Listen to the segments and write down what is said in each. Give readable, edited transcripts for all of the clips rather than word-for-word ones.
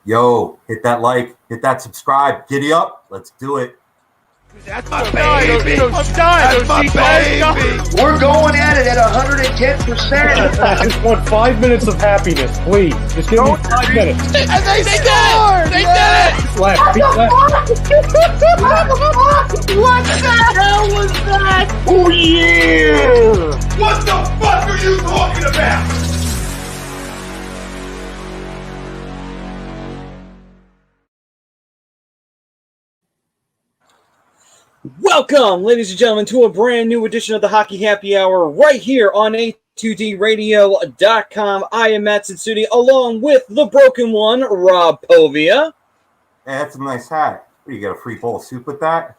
Yo, hit that like, hit that subscribe. Giddy up. Let's do it. That's my baby. That's my baby. We're going at it at 110%. I just want 5 minutes of happiness, please. Just give me 5 minutes. And they scored! They did it! Left. What the hell was that? Oh, yeah! What the fuck are you talking about? Welcome, ladies and gentlemen, to a brand new edition of the Hockey Happy Hour right here on A2DRadio.com. I am Matt Suter, along with the broken one, Rob Povia. Hey, that's a nice hat. What, you get a free bowl of soup with that?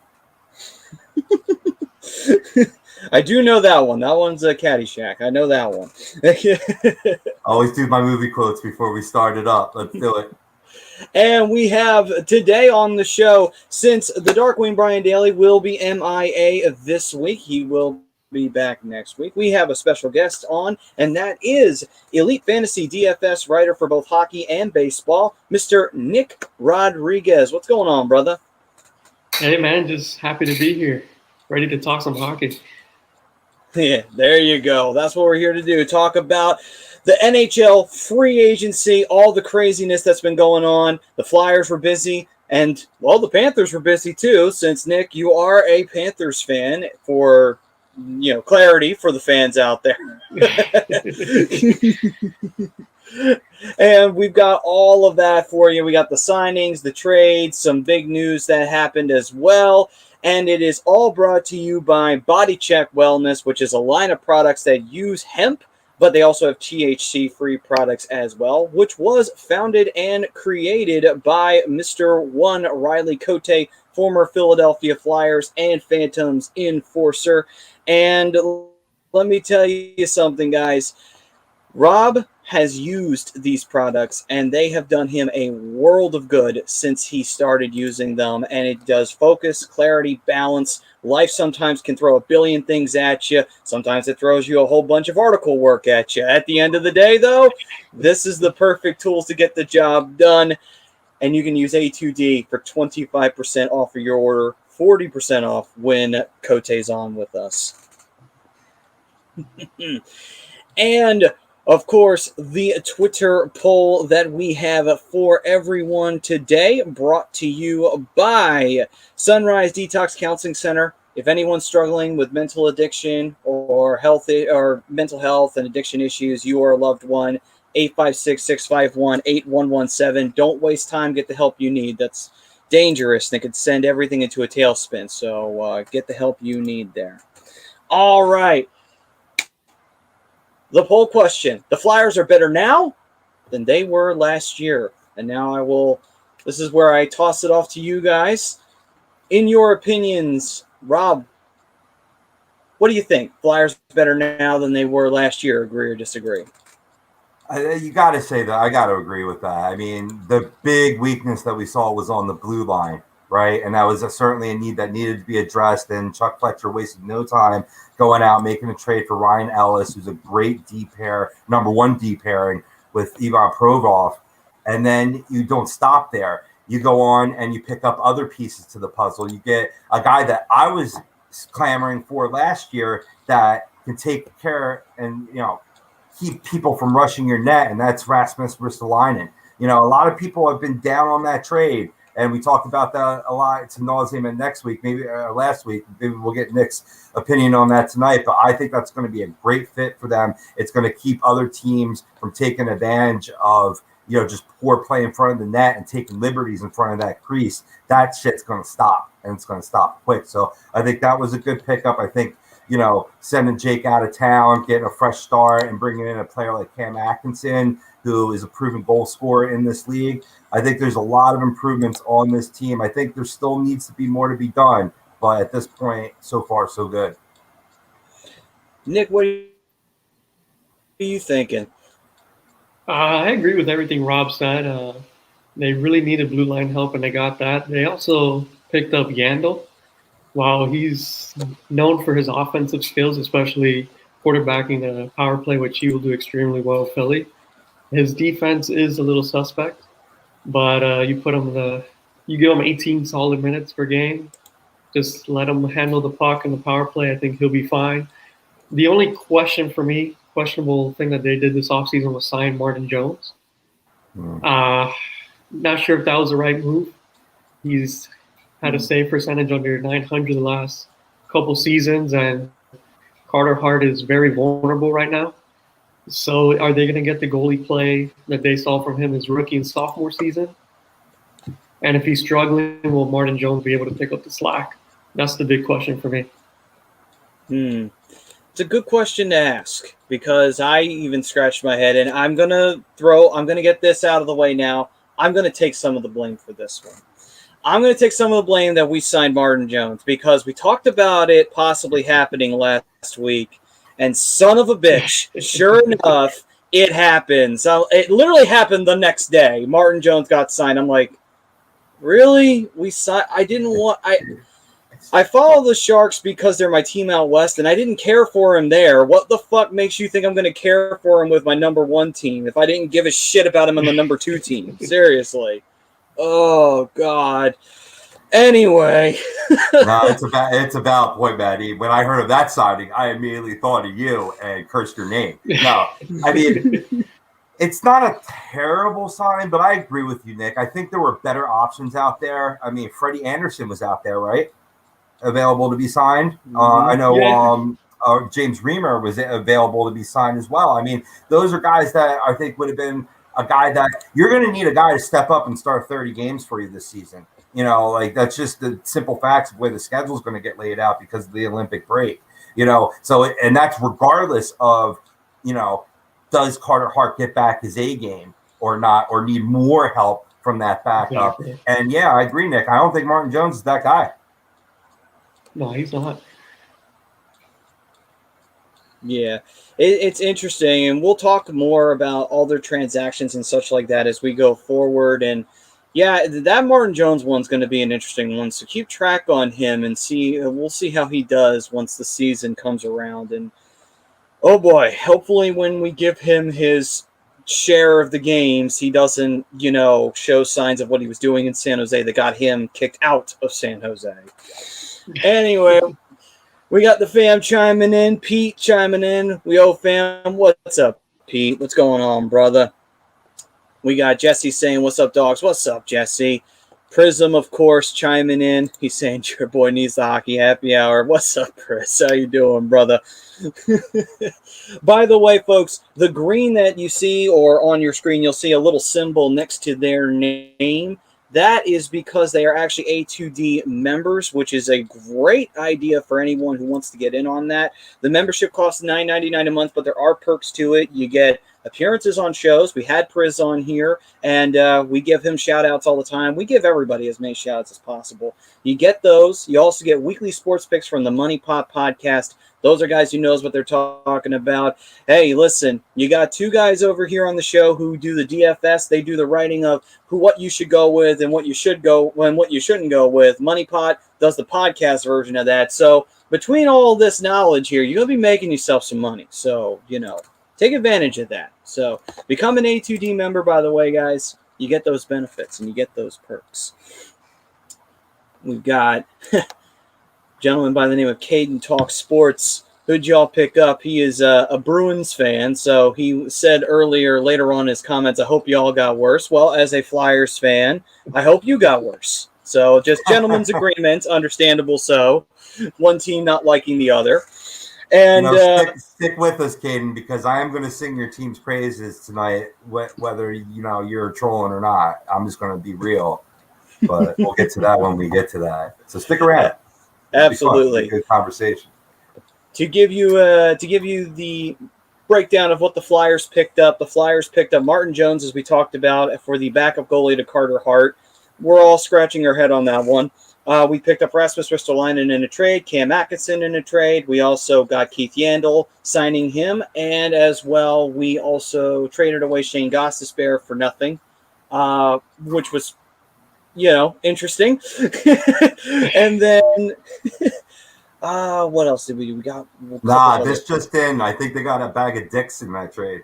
I do know that one. That one's a Caddyshack. I know that one. I always do my movie quotes before we start it up. Let's do it. And we have today on the show, since the Darkwing Brian Daly will be MIA this week, he will be back next week. We have a special guest on, and that is Elite Fantasy DFS writer for both hockey and baseball, Mr. Nick Rodriguez. What's going on, brother? Hey, man, just happy to be here. Ready to talk some hockey. Yeah, there you go. That's what we're here to do. Talk about the NHL Free Agency, all the craziness that's been going on. The Flyers were busy, and, well, the Panthers were busy too, since, Nick, you are a Panthers fan for, clarity for the fans out there. And we've got all of that for you. We got the signings, the trades, some big news that happened as well. And it is all brought to you by Body Check Wellness, which is a line of products that use hemp, but they also have THC-free products as well, which was founded and created by Mr. One Riley Cote, former Philadelphia Flyers and Phantoms enforcer. And let me tell you something, guys. Rob has used these products, and they have done him a world of good since he started using them. And it does focus, clarity, balance. Life sometimes can throw a billion things at you. Sometimes it throws you a whole bunch of article work at you. At the end of the day, though, this is the perfect tools to get the job done. And you can use A2D for 25% off of your order, 40% off when Cote's on with us. And of course, the Twitter poll that we have for everyone today, brought to you by Sunrise Detox Counseling Center. If anyone's struggling with mental addiction or mental health and addiction issues, you are a loved one. 856-651-8117. Don't waste time. Get the help you need. That's dangerous and it could send everything into a tailspin. So get the help you need there. All right. The poll question: the Flyers are better now than they were last year. And now this is where I toss it off to you guys. In your opinions, Rob, what do you think? Flyers better now than they were last year? Agree or disagree? You got to say that. I got to agree with that. I mean, the big weakness that we saw was on the blue line, right? And that was certainly a need that needed to be addressed. And Chuck Fletcher wasted no time going out, making a trade for Ryan Ellis, who's a great deep pair, number one deep pairing with Ivan Provorov. And then you don't stop there. You go on and you pick up other pieces to the puzzle. You get a guy that I was clamoring for last year that can take care and, keep people from rushing your net, and that's Rasmus Ristolainen. A lot of people have been down on that trade. And we talked about that a lot to nauseam next week, maybe last week. Maybe we'll get Nick's opinion on that tonight. But I think that's going to be a great fit for them. It's going to keep other teams from taking advantage of, just poor play in front of the net and taking liberties in front of that crease. That shit's going to stop, and it's going to stop quick. So I think that was a good pickup. I think, sending Jake out of town, getting a fresh start, and bringing in a player like Cam Atkinson, who is a proven goal scorer in this league. I think there's a lot of improvements on this team. I think there still needs to be more to be done, but at this point, so far, so good. Nick, what are you thinking? I agree with everything Rob said. They really needed blue line help, and they got that. They also picked up Yandel. While he's known for his offensive skills, especially quarterbacking the power play, which he will do extremely well, Philly, his defense is a little suspect. But you give him 18 solid minutes per game. Just let him handle the puck and the power play. I think he'll be fine. The only questionable thing that they did this offseason was sign Martin Jones. Not sure if that was the right move. He's had a save percentage under 900 the last couple seasons, and Carter Hart is very vulnerable right now. So are they going to get the goalie play that they saw from him his rookie and sophomore season? And if he's struggling, will Martin Jones be able to pick up the slack? That's the big question for me. It's a good question to ask, because I even scratched my head, and I'm going to get this out of the way now. I'm going to take some of the blame for this one. I'm going to take some of the blame that we signed Martin Jones, because we talked about it possibly happening last week, and son of a bitch, sure enough, it happened. So it literally happened the next day. Martin Jones got signed. I'm like, really? I follow the Sharks because they're my team out west, and I didn't care for him there. What the fuck makes you think I'm going to care for him with my number 1 team if I didn't give a shit about him on the number 2 team? Seriously. Oh, God. Anyway. No, it's a valid point, Maddie. When I heard of that signing, I immediately thought of you and cursed your name. No, I mean, it's not a terrible sign, but I agree with you, Nick. I think there were better options out there. I mean, Freddie Anderson was out there, right? Available to be signed. I know James Reamer was available to be signed as well. I mean, those are guys that I think would have been a guy that you're going to need a guy to step up and start 30 games for you this season. You know, like that's just the simple facts of where the schedule is going to get laid out because of the Olympic break. You know, so and that's regardless of, you know, does Carter Hart get back his A game or not, or need more help from that backup? Exactly. And yeah, I agree, Nick. I don't think Martin Jones is that guy. No, he's not. Yeah, it's interesting, and we'll talk more about all their transactions and such like that as we go forward. And yeah, that Martin Jones one's going to be an interesting one, so keep track on him and we'll see how he does once the season comes around. And oh boy, hopefully when we give him his share of the games, he doesn't, you know, show signs of what he was doing in San Jose that got him kicked out of San Jose. Anyway, we got the fam chiming in, Pete chiming in. Fam, what's up, Pete? What's going on, brother? We got Jesse saying, what's up, dogs? What's up, Jesse? Prism, of course, chiming in. He's saying your boy needs the hockey happy hour. What's up, Chris? How you doing, brother? By the way, folks, the green that you see, or on your screen, you'll see a little symbol next to their name. That is because they are actually A2D members, which is a great idea for anyone who wants to get in on that. The membership costs $9.99 a month, but there are perks to it. You get appearances on shows. We had Priz on here, and we give him shout-outs all the time. We give everybody as many shout-outs as possible. You get those. You also get weekly sports picks from the Money Pot podcast. Those are guys who knows what they're talking about. Hey, listen, you got 2 guys over here on the show who do the DFS. They do the writing of what you should go with and what you should go and what you shouldn't go with. Money Pot does the podcast version of that. So between all this knowledge here, you're going to be making yourself some money. So, you know, take advantage of that. So become an A2D member, by the way, guys. You get those benefits and you get those perks. We've got gentleman by the name of Caden Talk Sports. Who'd y'all pick up? He is a Bruins fan, so he said later on in his comments, I hope y'all got worse. Well, as a Flyers fan, I hope you got worse. So just gentleman's agreement, understandable so. One team not liking the other. And stick with us, Caden, because I am going to sing your team's praises tonight, whether you're trolling or not. I'm just going to be real, but we'll get to that when we get to that. So stick around. Absolutely, good conversation. To give you the breakdown of what the Flyers picked up. The Flyers picked up Martin Jones, as we talked about, for the backup goalie to Carter Hart. We're all scratching our head on that one. We picked up Rasmus Ristolainen in a trade, Cam Atkinson in a trade. We also got Keith Yandel, signing him, and as well, we also traded away Shane Gostisbehere for nothing, which was, interesting. And then, what else did we do? We got this just in. I think they got a bag of dicks in that trade.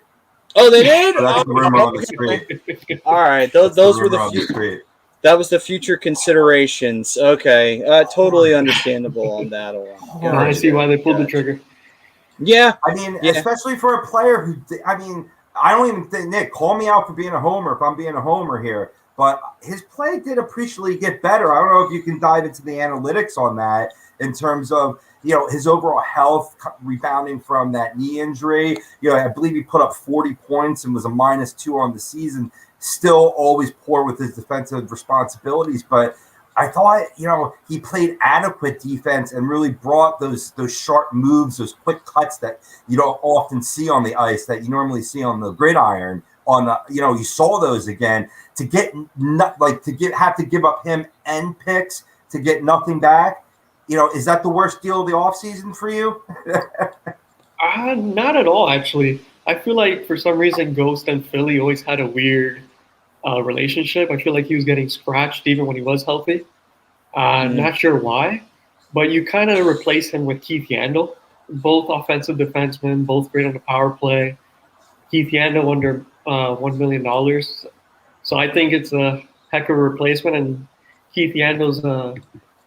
Oh, they did. So that's the rumor on the Okay. street. All right, That's those were rumor the on the street. that was the future considerations. Okay, totally understandable on that one. Now I see why they pulled the trigger. Yeah, I mean, yeah. especially for a player who, I mean, I don't even think, Nick, call me out for being a homer if I'm being a homer here, but his play did appreciably get better. I don't know if you can dive into the analytics on that in terms of, his overall health, rebounding from that knee injury. I believe he put up 40 points and was a -2 on the season, still always poor with his defensive responsibilities, but I thought, he played adequate defense and really brought those sharp moves, those quick cuts that you don't often see on the ice that you normally see on the gridiron. You saw those again to have to give up him and picks to get nothing back. Is that the worst deal of the offseason for you? Not at all, actually. I feel like for some reason Ghost and Philly always had a weird relationship. I feel like he was getting scratched even when he was healthy. Not sure why, but you kind of replace him with Keith Yandel, both offensive defensemen, both great on the power play. Keith Yandel under $1 million. So I think it's a heck of a replacement, and Keith Yandel's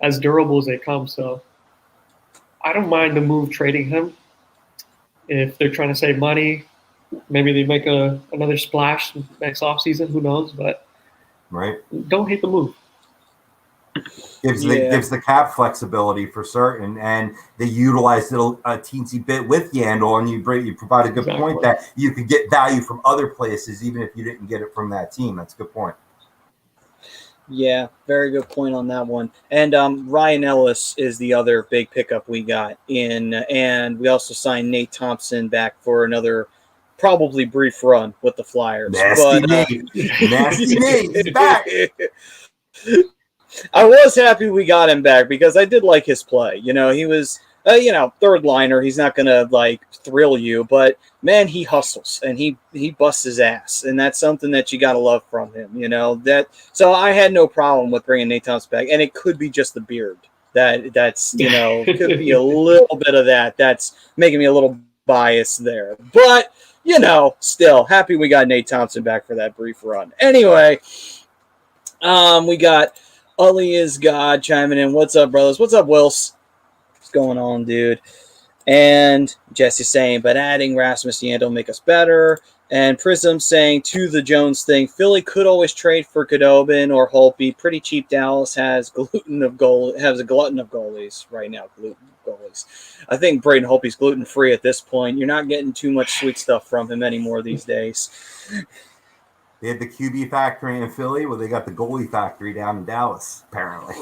as durable as they come. So I don't mind the move trading him. If they're trying to save money, maybe they make another splash next offseason. Who knows? But right, don't hate the move. Gives the cap flexibility for certain, and they utilized it a teensy bit with Yandel, and you provide a good point that you could get value from other places, even if you didn't get it from that team. That's a good point. Yeah, very good point on that one. And Ryan Ellis is the other big pickup we got in, and we also signed Nate Thompson back for another probably brief run with the Flyers. Nasty Nate, he's back. I was happy we got him back because I did like his play. He was, third liner. He's not going to thrill you, but man, he hustles and he busts his ass. And that's something that you got to love from him, so I had no problem with bringing Nate Thompson back. And it could be just the beard that's, could be a little bit of that. That's making me a little biased there, but still happy we got Nate Thompson back for that brief run. Anyway, we got Ully is God chiming in. What's up, brothers? What's up, Wills? What's going on, dude? And Jesse saying, but adding Rasmus Yandel make us better. And Prism saying to the Jones thing, Philly could always trade for Khudobin or Holtby. Pretty cheap. Dallas has a glutton of goalies right now. Goalies. I think Braden Holtby's gluten free at this point. You're not getting too much sweet stuff from him anymore these days. They had the QB factory in Philly. Well, they got the goalie factory down in Dallas, apparently.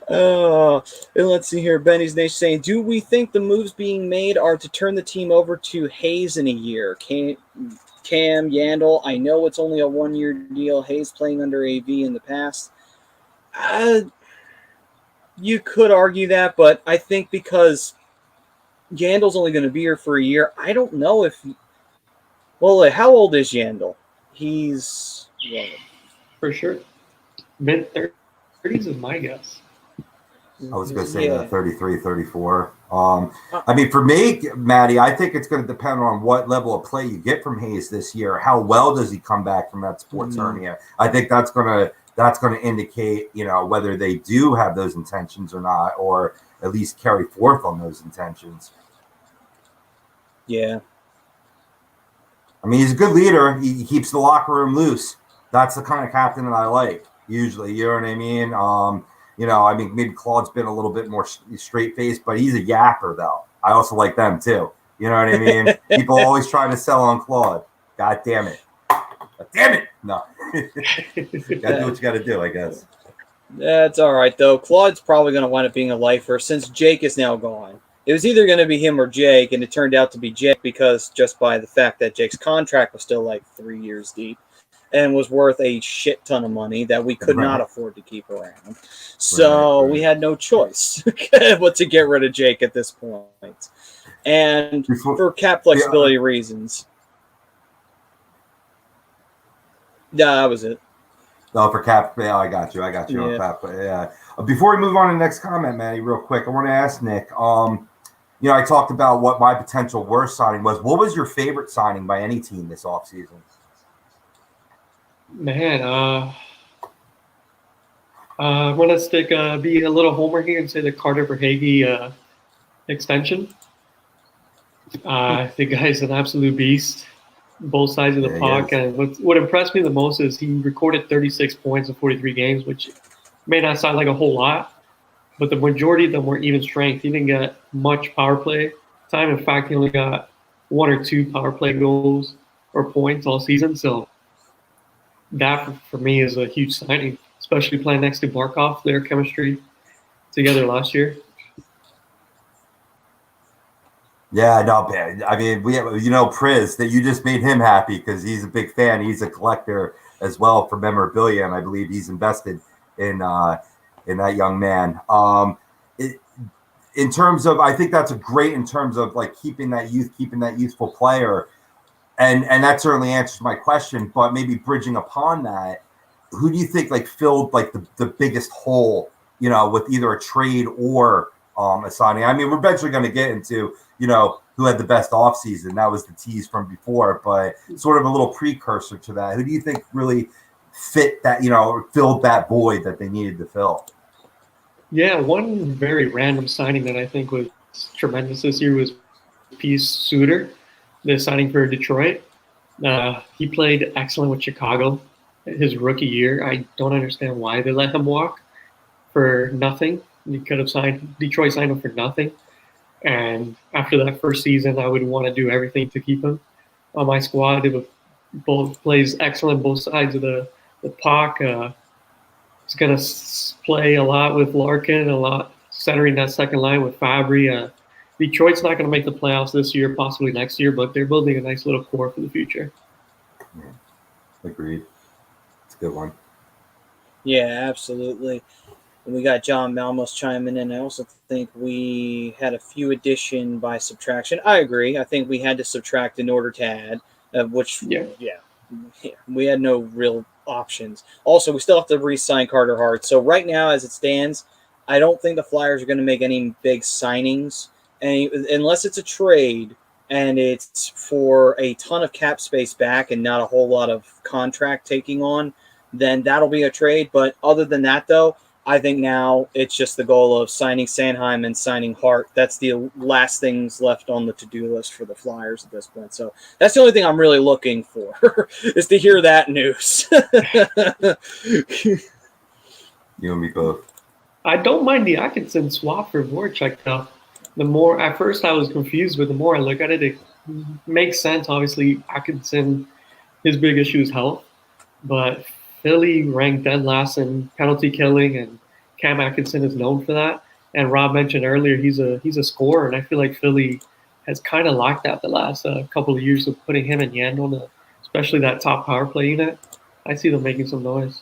And let's see here. Benny's Nation saying, do we think the moves being made are to turn the team over to Hayes in a year? Cam, Yandel, I know it's only a one-year deal. Hayes playing under AV in the past. You could argue that, but I think because Yandel's only going to be here for a year, I don't know if... Well, how old is Yandel? He's... For sure. Mid-30s is my guess. I was going to say 33, 34. I mean, for me, Maddie, I think it's going to depend on what level of play you get from Hayes this year. How well does he come back from that sports hernia? I think that's going to indicate, whether they do have those intentions or not, or at least carry forth on those intentions. Yeah. I mean, he's a good leader. He keeps the locker room loose. That's the kind of captain that I like, usually. You know what I mean? Maybe Claude's been a little bit more straight-faced, but he's a yapper, though. I also like them, too. You know what I mean? People always try to sell on Claude. God damn it. God damn it. No. Got to do what you got to do, I guess. That's all right, though. Claude's probably going to wind up being a lifer since Jake is now gone. It was either going to be him or Jake, and it turned out to be Jake because just by the fact that Jake's contract was still 3 years deep and was worth a shit ton of money that we could not afford to keep around. So we had no choice but to get rid of Jake at this point. And for cap flexibility reasons. Yeah, that was it. No, for cap, yeah, I got you on cap. Yeah. Before we move on to the next comment, Manny, real quick, I want to ask Nick, I talked about what my potential worst signing was. What was your favorite signing by any team this offseason? Man, I'm gonna be a little homer here and say the Carter Verhaeghe extension. The guy's an absolute beast, both sides of the puck. And what impressed me the most is he recorded 36 points in 43 games, which may not sound like a whole lot, but the majority of them were even strength. He didn't get much power play time. In fact, he only got 1 or 2 power play goals or points all season. So that, for me, is a huge signing, especially playing next to Barkov, their chemistry together last year. Yeah, no, man. I mean, we have, Priz, that you just made him happy because he's a big fan. He's a collector as well for memorabilia, and I believe he's invested in that young man. In terms of, I think that's a great in terms of like keeping that youthful player, and that certainly answers my question. But maybe bridging upon that, who do you think like filled like the biggest hole, with either a trade or a signing? I mean, we're eventually going to get into who had the best offseason. That was the tease from before, but sort of a little precursor to that. Who do you think really fit that, filled that void that they needed to fill? Yeah, one very random signing that I think was tremendous this year was Suter, the signing for Detroit. He played excellent with Chicago his rookie year. I don't understand why they let him walk for nothing. He could have Detroit signed him for nothing. And after that first season, I would want to do everything to keep him on my squad. He both plays excellent both sides of the puck. He's going to play a lot with Larkin, a lot centering that second line with Fabry. Detroit's not going to make the playoffs this year, possibly next year, but they're building a nice little core for the future. Yeah, agreed. It's a good one. Yeah, absolutely. And we got John Malmos chiming in. I also think we had a few addition by subtraction. I agree. I think we had to subtract in order to add, we had no real options. Also, we still have to re-sign Carter Hart. So right now, as it stands, I don't think the Flyers are going to make any big signings, unless it's a trade and it's for a ton of cap space back and not a whole lot of contract taking on, then that'll be a trade. But other than that, though, I think now it's just the goal of signing Sanheim and signing Hart. That's the last things left on the to-do list for the Flyers at this point. So that's the only thing I'm really looking for is to hear that news. You and me both. I don't mind the Atkinson swap for Voracek, though. The more, at first I was confused, but the more I look at it, it makes sense. Obviously, Atkinson, his big issue is health, but Philly ranked dead last in penalty killing, and Cam Atkinson is known for that. And Rob mentioned earlier he's a scorer, and I feel like Philly has kind of lacked that the last couple of years of putting him and Yandel, especially that top power play unit. I see them making some noise.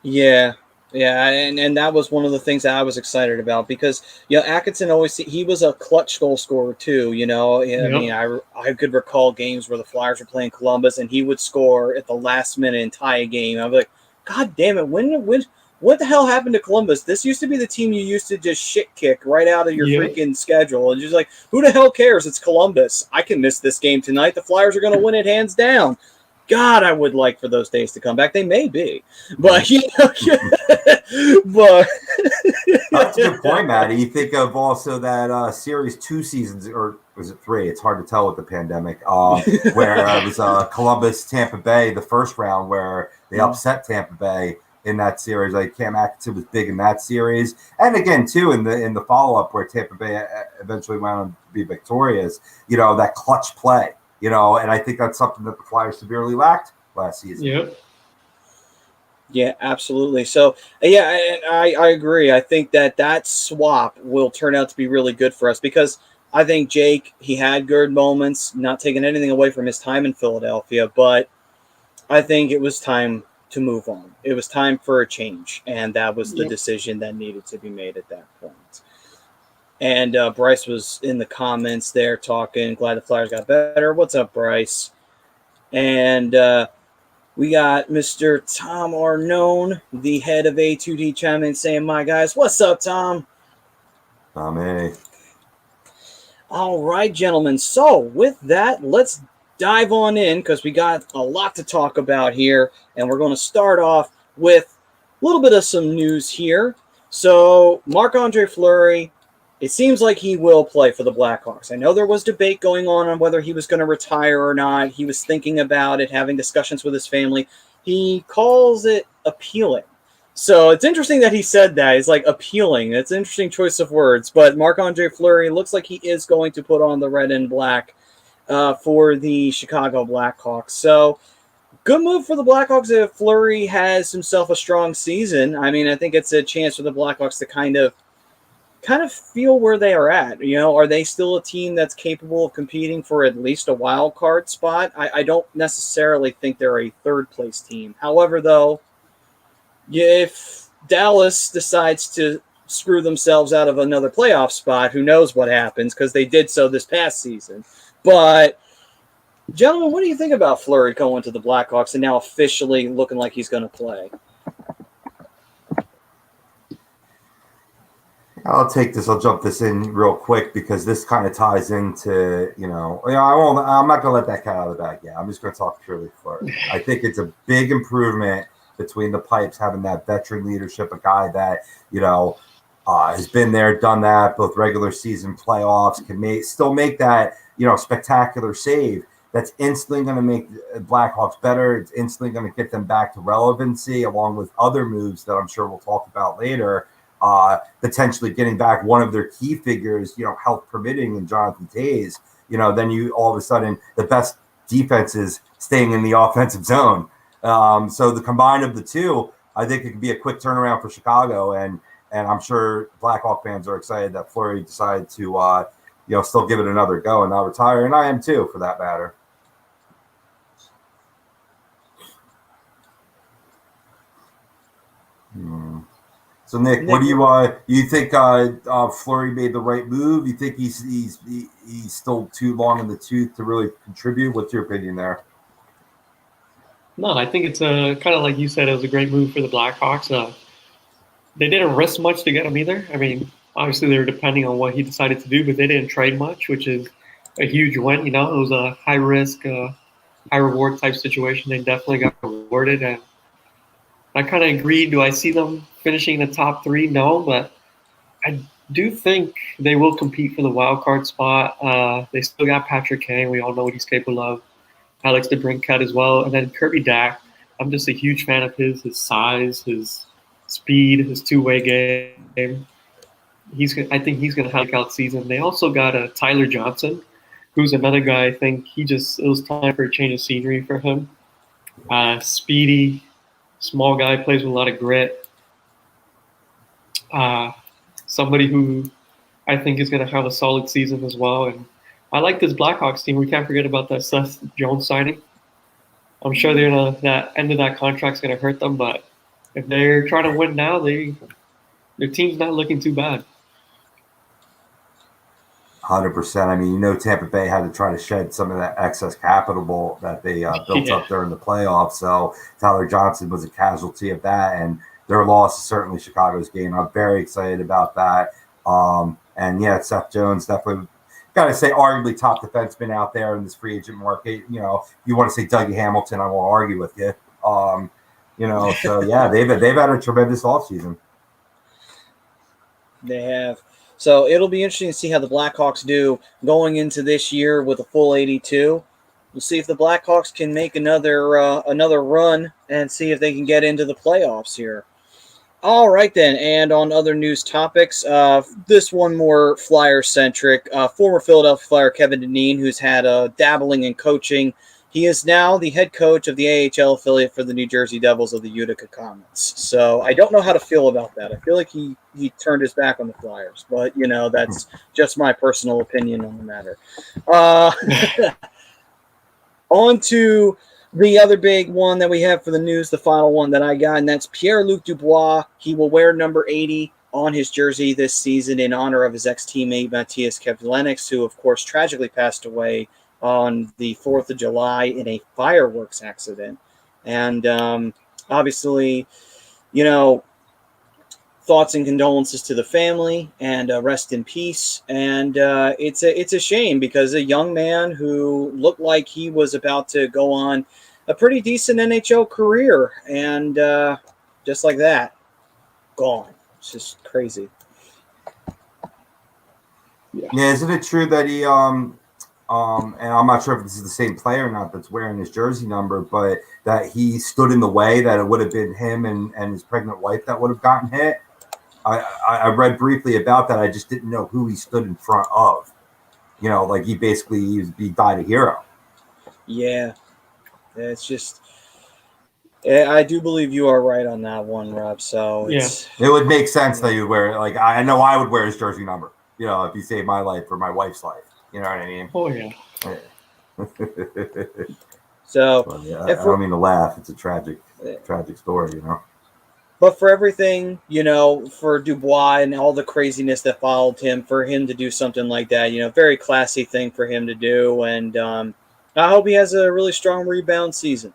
Yeah, and that was one of the things that I was excited about because Atkinson he was a clutch goal scorer too. I mean, I could recall games where the Flyers were playing Columbus and he would score at the last minute and tie a game. I was like, God damn it! What the hell happened to Columbus? This used to be the team you used to just shit kick right out of your freaking schedule, and just like, who the hell cares? It's Columbus. I can miss this game tonight. The Flyers are going to win it hands down. God, I would like for those days to come back. They may be, but but that's a good point, Matty. You think of also that series 2 seasons, or was it 3? It's hard to tell with the pandemic. Where it was Columbus, Tampa Bay, the first round, where they upset Tampa Bay in that series. Like Cam Atkinson was big in that series, and again too in the follow up where Tampa Bay eventually went on to be victorious. That clutch play. And I think that's something that the Flyers severely lacked last season. Yep. Yeah, absolutely. So, I agree. I think that swap will turn out to be really good for us because I think Jake, he had good moments, not taking anything away from his time in Philadelphia, but I think it was time to move on. It was time for a change, and that was the decision that needed to be made at that point. And Bryce was in the comments there talking, glad the Flyers got better. What's up, Bryce? And we got Mr. Tom Arnone, the head of A2D, chiming in saying, my guys. What's up, Tom? Tommy. All right, gentlemen. So with that, let's dive on in because we got a lot to talk about here, and we're going to start off with a little bit of some news here. So Marc-Andre Fleury, it seems like he will play for the Blackhawks. I know there was debate going on whether he was going to retire or not. He was thinking about it, having discussions with his family. He calls it appealing. So it's interesting that he said that. It's like appealing. It's an interesting choice of words. But Marc-Andre Fleury looks like he is going to put on the red and black for the Chicago Blackhawks. So good move for the Blackhawks if Fleury has himself a strong season. I mean, I think it's a chance for the Blackhawks to kind of feel where they are at. You know, are they still a team that's capable of competing for at least a wild card spot? I don't necessarily think they're a third place team. However, though, if Dallas decides to screw themselves out of another playoff spot, who knows what happens because they did so this past season. But, gentlemen, what do you think about Fleury going to the Blackhawks and now officially looking like he's going to play? I'll take this. I'll jump this in real quick because this kind of ties into, I'm not going to let that cat out of the bag yet. I'm just going to talk purely Fleury. I think it's a big improvement between the pipes, having that veteran leadership, a guy that, has been there, done that, both regular season playoffs, can still make that, spectacular save. That's instantly going to make Blackhawks better. It's instantly going to get them back to relevancy, along with other moves that I'm sure we'll talk about later. Potentially getting back one of their key figures, health permitting, in Jonathan Toews. Then you all of a sudden the best defense is staying in the offensive zone. So the combine of the two, I think it could be a quick turnaround for Chicago, and I'm sure Blackhawk fans are excited that Fleury decided to still give it another go and not retire, and I am too, for that matter. So Nick, what do you think? Fleury made the right move? You think he's still too long in the tooth to really contribute? What's your opinion there? No, I think it's kind of like you said. It was a great move for the Blackhawks. They didn't risk much to get him either. I mean, obviously they were depending on what he decided to do, but they didn't trade much, which is a huge win. It was a high risk, high reward type situation. They definitely got rewarded, and I kind of agree. Do I see them finishing in the top three? No, but I do think they will compete for the wild card spot. They still got Patrick Kane. We all know what he's capable of. Alex DeBrincat as well. And then Kirby Dack. I'm just a huge fan of his size, his speed, his two-way game. I think he's going to have a breakout season. They also got Tyler Johnson, who's another guy. I think it was time for a change of scenery for him. Speedy, small guy, plays with a lot of grit. Somebody who I think is going to have a solid season as well. And I like this Blackhawks team. We can't forget about that Seth Jones signing. I'm sure that end of that contract's going to hurt them, but if they're trying to win now, their team's not looking too bad. 100%. I mean, Tampa Bay had to try to shed some of that excess capital that they built up during the playoffs. So Tyler Johnson was a casualty of that, and their loss is certainly Chicago's gain. I'm very excited about that. And yeah, Seth Jones definitely. Got to say, arguably top defenseman out there in this free agent market. If you want to say Dougie Hamilton, I won't argue with you. So yeah, they've had a tremendous offseason. They have. So it'll be interesting to see how the Blackhawks do going into this year with a full 82. We'll see if the Blackhawks can make another run and see if they can get into the playoffs here. All right, then, and on other news topics, this one more Flyer-centric. Former Philadelphia Flyer Kevin Dineen, who's had dabbling in coaching, he is now the head coach of the AHL affiliate for the New Jersey Devils of the Utica Comets. So I don't know how to feel about that. I feel like he turned his back on the Flyers, but, that's just my personal opinion on the matter. On to the other big one that we have for the news, the final one that I got, and that's Pierre-Luc Dubois. He will wear number 80 on his jersey this season in honor of his ex-teammate Matthias Kevlenix, who, of course, tragically passed away on the 4th of July in a fireworks accident. And obviously, thoughts and condolences to the family, and rest in peace. And it's a shame, because a young man who looked like he was about to go on a pretty decent NHL career, and just like that, gone. It's just crazy. Yeah, isn't it true that he and I'm not sure if this is the same player or not that's wearing his jersey number, but that he stood in the way, that it would have been him and his pregnant wife that would have gotten hit? I read briefly about that. I just didn't know who he stood in front of. You know, like he died a hero. Yeah, it's just, I do believe you are right on that one, Rob. So it would make sense that you'd wear it. Like, I know I would wear his jersey number, you know, if he saved my life or my wife's life. You know what I mean? Oh, yeah. So, well, yeah, I don't mean to laugh. It's a tragic story, you know. But for everything, you know, for Dubois and all the craziness that followed him, for him to do something like that, you know, very classy thing for him to do. And I hope he has a really strong rebound season,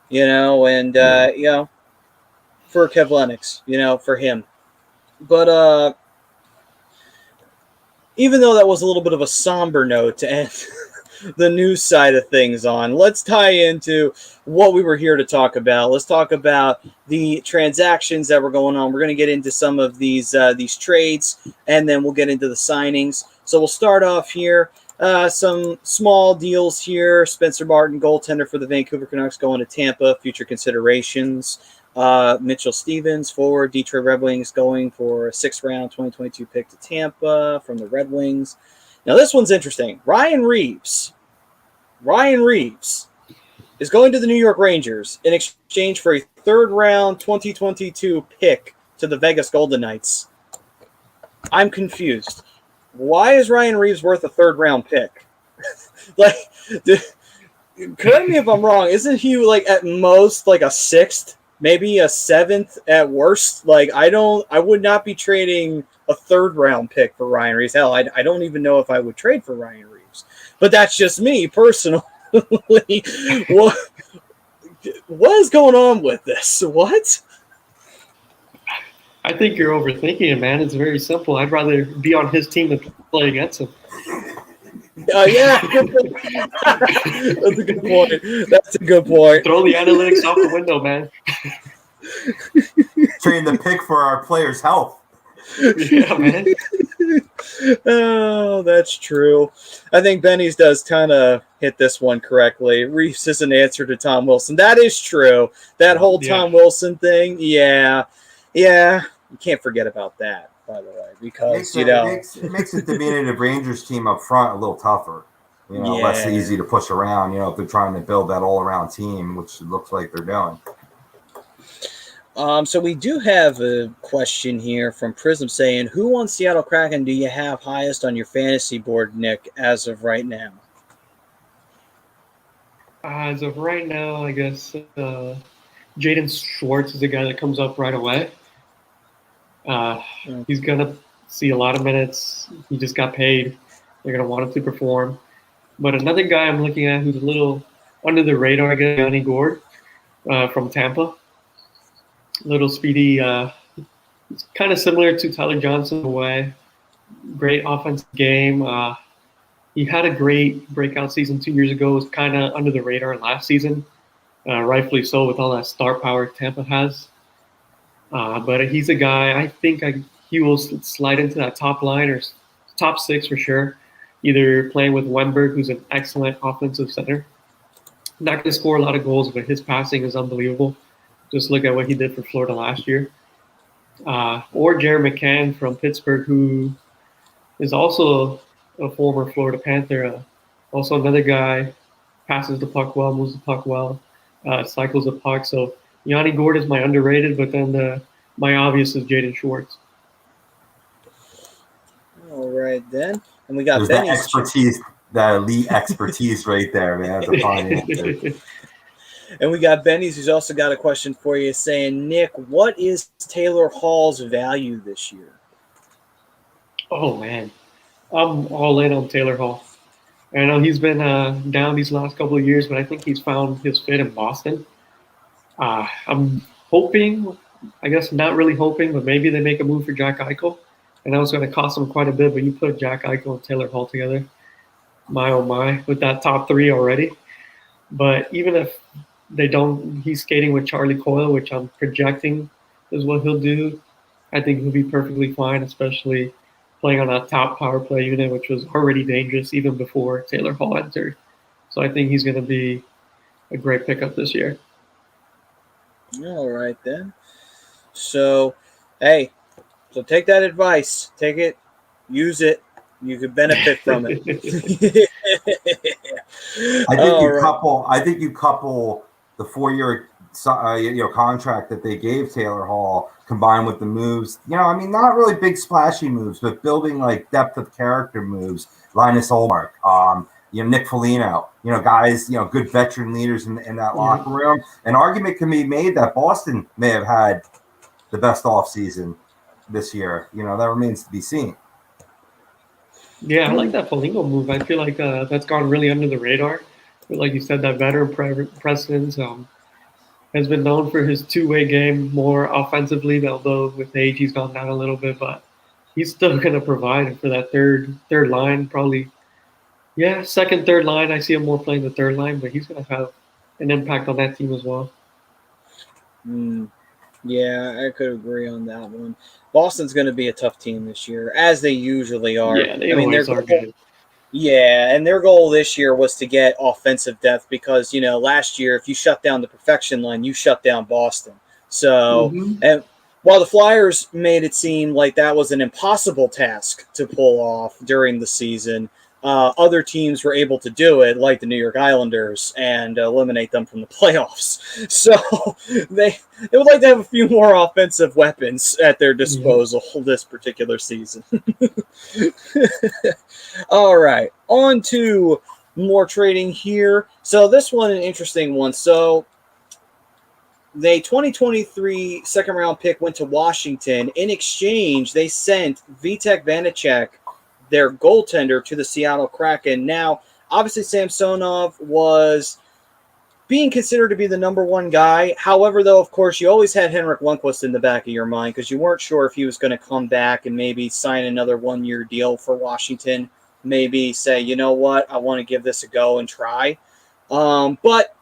you know, and, you know, for Kev Lennox, you know, for him. But even though that was a little bit of a somber note to end the news side of things on, let's tie into what we were here to talk about. Let's talk about the transactions that were going on. We're going to get into some of these trades, and then we'll get into the signings. So we'll start off here. Some small deals here. Spencer Martin, goaltender for the Vancouver Canucks, going to Tampa. Future considerations. Mitchell Stevens, forward, Detroit Red Wings, going for a 6th-round 2022 pick to Tampa from the Red Wings. Now, this one's interesting. Ryan Reeves is going to the New York Rangers in exchange for a 3rd-round 2022 pick to the Vegas Golden Knights. I'm confused. Why is Ryan Reeves worth a 3rd-round pick? Like, correct me if I'm wrong. Isn't he, like, at most, like, a 6th? Maybe a 7th at worst? Like, I would not be trading a 3rd-round pick for Ryan Reeves. Hell, I don't even know if I would trade for Ryan Reeves. But that's just me, personally. What is going on with this? What? I think you're overthinking it, man. It's very simple. I'd rather be on his team than play against him. Yeah, that's a good point. That's a good point. Throw the analytics out the window, man. Trading the pick for our players' health. Yeah, man. Oh, that's true. I think Benny's does kind of hit this one correctly. Reeves is an answer to Tom Wilson. That is true. That whole Tom Wilson thing, yeah. You can't forget about that, by the way, because, it makes the diminutive Rangers team up front a little tougher. You know, less easy to push around, you know, if they're trying to build that all-around team, which it looks like they're doing. So we do have a question here from Prism saying, who on Seattle Kraken do you have highest on your fantasy board, Nick, as of right now? As of right now, I guess Jaden Schwartz is the guy that comes up right away. He's going to see a lot of minutes. He just got paid. They're going to want him to perform. But another guy I'm looking at who's a little under the radar, I guess, Yanni Gourde from Tampa. Little speedy. It's kind of similar to Tyler Johnson in a way. Great offensive game. He had a great breakout season 2 years ago. Was kind of under the radar last season. Rightfully so with all that star power Tampa has. But he's a guy, I think he will slide into that top line or top 6 for sure. Either playing with Wennberg, who's an excellent offensive center. Not going to score a lot of goals, but his passing is unbelievable. Just look at what he did for Florida last year. Or Jared McCann from Pittsburgh, who is also a former Florida Panther. Also another guy, passes the puck well, moves the puck well, cycles the puck. So Yanni Gourde is my underrated, but then my obvious is Jaden Schwartz. All right, then. And we got There's that expertise, that elite expertise right there, man. That's a fine answer. And we got Benny's, who's also got a question for you, saying, Nick, what is Taylor Hall's value this year? Oh, man. I'm all in on Taylor Hall. I know he's been down these last couple of years, but I think he's found his fit in Boston. I'm hoping I guess not really hoping, but maybe they make a move for Jack Eichel. And that was going to cost them quite a bit, but you put Jack Eichel and Taylor Hall together. My, oh my, with that top three already. But even if they don't, he's skating with Charlie Coyle, which I'm projecting is what he'll do. I think he'll be perfectly fine, especially playing on that top power play unit, which was already dangerous even before Taylor Hall entered. So I think he's going to be a great pickup this year. All right, then. So, hey, so take that advice. Take it, use it. You could benefit from it. I think you couple the 4-year contract that they gave Taylor Hall combined with the moves. Not really big splashy moves, but building like depth of character moves. Linus Ullmark, Nick Foligno, guys, good veteran leaders in that locker room. An argument can be made that Boston may have had the best offseason this year. That remains to be seen. Yeah, I like that Foligno move. I feel like that's gone really under the radar. But like you said, that veteran presence has been known for his two-way game more offensively, although with age he's gone down a little bit. But he's still going to provide for that third line, probably. Yeah, second, third line. I see him more playing the third line, but he's going to have an impact on that team as well. Yeah, I could agree on that one. Boston's going to be a tough team this year, as they usually are. Yeah, they always are good. Yeah, and their goal this year was to get offensive depth because, last year, if you shut down the perfection line, you shut down Boston. So, and while the Flyers made it seem like that was an impossible task to pull off during the season, other teams were able to do it, like the New York Islanders, and eliminate them from the playoffs. So they would like to have a few more offensive weapons at their disposal this particular season. All right, on to more trading here. So this one, an interesting one. So the 2023 second-round pick went to Washington. In exchange, they sent Vitek Vanacek, their goaltender, to the Seattle Kraken. Now, obviously, Samsonov was being considered to be the number one guy. However, though, of course, you always had Henrik Lundqvist in the back of your mind because you weren't sure if he was going to come back and maybe sign another one-year deal for Washington. Maybe say, you know what, I want to give this a go and try. But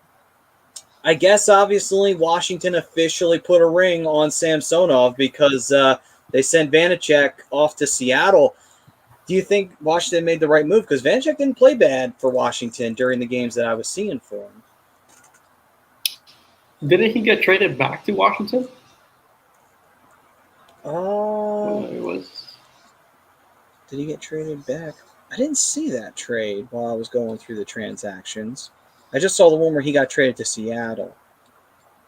I guess, obviously, Washington officially put a ring on Samsonov because they sent Vanacek off to Seattle. Do you think Washington made the right move? Because Vanacek didn't play bad for Washington during the games that I was seeing for him. Didn't he get traded back to Washington? Did he get traded back? I didn't see that trade while I was going through the transactions. I just saw the one where he got traded to Seattle.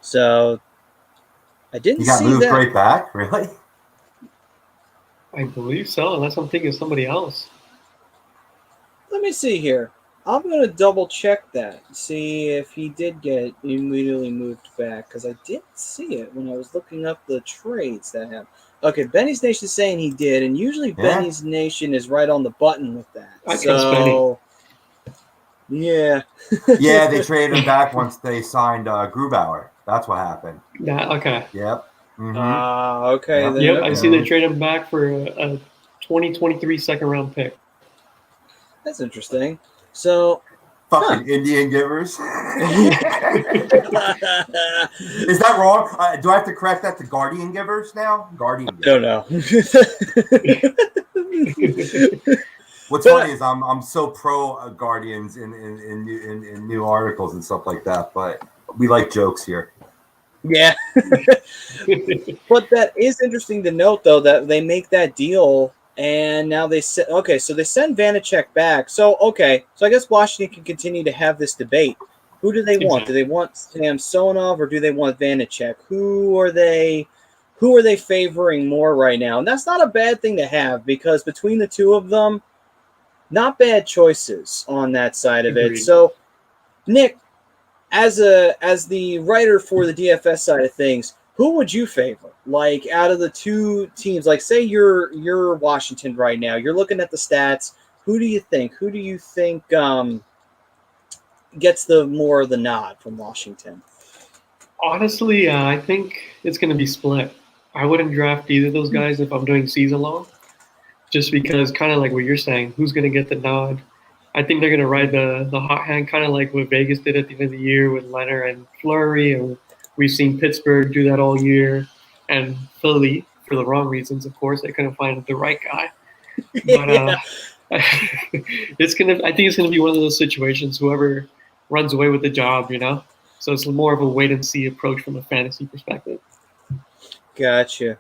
So I didn't see that. He got moved right back? Really? I believe so, unless I'm thinking of somebody else. Let me see here. I'm going to double check that, see if he did get immediately moved back, because I didn't see it when I was looking up the trades that happened. Okay, Benny's Nation is saying he did, and usually Benny's Nation is right on the button with that. Yeah. Yeah, they traded him back once they signed Grubauer. That's what happened. Okay. Yep. Okay. Yep, Yep, I see they traded him back for a 2023 second-round pick. That's interesting. So, fucking Indian givers. Is that wrong? Do I have to correct that to Guardian givers now? Guardian givers. I don't know. What's funny is I'm so pro Guardians in new articles and stuff like that, but we like jokes here. Yeah. But that is interesting to note, though, that they make that deal. And now they said, okay, so they send Vanacek back. So I guess Washington can continue to have this debate. Who do they want? Do they want Samsonov or do they want Vanacek? Who are they favoring more right now? And that's not a bad thing to have because between the two of them, not bad choices on that side of it. So, Nick, as the writer for the DFS side of things, who would you favor? Like out of the two teams, like say you're Washington right now, you're looking at the stats. Who do you think gets the more of the nod from Washington? Honestly, I think it's going to be split. I wouldn't draft either of those guys if I'm doing season long, just because kind of like what you're saying, who's going to get the nod? I think they're going to ride the hot hand, kind of like what Vegas did at the end of the year with Leonard and Fleury, and we've seen Pittsburgh do that all year, and Philly, for the wrong reasons, of course, they couldn't find the right guy. But I think it's gonna be one of those situations. Whoever runs away with the job, So it's more of a wait and see approach from a fantasy perspective. Gotcha.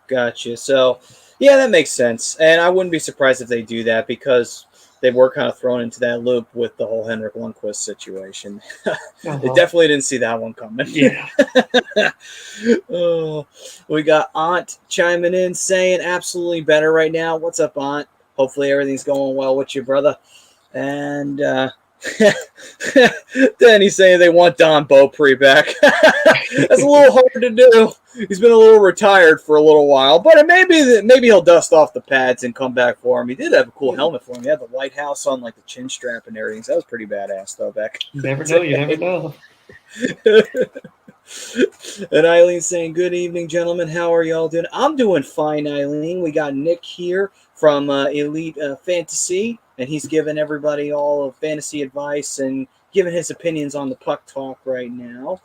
So, yeah, that makes sense. And I wouldn't be surprised if they do that because they were kind of thrown into that loop with the whole Henrik Lundqvist situation. They definitely didn't see that one coming. Yeah. Oh, we got Aunt chiming in saying absolutely better right now. What's up, Aunt? Hopefully everything's going well with you, brother. And then he's saying they want Don Beaupre back. That's a little hard to do. He's been a little retired for a little while, but maybe he'll dust off the pads and come back for him. He did have a cool helmet for him. He had the lighthouse on like the chin strap and everything. So that was pretty badass, though, Beck. You never know. And Eileen's saying, good evening, gentlemen. How are y'all doing? I'm doing fine, Eileen. We got Nick here from Elite Fantasy, and he's giving everybody all of fantasy advice and giving his opinions on the puck talk right now.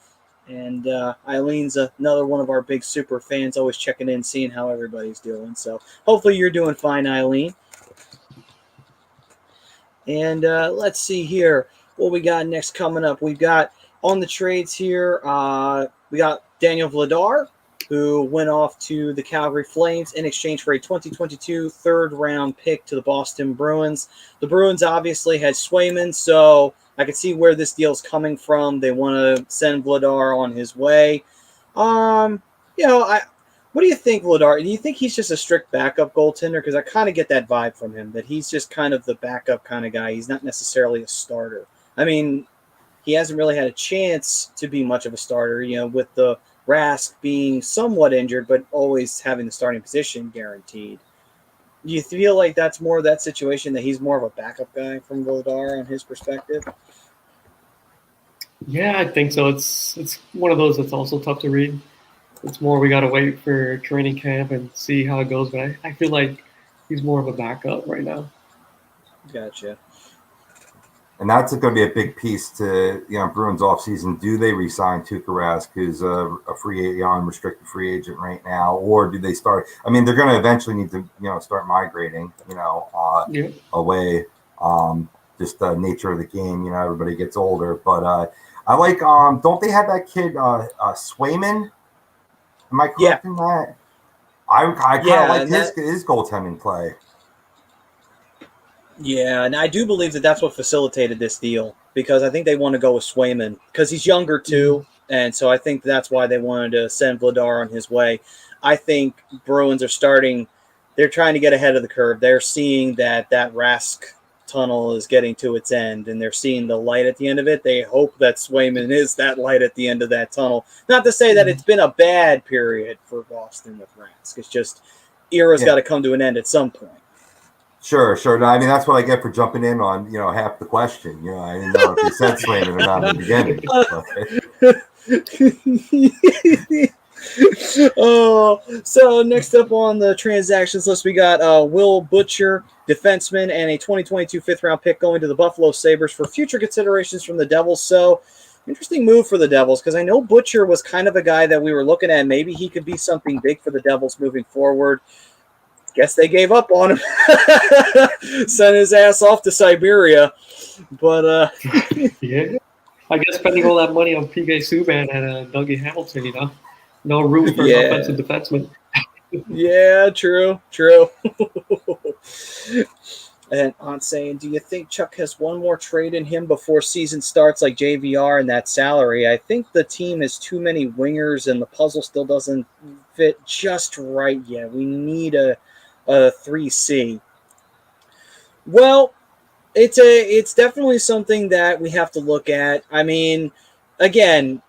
And Eileen's another one of our big super fans, always checking in, seeing how everybody's doing. So hopefully you're doing fine, Eileen. And let's see here what we got next coming up. We've got on the trades here, we got Daniel Vladar, who went off to the Calgary Flames in exchange for a 2022 third-round pick to the Boston Bruins. The Bruins obviously had Swayman, so I can see where this deal's coming from. They want to send Vladar on his way. What do you think, Vladar? Do you think he's just a strict backup goaltender? Because I kind of get that vibe from him, that he's just kind of the backup kind of guy. He's not necessarily a starter. I mean, he hasn't really had a chance to be much of a starter, with the Rask being somewhat injured, but always having the starting position guaranteed. Do you feel like that's more of that situation, that he's more of a backup guy from Vladar on his perspective? Yeah, I think so. It's one of those that's also tough to read. It's more we got to wait for training camp and see how it goes. But I feel like he's more of a backup right now. Gotcha. And that's going to be a big piece to Bruins offseason. Do they re-sign Tuukka Rask, who's a unrestricted free agent right now, or do they start? I mean, they're going to eventually need to start migrating away. Just the nature of the game. Everybody gets older, but I like. Don't they have that kid Swayman? Am I correct in that? I kind of like his goaltending play. Yeah, and I do believe that that's what facilitated this deal, because I think they want to go with Swayman because he's younger too, and so I think that's why they wanted to send Vladar on his way. I think Bruins are they're trying to get ahead of the curve. They're seeing that Rask tunnel is getting to its end, and they're seeing the light at the end of it. They hope that Swayman is that light at the end of that tunnel. Not to say that it's been a bad period for Boston with Rask. It's just era's got to come to an end at some point. Sure. No, I mean, that's what I get for jumping in on, half the question. I didn't know if you said Swayman or not in the beginning. So next up on the transactions list, we got Will Butcher, defenseman, and a 2022 fifth-round pick going to the Buffalo Sabres for future considerations from the Devils. So interesting move for the Devils, because I know Butcher was kind of a guy that we were looking at. Maybe he could be something big for the Devils moving forward. Guess they gave up on him. Sent his ass off to Siberia. But yeah, I guess spending all that money on PK Subban and Dougie Hamilton, no room for an offensive defenseman. Yeah, true. And on saying, do you think Chuck has one more trade in him before season starts, like JVR and that salary? I think the team has too many wingers, and the puzzle still doesn't fit just right yet. We need a 3C. Well, it's definitely something that we have to look at. I mean, again,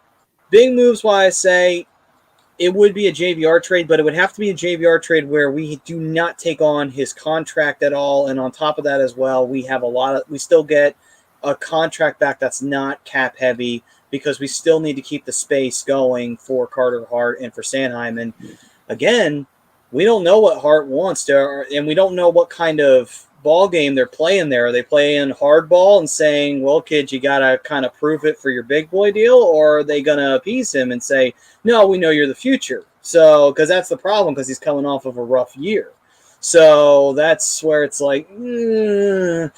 big moves, why I say it would be a JVR trade, but it would have to be a JVR trade where we do not take on his contract at all. And on top of that as well, we still get a contract back that's not cap heavy, because we still need to keep the space going for Carter Hart and for Sanheim. And again, we don't know what Hart wants to, and we don't know what kind of ball game they're playing there. Are they playing hardball and saying, well, kid, you got to kind of prove it for your big boy deal? Or are they going to appease him and say, no, we know you're the future? So, because that's the problem, because he's coming off of a rough year. So that's where it's like, you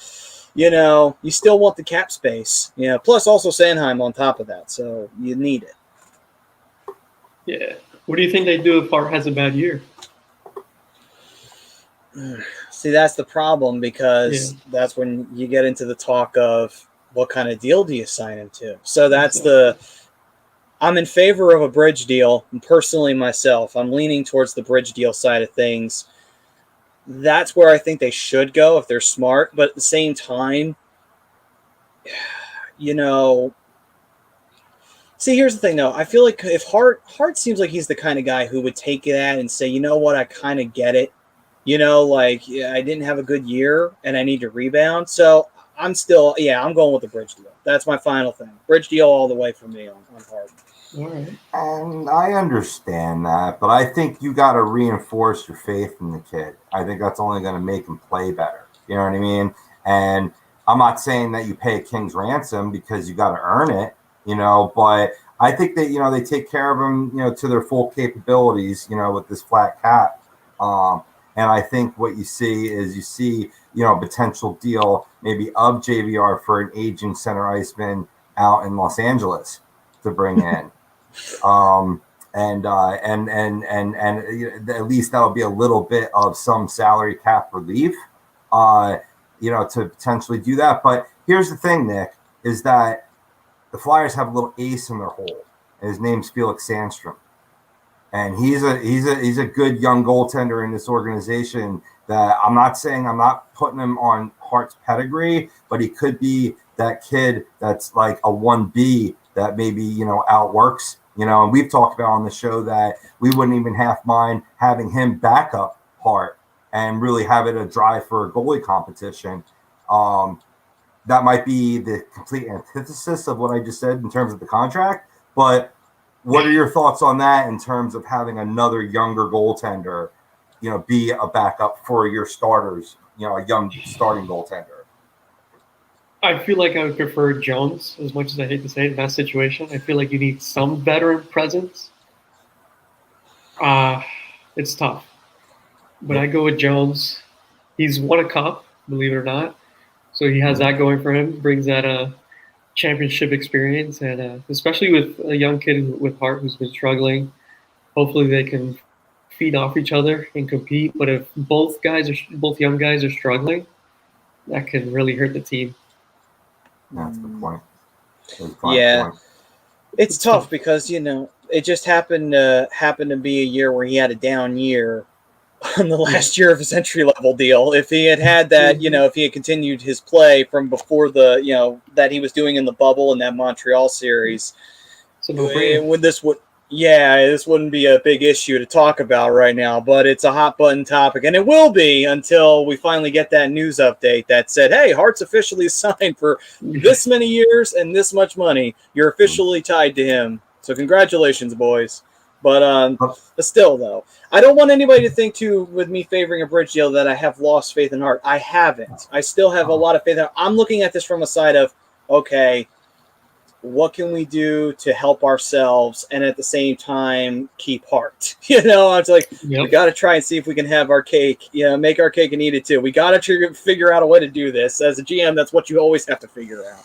still want the cap space. Plus also Sanheim on top of that. So you need it. Yeah. What do you think they do if Hart has a bad year? See, that's the problem, because that's when you get into the talk of what kind of deal do you sign him to. So that's I'm in favor of a bridge deal. And personally, myself, I'm leaning towards the bridge deal side of things. That's where I think they should go if they're smart. But at the same time, see, here's the thing, though. I feel like if Hart seems like he's the kind of guy who would take that and say, you know what, I kind of get it. I didn't have a good year and I need to rebound. So I'm still, I'm going with the bridge deal. That's my final thing. Bridge deal all the way for me on Hart. All right. And I understand that, but I think you got to reinforce your faith in the kid. I think that's only going to make him play better. You know what I mean? And I'm not saying that you pay a king's ransom, because you got to earn it, but I think that, they take care of him, to their full capabilities, with this flat cap. And I think what you see is a potential deal maybe of JVR for an aging center iceman out in Los Angeles to bring in. And at least that'll be a little bit of some salary cap relief, to potentially do that. But here's the thing, Nick, is that the Flyers have a little ace in their hole, and his name's Felix Sandstrom. And he's a good young goaltender in this organization that I'm not putting him on Hart's pedigree, but he could be that kid that's like a 1B that maybe, outworks, and we've talked about on the show that we wouldn't even half mind having him back up Hart and really have it a drive for a goalie competition. That might be the complete antithesis of what I just said in terms of the contract, but what are your thoughts on that in terms of having another younger goaltender, be a backup for your starters, a young starting goaltender? I feel like I would prefer Jones, as much as I hate to say it, in that situation. I feel like you need some veteran presence. It's tough. But I go with Jones. He's won a cup, believe it or not. So he has that going for him, brings that championship experience, and especially with a young kid with Hart who's been struggling. Hopefully they can feed off each other and compete. But if both young guys are struggling, that can really hurt the team. That's the point. It's tough because it just happened to be a year where he had a down year on the last year of his entry level deal. If he had that, if he had continued his play from before that he was doing in the bubble in that Montreal series, this wouldn't be a big issue to talk about right now, but it's a hot button topic, and it will be until we finally get that news update that said, hey, Hart's officially signed for this many years and this much money. You're officially tied to him. So congratulations, boys. But still, though, I don't want anybody to think, too, with me favoring a bridge deal, that I have lost faith in Hart. I haven't. I still have a lot of faith in Hart. I'm looking at this from a side of, okay, what can we do to help ourselves and at the same time keep Hart? It's like, we got to try and see if we can have our cake, make our cake and eat it, too. We got to figure out a way to do this. As a GM, that's what you always have to figure out.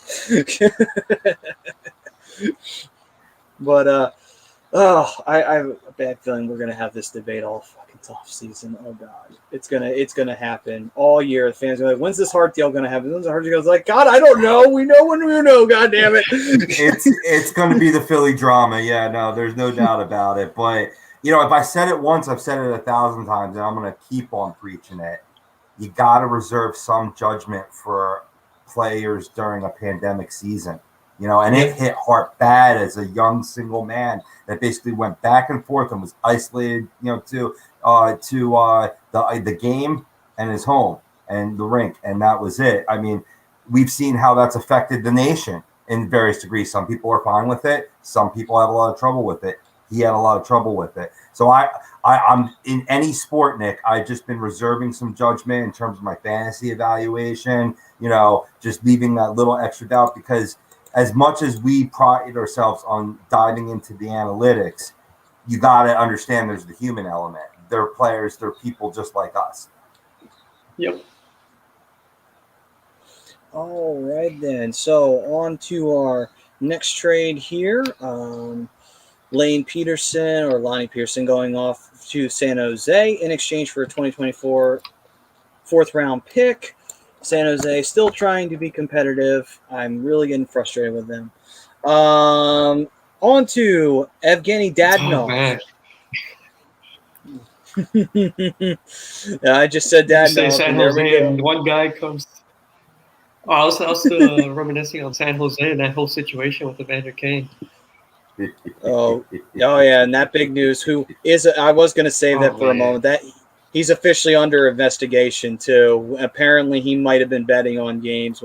But, I have a bad feeling we're gonna have this debate all fucking off season. Oh god, it's gonna happen all year. The fans are like, "When's this Hart deal gonna happen?" When's the Hart deal? It's like, God, I don't know. We know when we know. God damn it! It's gonna be the Philly drama. Yeah, no, there's no doubt about it. But if I said it once, I've said it 1,000 times, and I'm gonna keep on preaching it. You got to reserve some judgment for players during a pandemic season. And it hit Hart bad as a young single man that basically went back and forth and was isolated, to the game and his home and the rink, and that was it. I mean, we've seen how that's affected the nation in various degrees. Some people are fine with it. Some people have a lot of trouble with it. He had a lot of trouble with it. So I'm in any sport, Nick, I've just been reserving some judgment in terms of my fantasy evaluation, just leaving that little extra doubt, because as much as we pride ourselves on diving into the analytics, you got to understand there's the human element. They're players, they're people just like us. Yep. All right, then. So on to our next trade here. Lonnie Peterson going off to San Jose in exchange for a 2024 fourth-round pick. San Jose still trying to be competitive. I'm really getting frustrated with them. On to Evgeny Dadonov. I just said Dadonov. Say San Jose, and one guy comes. Oh, I was still reminiscing on San Jose and that whole situation with Evander Kane. Oh yeah, and that big news. I was going to save that for a moment. That he's officially under investigation too. Apparently, he might have been betting on games,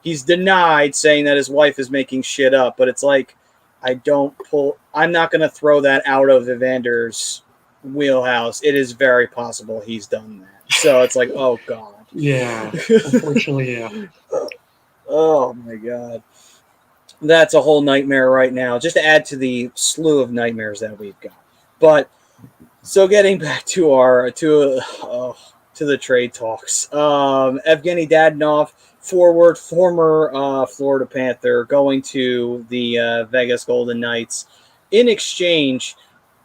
he's denied, saying that his wife is making shit up. But it's like, I'm not going to throw that out of Evander's wheelhouse. It is very possible he's done that. So it's like, oh god. Yeah, unfortunately, yeah. Oh my god. That's a whole nightmare right now, just to add to the slew of nightmares that we've got. But so getting back to the trade talks, Evgeny Dadonov, forward, former Florida Panther, going to the Vegas Golden Knights. In exchange,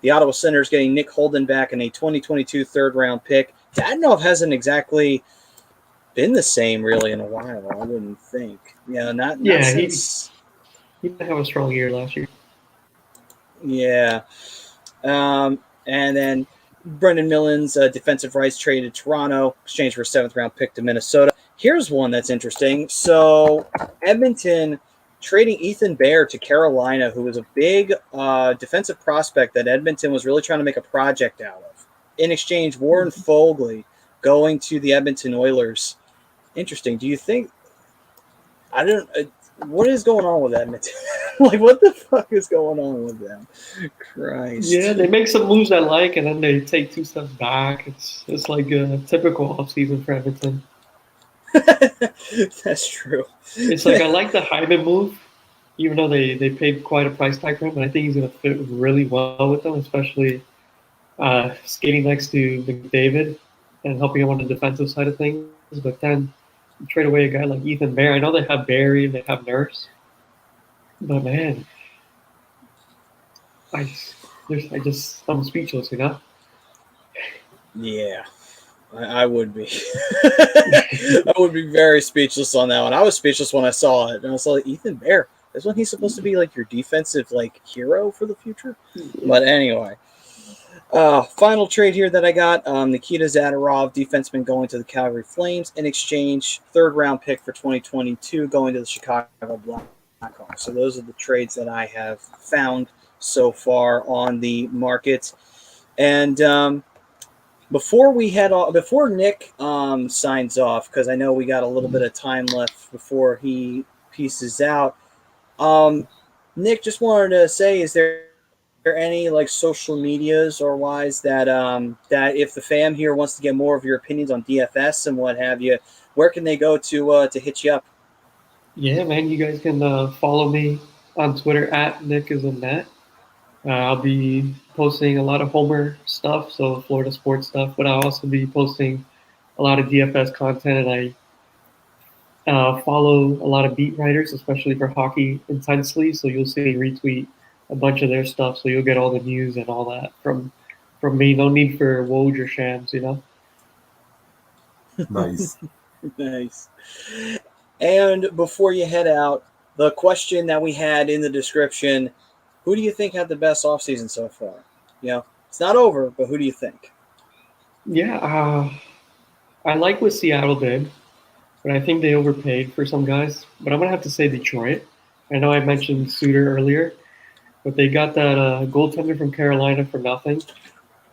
the Ottawa Senators getting Nick Holden back and a 2022 third-round pick. Dadonov hasn't exactly been the same really in a while, I wouldn't think. Not since. He didn't have a strong year last year. Yeah. And then Brendan Millens, defensive rights traded to Toronto, exchanged for a seventh-round pick to Minnesota. Here's one that's interesting. So Edmonton trading Ethan Bear to Carolina, who was a big defensive prospect that Edmonton was really trying to make a project out of. In exchange, Warren Fogley going to the Edmonton Oilers. Interesting. Do you think – what is going on with Edmonton? Like, what the fuck is going on with them? Christ. Yeah, they make some moves I like, and then they take two steps back. It's like a typical offseason for Edmonton. That's true. It's like, I like the Hyman move, even though they paid quite a price tag for him, but I think he's going to fit really well with them, especially skating next to McDavid and helping him on the defensive side of things. But then you trade away a guy like Ethan Bear. I know they have Barry and they have Nurse, but man, I'm speechless, Yeah, I would be. I would be very speechless on that one. I was speechless when I saw it, and I was like, Ethan Bear. Is when he's supposed to be like your defensive hero for the future? But anyway. Final trade here that I got, Nikita Zadorov, defenseman, going to the Calgary Flames. In exchange, third-round pick for 2022 going to the Chicago Blackhawks. So those are the trades that I have found so far on the market. And before Nick signs off, because I know we got a little bit of time left before he pieces out, Nick, just wanted to say, is there any social medias or wise that if the fam here wants to get more of your opinions on DFS and what have you, where can they go to hit you up? Yeah, man, you guys can follow me on Twitter at NickIsANet. I'll be posting a lot of Homer stuff, so Florida sports stuff, but I'll also be posting a lot of DFS content, and I follow a lot of beat writers, especially for hockey intensely, so you'll see me retweet a bunch of their stuff, so you'll get all the news and all that from me. No need for Woj or Shams, Nice. Nice. And before you head out, the question that we had in the description, who do you think had the best offseason so far? It's not over, but who do you think? Yeah, I like what Seattle did, but I think they overpaid for some guys. But I'm going to have to say Detroit. I know I mentioned Suter earlier, but they got that goaltender from Carolina for nothing.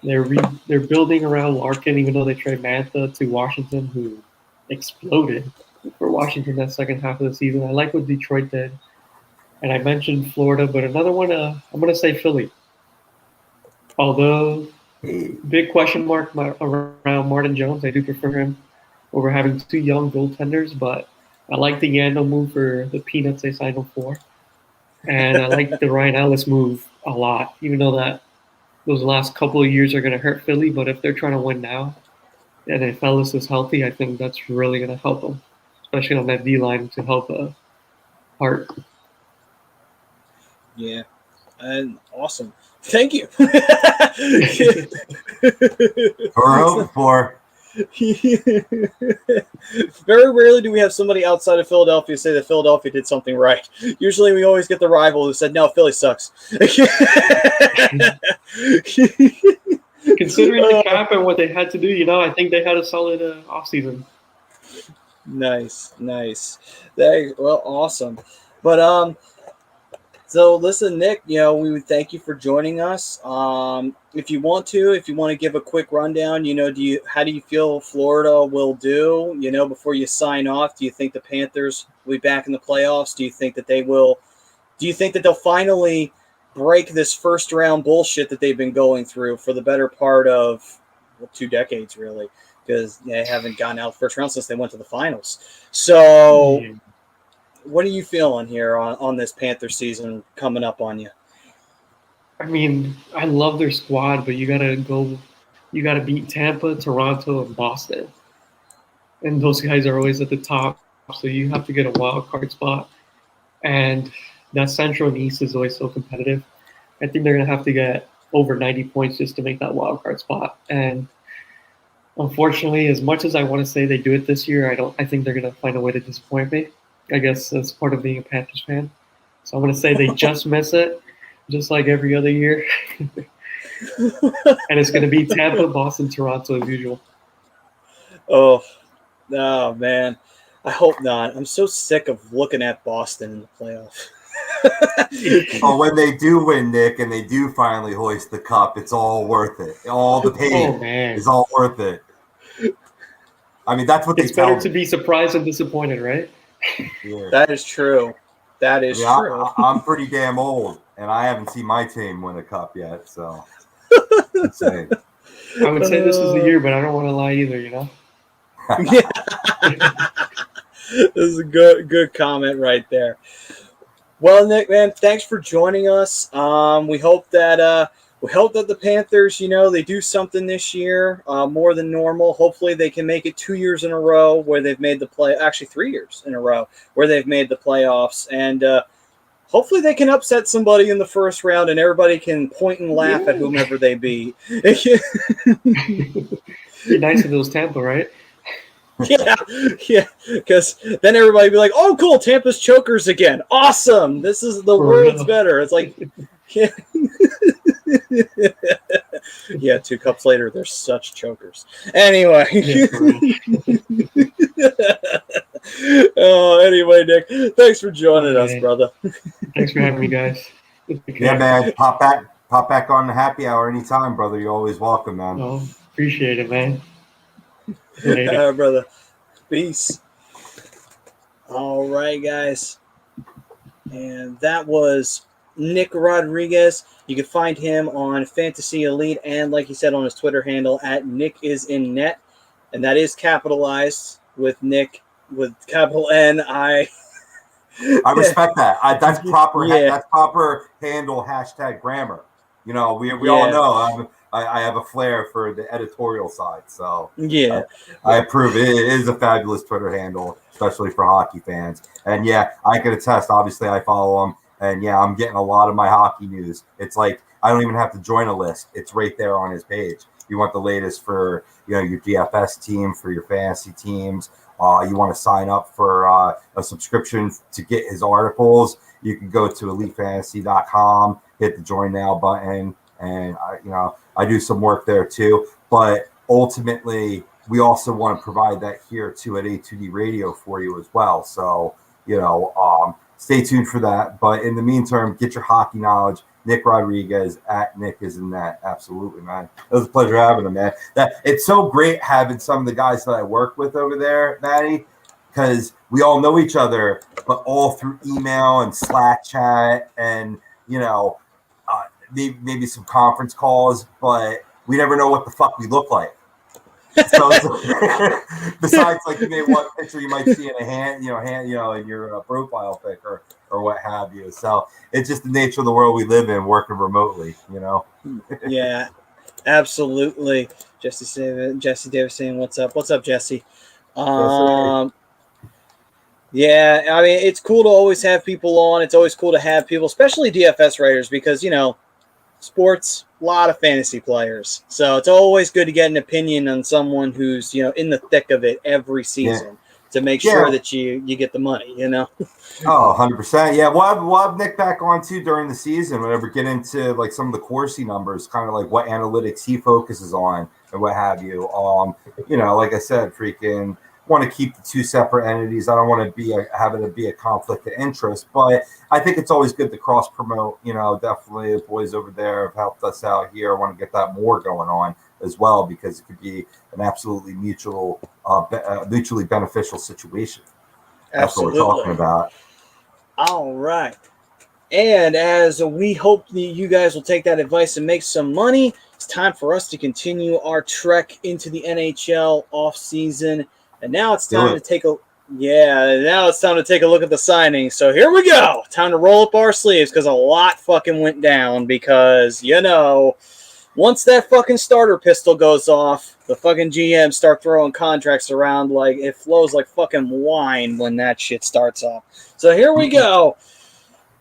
They're building around Larkin, even though they traded Mantha to Washington, who exploded for Washington that second half of the season. I like what Detroit did. And I mentioned Florida, but another one, I'm going to say Philly. Although, big question mark around Martin Jones. I do prefer him over having two young goaltenders, but I like the Yandel move for the peanuts they signed him for. And I like the Ryan Ellis move a lot, even though that those last couple of years are going to hurt Philly. But if they're trying to win now, and if Ellis is healthy, I think that's really going to help them, especially on that D line to help Hart. Yeah, and awesome. Thank you. We're hoping for. Very rarely do we have somebody outside of Philadelphia say that Philadelphia did something right. Usually we always get the rival who said, no, Philly sucks. Considering the cap and what they had to do, I think they had a solid offseason. Nice. Well, awesome. But so listen, Nick, we would thank you for joining us. If you want to give a quick rundown, how do you feel Florida will do, before you sign off? Do you think the Panthers will be back in the playoffs? Do you think that they'll finally break this first round bullshit that they've been going through for the better part of 2 decades, really, because they haven't gotten out the first round since they went to the finals. So what are you feeling here on this Panther season coming up on you? I mean, I love their squad, but you gotta beat Tampa, Toronto, and Boston. And those guys are always at the top, so you have to get a wild card spot. And that Central and East is always so competitive. I think they're gonna have to get over 90 points just to make that wild card spot. And unfortunately, as much as I want to say they do it this year, I think they're gonna find a way to disappoint me. I guess that's part of being a Panthers fan. So I'm going to say they just miss it, just like every other year. And it's going to be Tampa, Boston, Toronto as usual. Oh, man. I hope not. I'm so sick of looking at Boston in the playoffs. When they do win, Nick, and they do finally hoist the cup, it's all worth it. All the pain is all worth it. I mean, that's what it's better to be surprised and disappointed, right? Yeah. That is true. True. I'm pretty damn old, and I haven't seen my team win a cup yet. So, insane. I would say this is the year, but I don't want to lie either. Yeah. This is a good comment right there. Well, Nick, man, thanks for joining us. We hope that the Panthers, they do something this year more than normal. Hopefully they can make it 2 years in a row where they've made actually 3 years in a row where they've made the playoffs. And hopefully they can upset somebody in the first round and everybody can point and laugh at whomever they beat. Be nice if it was Tampa, right? Yeah, because then everybody be like, oh, cool, Tampa's chokers again. Awesome. This is the world's better. It's like, yeah. Yeah, 2 cups later, they're such chokers. Anyway. Anyway, Nick, thanks for joining us, brother. Thanks for having me, guys. Yeah, man. Pop back on the happy hour anytime, brother. You're always welcome, man. Oh, appreciate it, man. All right, brother. Peace. All right, guys. And that was Nick Rodriguez. You can find him on Fantasy Elite and, like he said, on his Twitter handle at NickIsInNet. And that is capitalized with Nick with capital N. I respect that. That's proper. Yeah. That's proper handle hashtag grammar. We all know I have a flair for the editorial side, so yeah, I approve. It is a fabulous Twitter handle, especially for hockey fans. And yeah, I can attest. Obviously, I follow him, and yeah, I'm getting a lot of my hockey news. It's like I don't even have to join a list; it's right there on his page. You want the latest for your DFS team, for your fantasy teams. You want to sign up for a subscription to get his articles. You can go to elitefantasy.com, hit the join now button, and I do some work there too. But ultimately, we also want to provide that here too at A2D Radio for you as well. So stay tuned for that. But in the meantime, get your hockey knowledge. Nick Rodriguez at Nick is in that. Absolutely, man. It was a pleasure having him, man. It's so great having some of the guys that I work with over there, Maddie, because we all know each other, but all through email and Slack chat and, maybe some conference calls, but we never know what the fuck we look like. So besides, like, you may one picture you might see in a hand, in your profile pic or what have you. So it's just the nature of the world we live in, working remotely. Yeah, absolutely. Jesse Davis saying, "What's up? What's up, Jesse?" Yeah, I mean, it's cool to always have people on. It's always cool to have people, especially DFS writers, because sports, a lot of fantasy players. So it's always good to get an opinion on someone who's, in the thick of it every season to make sure that you get the money, Oh, 100%. Yeah, we'll have Nick back on too during the season whenever we get into like some of the Corsi numbers, kind of like what analytics he focuses on and what have you. Like I said, freaking want to keep the two separate entities. I don't want to have it be a conflict of interest, but I think it's always good to cross promote. Definitely the boys over there have helped us out here. I want to get that more going on as well, because it could be an absolutely mutually beneficial situation. That's what we're talking about. All right. And as we hope that you guys will take that advice and make some money, it's time for us to continue our trek into the NHL offseason. And now it's time to take a look at the signings. So here we go. Time to roll up our sleeves, because a lot fucking went down, because once that fucking starter pistol goes off, the fucking GMs start throwing contracts around like it flows like fucking wine when that shit starts off. So here we go.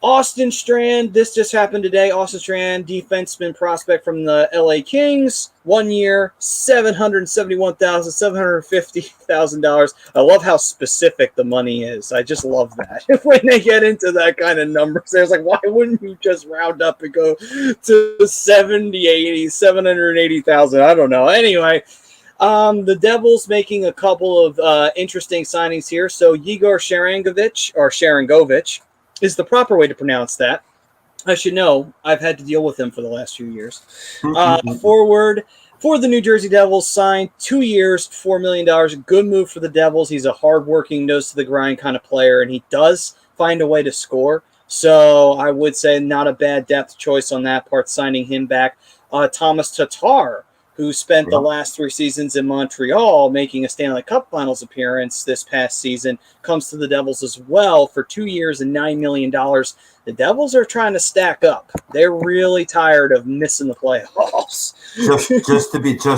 Austin Strand, this just happened today. Austin Strand, defenseman prospect from the LA Kings, 1 year, $771,750,000. I love how specific the money is. I just love that. When they get into that kind of numbers, there's like, why wouldn't you just round up and go to 780,000? I don't know. Anyway, the Devils making a couple of interesting signings here. So Igor Sharankovic is the proper way to pronounce that. I should know. I've had to deal with him for the last few years. Forward for the New Jersey Devils, signed 2 years, $4 million. Good move for the Devils. He's a hardworking, nose-to-the-grind kind of player, and he does find a way to score. So I would say not a bad depth choice on that part, signing him back. Thomas Tatar, who spent the last 3 seasons in Montreal, making a Stanley Cup Finals appearance this past season, comes to the Devils as well for 2 years and $9 million. The Devils are trying to stack up. They're really tired of missing the playoffs. just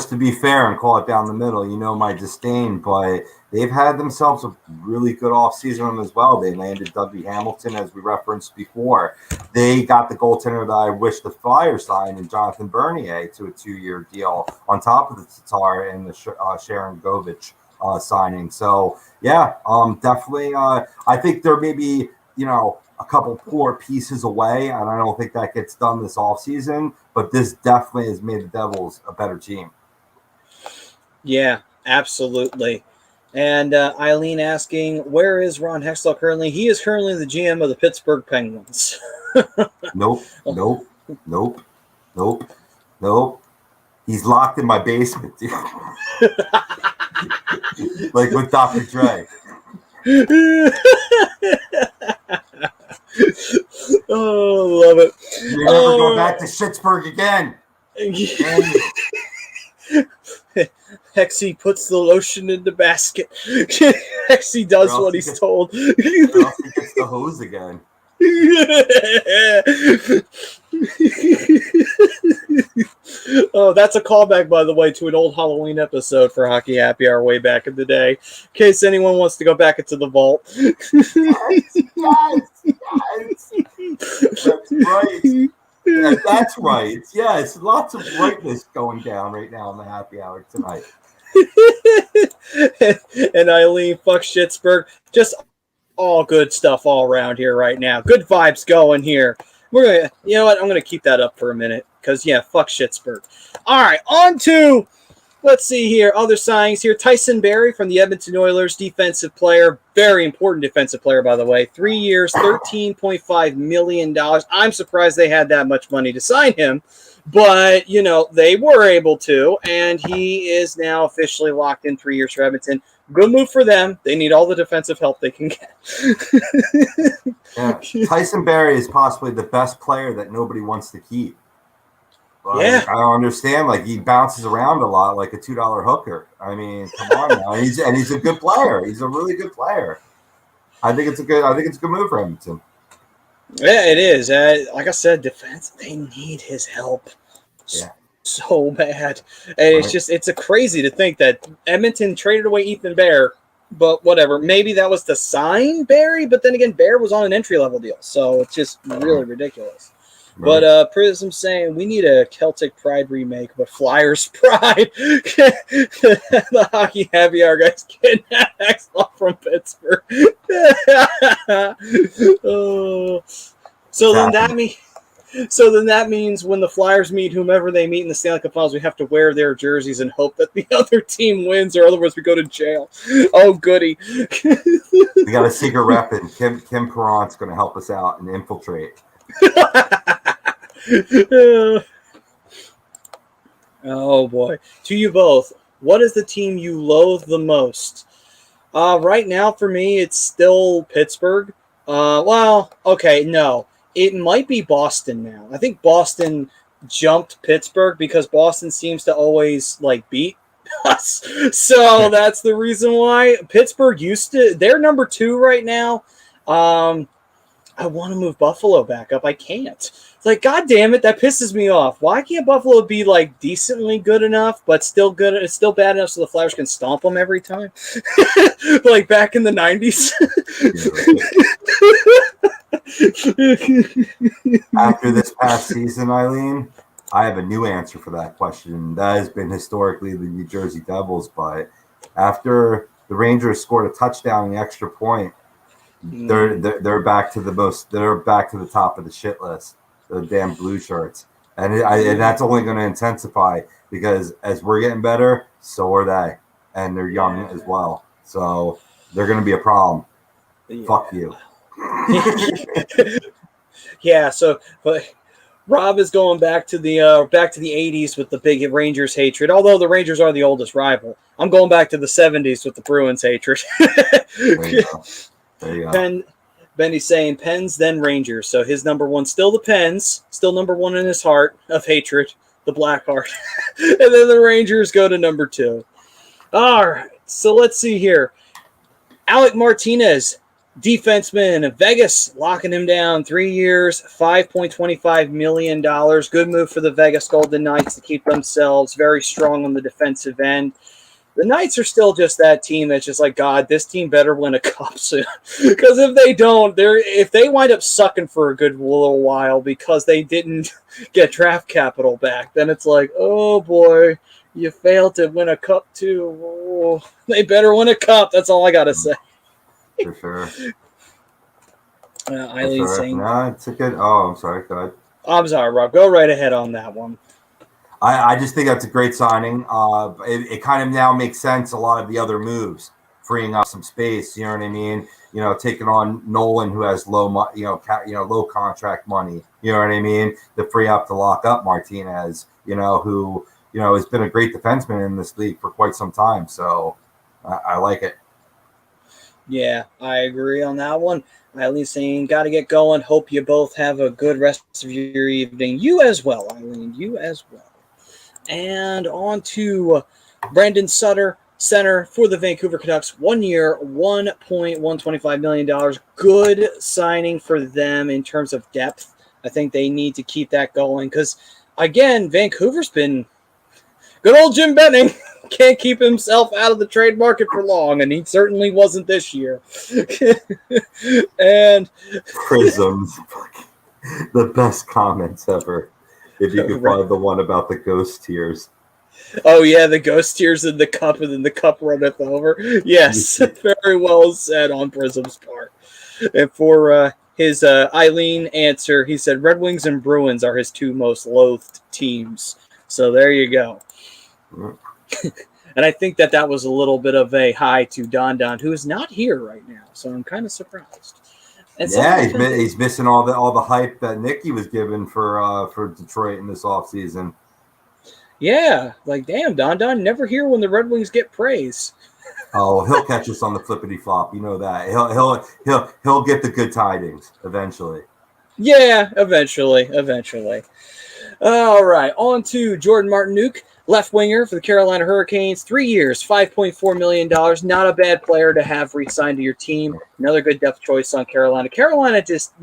to be fair and call it down the middle, my disdain, but they've had themselves a really good offseason as well. They landed W. Hamilton, as we referenced before. They got the goaltender that I wish the Flyers signed, in Jonathan Bernier, to a 2-year deal on top of the Tatar and the Sharankovic signing. So, definitely. I think there may be, a couple poor pieces away, and I don't think that gets done this offseason, but this definitely has made the Devils a better team. Yeah, absolutely. And Eileen asking, where is Ron Hextall currently? He is currently the GM of the Pittsburgh Penguins. Nope. He's locked in my basement, dude. Like with Dr. Dre. Oh, love it. You're never going back to Pittsburgh again. Hexy puts the lotion in the basket. Hexy does what he's told. He gets the hose again. Oh, that's a callback, by the way, to an old Halloween episode for Hockey Happy Hour way back in the day. In case anyone wants to go back into the vault. Yes. That's right. Yeah, that's right. Yes, lots of brightness going down right now in the happy hour tonight. And Eileen, fuck Schittsburg. Just all good stuff all around here right now. Good vibes going here. We're gonna, you know what? I'm gonna keep that up for a minute because fuck Schittsburg. All right, on to, let's see here, other signings here. Tyson Berry from the Edmonton Oilers, defensive player, very important defensive player, by the way. 3 years, $13.5 million. I'm surprised they had that much money to sign him, but they were able to, and he is now officially locked in 3 years for Edmonton. good move for them. They need all the defensive help they can get. Yeah. Tyson Berry is possibly the best player that nobody wants to keep. Yeah. I don't understand. Like, he bounces around a lot like a $2 hooker. I mean, come on now. He's a good player. He's a really good player. I think it's a good move for Edmonton. Yeah, it is. Like I said, defense, they need his help so bad. And it's crazy to think that Edmonton traded away Ethan Bear, but whatever. Maybe that was to sign Barry, but then again, Bear was on an entry-level deal, so it's just really ridiculous. Right. But Prism saying we need a Celtic Pride remake, but Flyers Pride. The hockey heavy hour guys getting that next off from Pittsburgh. So then that means when the Flyers meet whomever they meet in the Stanley Cup Finals, we have to wear their jerseys and hope that the other team wins, or otherwise we go to jail. Oh, goody! We got a secret rep, and Kim Perron's going to help us out and infiltrate. Oh boy. To you both, what is the team you loathe the most? Right now for me it's still Pittsburgh. No. It might be Boston now. I think Boston jumped Pittsburgh because Boston seems to always beat us. So that's the reason why. Pittsburgh they're number 2 right now. I want to move Buffalo back up. I can't. It's like, God damn it, that pisses me off. Why can't Buffalo be decently good enough, but still good? It's still bad enough so the Flyers can stomp them every time, like back in the 90s. After this past season, Eileen, I have a new answer for that question. That has been historically the New Jersey Devils, but after the Rangers scored a touchdown in the extra point, they're back to the top of the shit list. The damn blue shirts, and that's only going to intensify because as we're getting better, so are they, and they're young as well. So they're going to be a problem. Yeah. Fuck you. Yeah. So, but Rob is going back to the 80s with the big Rangers hatred. Although the Rangers are the oldest rival, I'm going back to the 70s with the Bruins hatred. There you go. There you go. Benny's saying Pens, then Rangers. So his number 1, still the Pens, still number 1 in his heart of hatred, the Black Heart. And then the Rangers go to number 2. All right, so let's see here. Alec Martinez, defenseman of Vegas, locking him down 3 years, $5.25 million. Good move for the Vegas Golden Knights to keep themselves very strong on the defensive end. The Knights are still just that team that's just like, God, this team better win a cup soon. Because if they don't, if they wind up sucking for a good little while because they didn't get draft capital back, then it's like, oh boy, you failed to win a cup too. Oh, they better win a cup. That's all I got to say. For sure. Eileen saying, no, it's a good. Oh, I'm sorry. Go ahead. I'm sorry, Rob. Go right ahead on that one. I just think that's a great signing. It kind of now makes sense. A lot of the other moves, freeing up some space. You know what I mean? Taking on Nolan, who has low contract money. You know what I mean? To free up to lock up Martinez. Who has been a great defenseman in this league for quite some time. So I like it. Yeah, I agree on that one. Eileen saying, got to get going. Hope you both have a good rest of your evening. You as well, Eileen. You as well. And on to Brandon Suter, center for the Vancouver Canucks. 1 year, $1.125 million. Good signing for them in terms of depth. I think they need to keep that going because, again, Vancouver's been good old Jim Benning. Can't keep himself out of the trade market for long, and he certainly wasn't this year. And Prisms, the best comments ever. If you could find the one about the ghost tears. Oh, yeah, the ghost tears in the cup, and then the cup runneth over. Yes, very well said on Prism's part. And for his Eileen answer, he said Red Wings and Bruins are his 2 most loathed teams. So there you go. And I think that was a little bit of a hi to Don, who is not here right now. So I'm kind of surprised. And he's missing all the hype that Nicky was given for Detroit in this offseason. Yeah, like damn, Don never here when the Red Wings get praise. Oh, he'll catch us on the flippity flop. You know that. He'll get the good tidings eventually. Yeah, eventually. All right, on to Jordan Martinook, left winger for the Carolina Hurricanes. 3 years, $5.4 million. Not a bad player to have re-signed to your team. Another good depth choice on Carolina. Carolina just,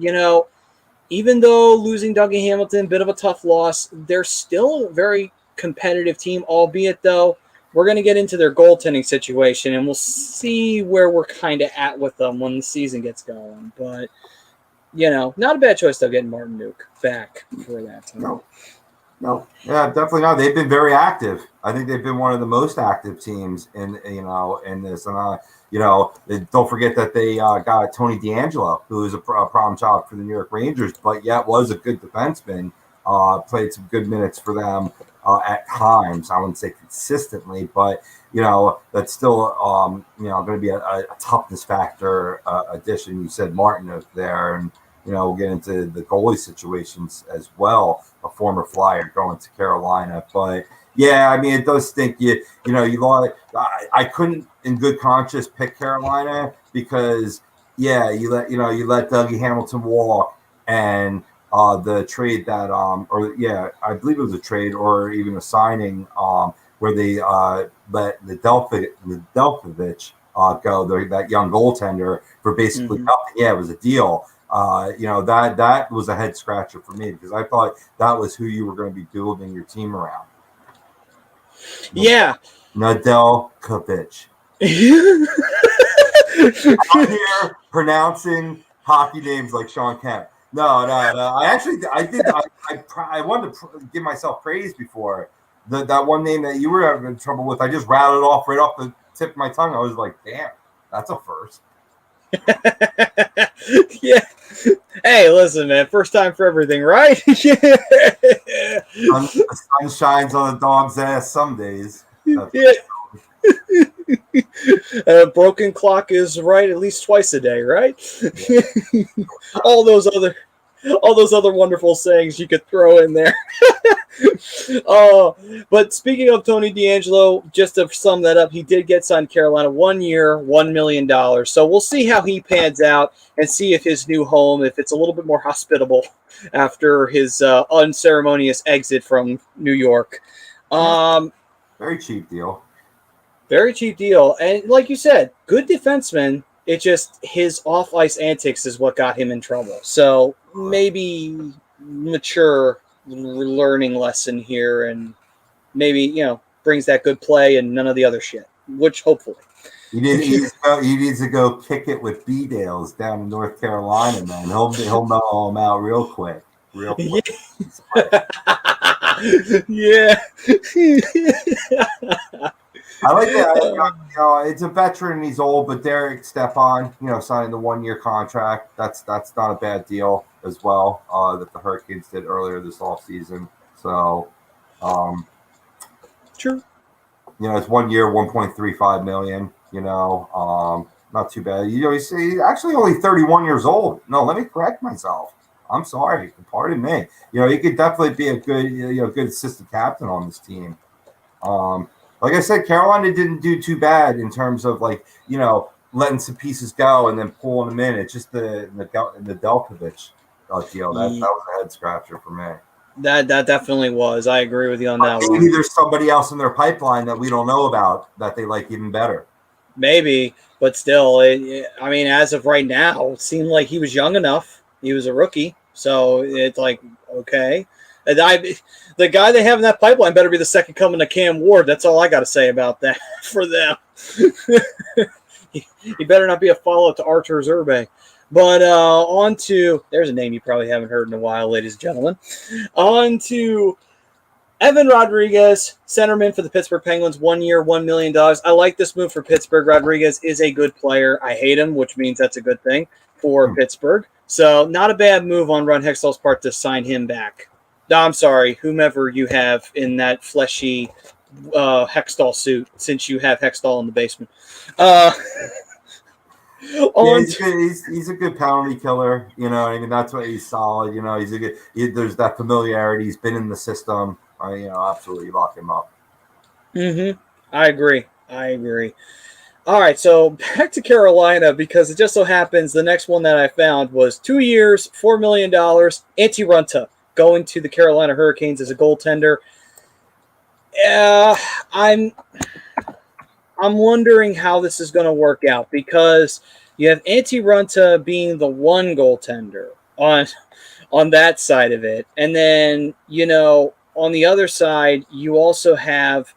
even though losing Dougie Hamilton, bit of a tough loss, they're still a very competitive team, albeit, though, we're going to get into their goaltending situation, and we'll see where we're kind of at with them when the season gets going. But, not a bad choice, though, getting Martinook back for that time. No, yeah, definitely not. They've been very active. I think they've been one of the most active teams in this. And don't forget that they got Tony DeAngelo, who is a problem child for the New York Rangers, but yet was a good defenseman. Played some good minutes for them at times. I wouldn't say consistently, but that's still going to be a toughness factor addition. You said Martinook there, and we'll get into the goalie situations as well. A former Flyer going to Carolina, but yeah, I mean, it does stink. You lost. I couldn't, in good conscience, pick Carolina because you let Dougie Hamilton walk, and the trade that I believe it was a trade or even a signing where they let the Delphovic go, that young goaltender, for basically nothing. Yeah, it was a deal. That was a head scratcher for me because I thought that was who you were going to be building your team around. Yeah. Nedeljkovic. I'm here pronouncing hockey names like Sean Kemp. No. I wanted to give myself praise before. That one name that you were having trouble with, I just rattled off right off the tip of my tongue. I was like, damn, that's a first. Yeah. Hey, listen, man. First time for everything, right? The sun shines on a dog's ass some days. A broken clock is right at least twice a day, right? all those other wonderful sayings you could throw in there. But speaking of Tony DeAngelo, just to sum that up, he did get signed Carolina 1 year, $1 million. So we'll see how he pans out and see if his new home, if it's a little bit more hospitable after his unceremonious exit from New York. Very cheap deal. Very cheap deal. And like you said, good defenseman. It's just his off-ice antics is what got him in trouble. So maybe mature learning lesson here, and maybe brings that good play and none of the other shit, which hopefully he needs to go kick it with B-Dales down in North Carolina, man. He'll mellow him out real quick. Yeah. I like that. It's a veteran. He's old, but Derek Stepan, signing the 1 year contract. That's not a bad deal as well. That the Hurricanes did earlier this offseason. So, sure. It's 1 year, $1.35 million. Not too bad. He's actually only 31 years old. No, let me correct myself. I'm sorry. Pardon me. He could definitely be a good, good assistant captain on this team. Like I said, Carolina didn't do too bad in terms of letting some pieces go and then pulling them in. It's just the Delphovic deal that was a head scratcher for me. That definitely was. I agree with you on that one. Maybe there's somebody else in their pipeline that we don't know about that they like even better. Maybe, but still, as of right now, it seemed like he was young enough. He was a rookie, so it's like, okay. And the guy they have in that pipeline better be the second coming to Cam Ward. That's all I got to say about that for them. He better not be a follow-up to Artur Zerbe. But on to – there's a name you probably haven't heard in a while, ladies and gentlemen. On to Evan Rodriguez, centerman for the Pittsburgh Penguins, 1 year, $1 million. I like this move for Pittsburgh. Rodriguez is a good player. I hate him, which means that's a good thing for Pittsburgh. So not a bad move on Ron Hextall's part to sign him back. No, I'm sorry, whomever you have in that fleshy Hextall suit, since you have Hextall in the basement. He's a good penalty killer. That's why he's solid. He's a good. There's that familiarity. He's been in the system. Absolutely lock him up. I agree. All right, so back to Carolina, because it just so happens the next one that I found was 2 years, $4 million, Antti Ranta going to the Carolina Hurricanes as a goaltender. I'm wondering how this is going to work out, because you have Antti Ranta being the one goaltender on that side of it, and then on the other side you also have.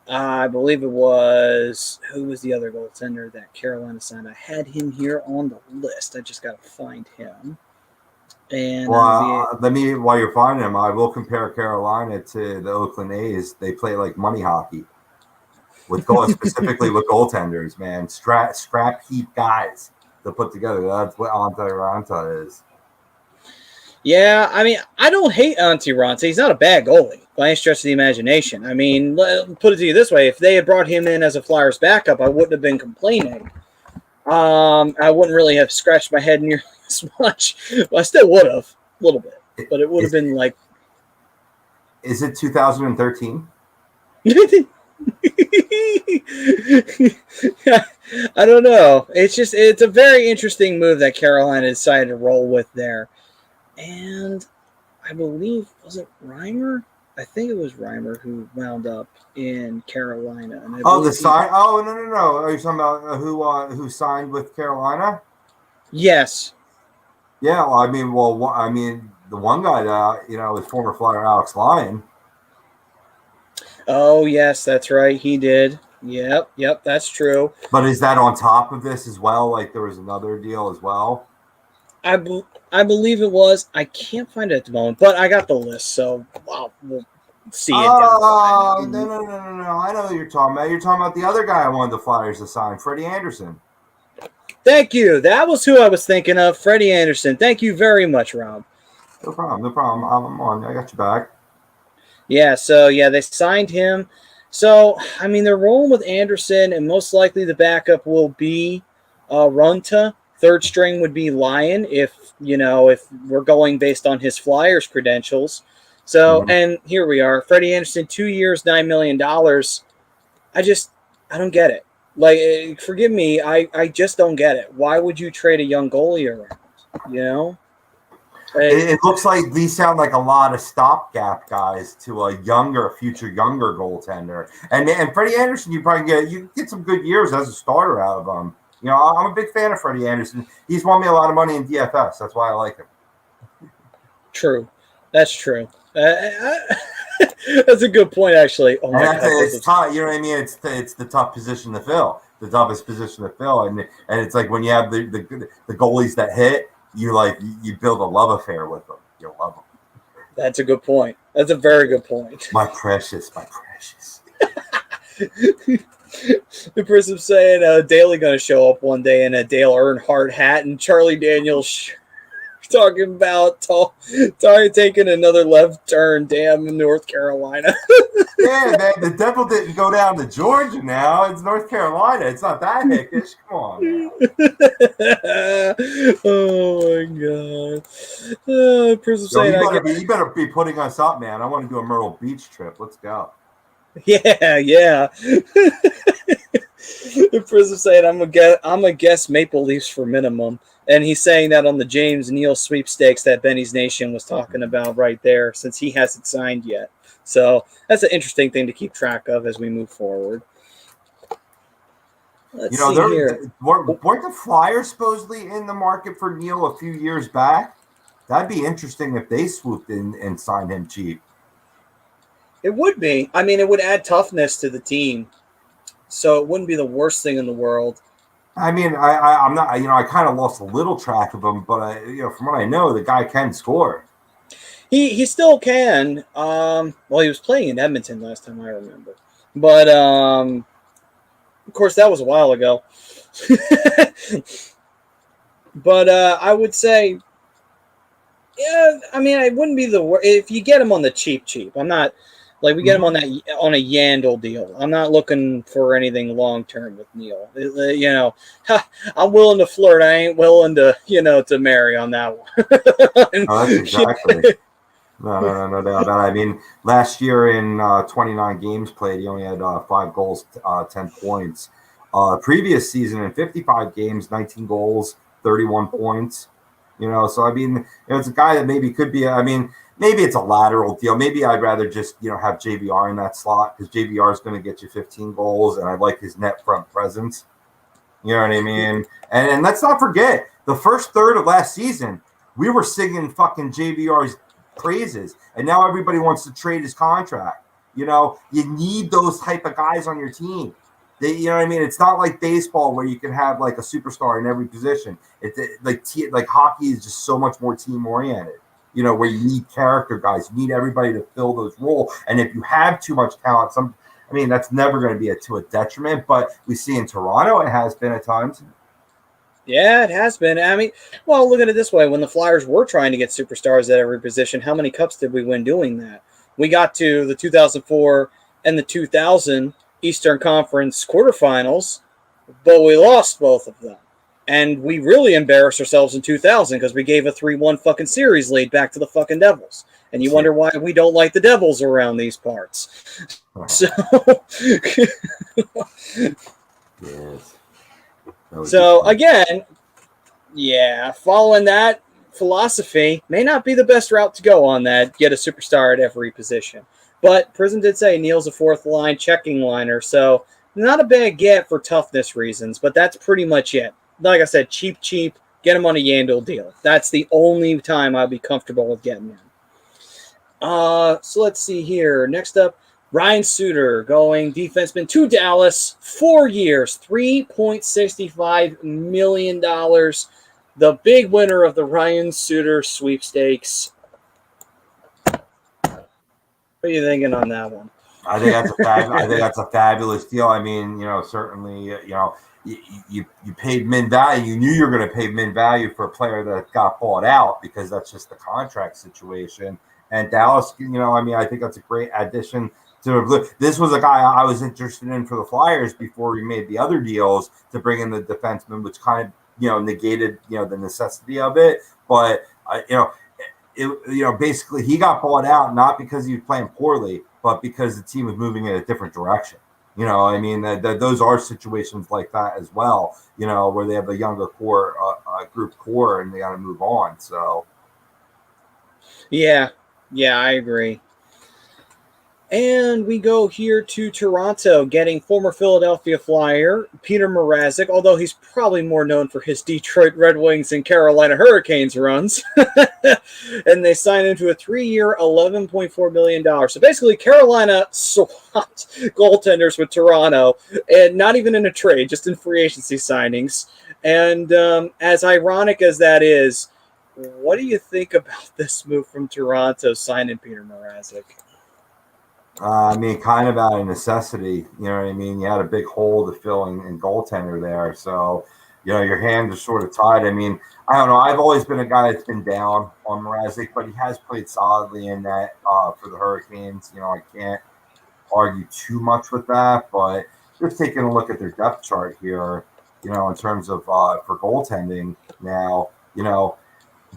I believe it was, who was the other goaltender that Carolina signed? I had him here on the list. I just got to find him. And while you're finding him, I will compare Carolina to the Oakland A's. They play like money hockey with specifically with goaltenders, man. Scrap heap guys to put together. That's what Antti Ranta is. Yeah, I mean, I don't hate Antti Ranta. He's not a bad goalie by any stretch of the imagination. I mean, put it to you this way. If they had brought him in as a Flyers backup, I wouldn't have been complaining. I wouldn't really have scratched my head near as much. Well, I still would have, a little bit. But it would have been like... Is it 2013? I don't know. It's a very interesting move that Carolina decided to roll with there. And I believe, was it Reimer? I think it was Reimer who wound up in Carolina. And the sign? Oh, no. Are you talking about who signed with Carolina? Yes. Yeah, well, the one guy that, is former Flyer Alex Lyon. Oh, yes, that's right. He did. Yep, that's true. But is that on top of this as well? Like there was another deal as well? I believe it was. I can't find it at the moment, but I got the list, so we'll see it. Oh, no. I know what you're talking about. You're talking about the other guy I wanted the Flyers to sign, Freddie Anderson. Thank you. That was who I was thinking of, Freddie Anderson. Thank you very much, Rob. No problem. I'm on. I got you back. Yeah, so, they signed him. So, I mean, they're rolling with Anderson, and most likely the backup will be Ranta. Third string would be Lyon if we're going based on his Flyers credentials. So, And here we are. Freddie Anderson, 2 years, $9 million. I don't get it. Like, forgive me, I just don't get it. Why would you trade a young goalie around, It looks like these sound like a lot of stopgap guys to a future younger goaltender. And Freddie Anderson, you get some good years as a starter out of him. I'm a big fan of Freddie Anderson. He's won me a lot of money in DFS. That's why I like him. True. That's true. That's a good point, actually. Oh, my God. It's tough. You know what I mean? It's the tough position to fill, the toughest position to fill. And it's like when you have the goalies that hit, you build a love affair with them. You love them. That's a good point. That's a very good point. My precious. The person saying Daly going to show up one day in a Dale Earnhardt hat, and Charlie Daniels talking about taking another left turn. Damn, in North Carolina. Yeah, man, the devil didn't go down to Georgia now. It's North Carolina. It's not that hickish. Come on. Oh, my God. Person saying you better be putting us up, man. I want to do a Myrtle Beach trip. Let's go. Yeah. The person saying I'm gonna guess Maple Leafs for minimum, and he's saying that on the James Neal sweepstakes that Benny's Nation was talking about right there, since he hasn't signed yet. So that's an interesting thing to keep track of as we move forward. Let's see here. Weren't the Flyers supposedly in the market for Neal a few years back? That'd be interesting if they swooped in and signed him cheap. It would be. I mean, it would add toughness to the team, so it wouldn't be the worst thing in the world. I mean, I'm not. I kind of lost a little track of him, but from what I know, the guy can score. He still can. Well, he was playing in Edmonton last time I remember, but of course that was a while ago. But I would say, yeah. I mean, it wouldn't be the worst if you get him on the cheap. I'm not. Like, we get him on a Yandel deal. I'm not looking for anything long term with Neal. I'm willing to flirt. I ain't willing to, to marry on that one. Oh, that's exactly. No doubt. I mean, last year in 29 games played, he only had 5 goals, 10 points. Previous season in 55 games, 19 goals, 31 points. So I mean, it's a guy that maybe could be. I mean, maybe it's a lateral deal. Maybe I'd rather just have JVR in that slot because JVR is going to get you 15 goals, and I like his net front presence. You know what I mean? And let's not forget the first third of last season, we were singing fucking JVR's praises, and now everybody wants to trade his contract. You need those type of guys on your team. You know what I mean? It's not like baseball where you can have like a superstar in every position. It's like hockey is just so much more team oriented. Where you need character guys, you need everybody to fill those roles. And if you have too much talent, that's never going to be to a detriment. But we see in Toronto, it has been at times. Yeah, it has been. I mean, well, look at it this way: when the Flyers were trying to get superstars at every position, how many cups did we win doing that? We got to the 2004 and the 2000 Eastern Conference quarterfinals, but we lost both of them. And we really embarrassed ourselves in 2000 because we gave a 3-1 fucking series lead back to the fucking Devils. And you wonder why we don't like the Devils around these parts. So, yes. So again, following that philosophy may not be the best route to go on that, get a superstar at every position. But Prism did say Neal's a fourth line checking liner, so not a bad get for toughness reasons, but that's pretty much it. Like I said, cheap, get him on a Yandel deal. That's the only time I'd be comfortable with getting him. So let's see here. Next up, Ryan Suter going defenseman to Dallas, 4 years, $3.65 million. The big winner of the Ryan Suter sweepstakes. What are you thinking on that one? I think that's a fabulous deal. I mean, certainly, you paid min value. You knew you were going to pay min value for a player that got bought out because that's just the contract situation. And Dallas, I think that's a great addition to the Blue. This was a guy I was interested in for the Flyers before we made the other deals to bring in the defenseman, which kind of, negated, the necessity of it. But, basically he got bought out not because he was playing poorly, but because the team was moving in a different direction. Those are situations like that as well, where they have a younger core, group core, and they got to move on. So, yeah, I agree. And we go here to Toronto, getting former Philadelphia Flyer Peter Marazzi, although he's probably more known for his Detroit Red Wings and Carolina Hurricanes runs. And they signed him to a 3-year, $11.4 million. So basically, Carolina swapped goaltenders with Toronto, and not even in a trade, just in free agency signings. And as ironic as that is, what do you think about this move from Toronto signing Peter Marazzi? Kind of out of necessity. You know what I mean? You had a big hole to fill in goaltender there. So, your hands are sort of tied. I mean, I don't know. I've always been a guy that's been down on Marazzi, but he has played solidly in that for the Hurricanes. I can't argue too much with that. But just taking a look at their depth chart here, in terms of for goaltending now,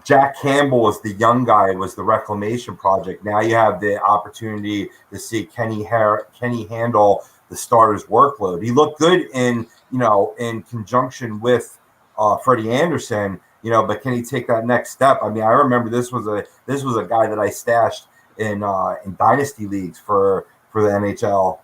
Jack Campbell is the young guy, was the reclamation project. Now you have the opportunity to see Kenny handle the starter's workload. He looked good in conjunction with Freddie Anderson, but can he take that next step? I mean, I remember this was a guy that I stashed in dynasty leagues for the NHL.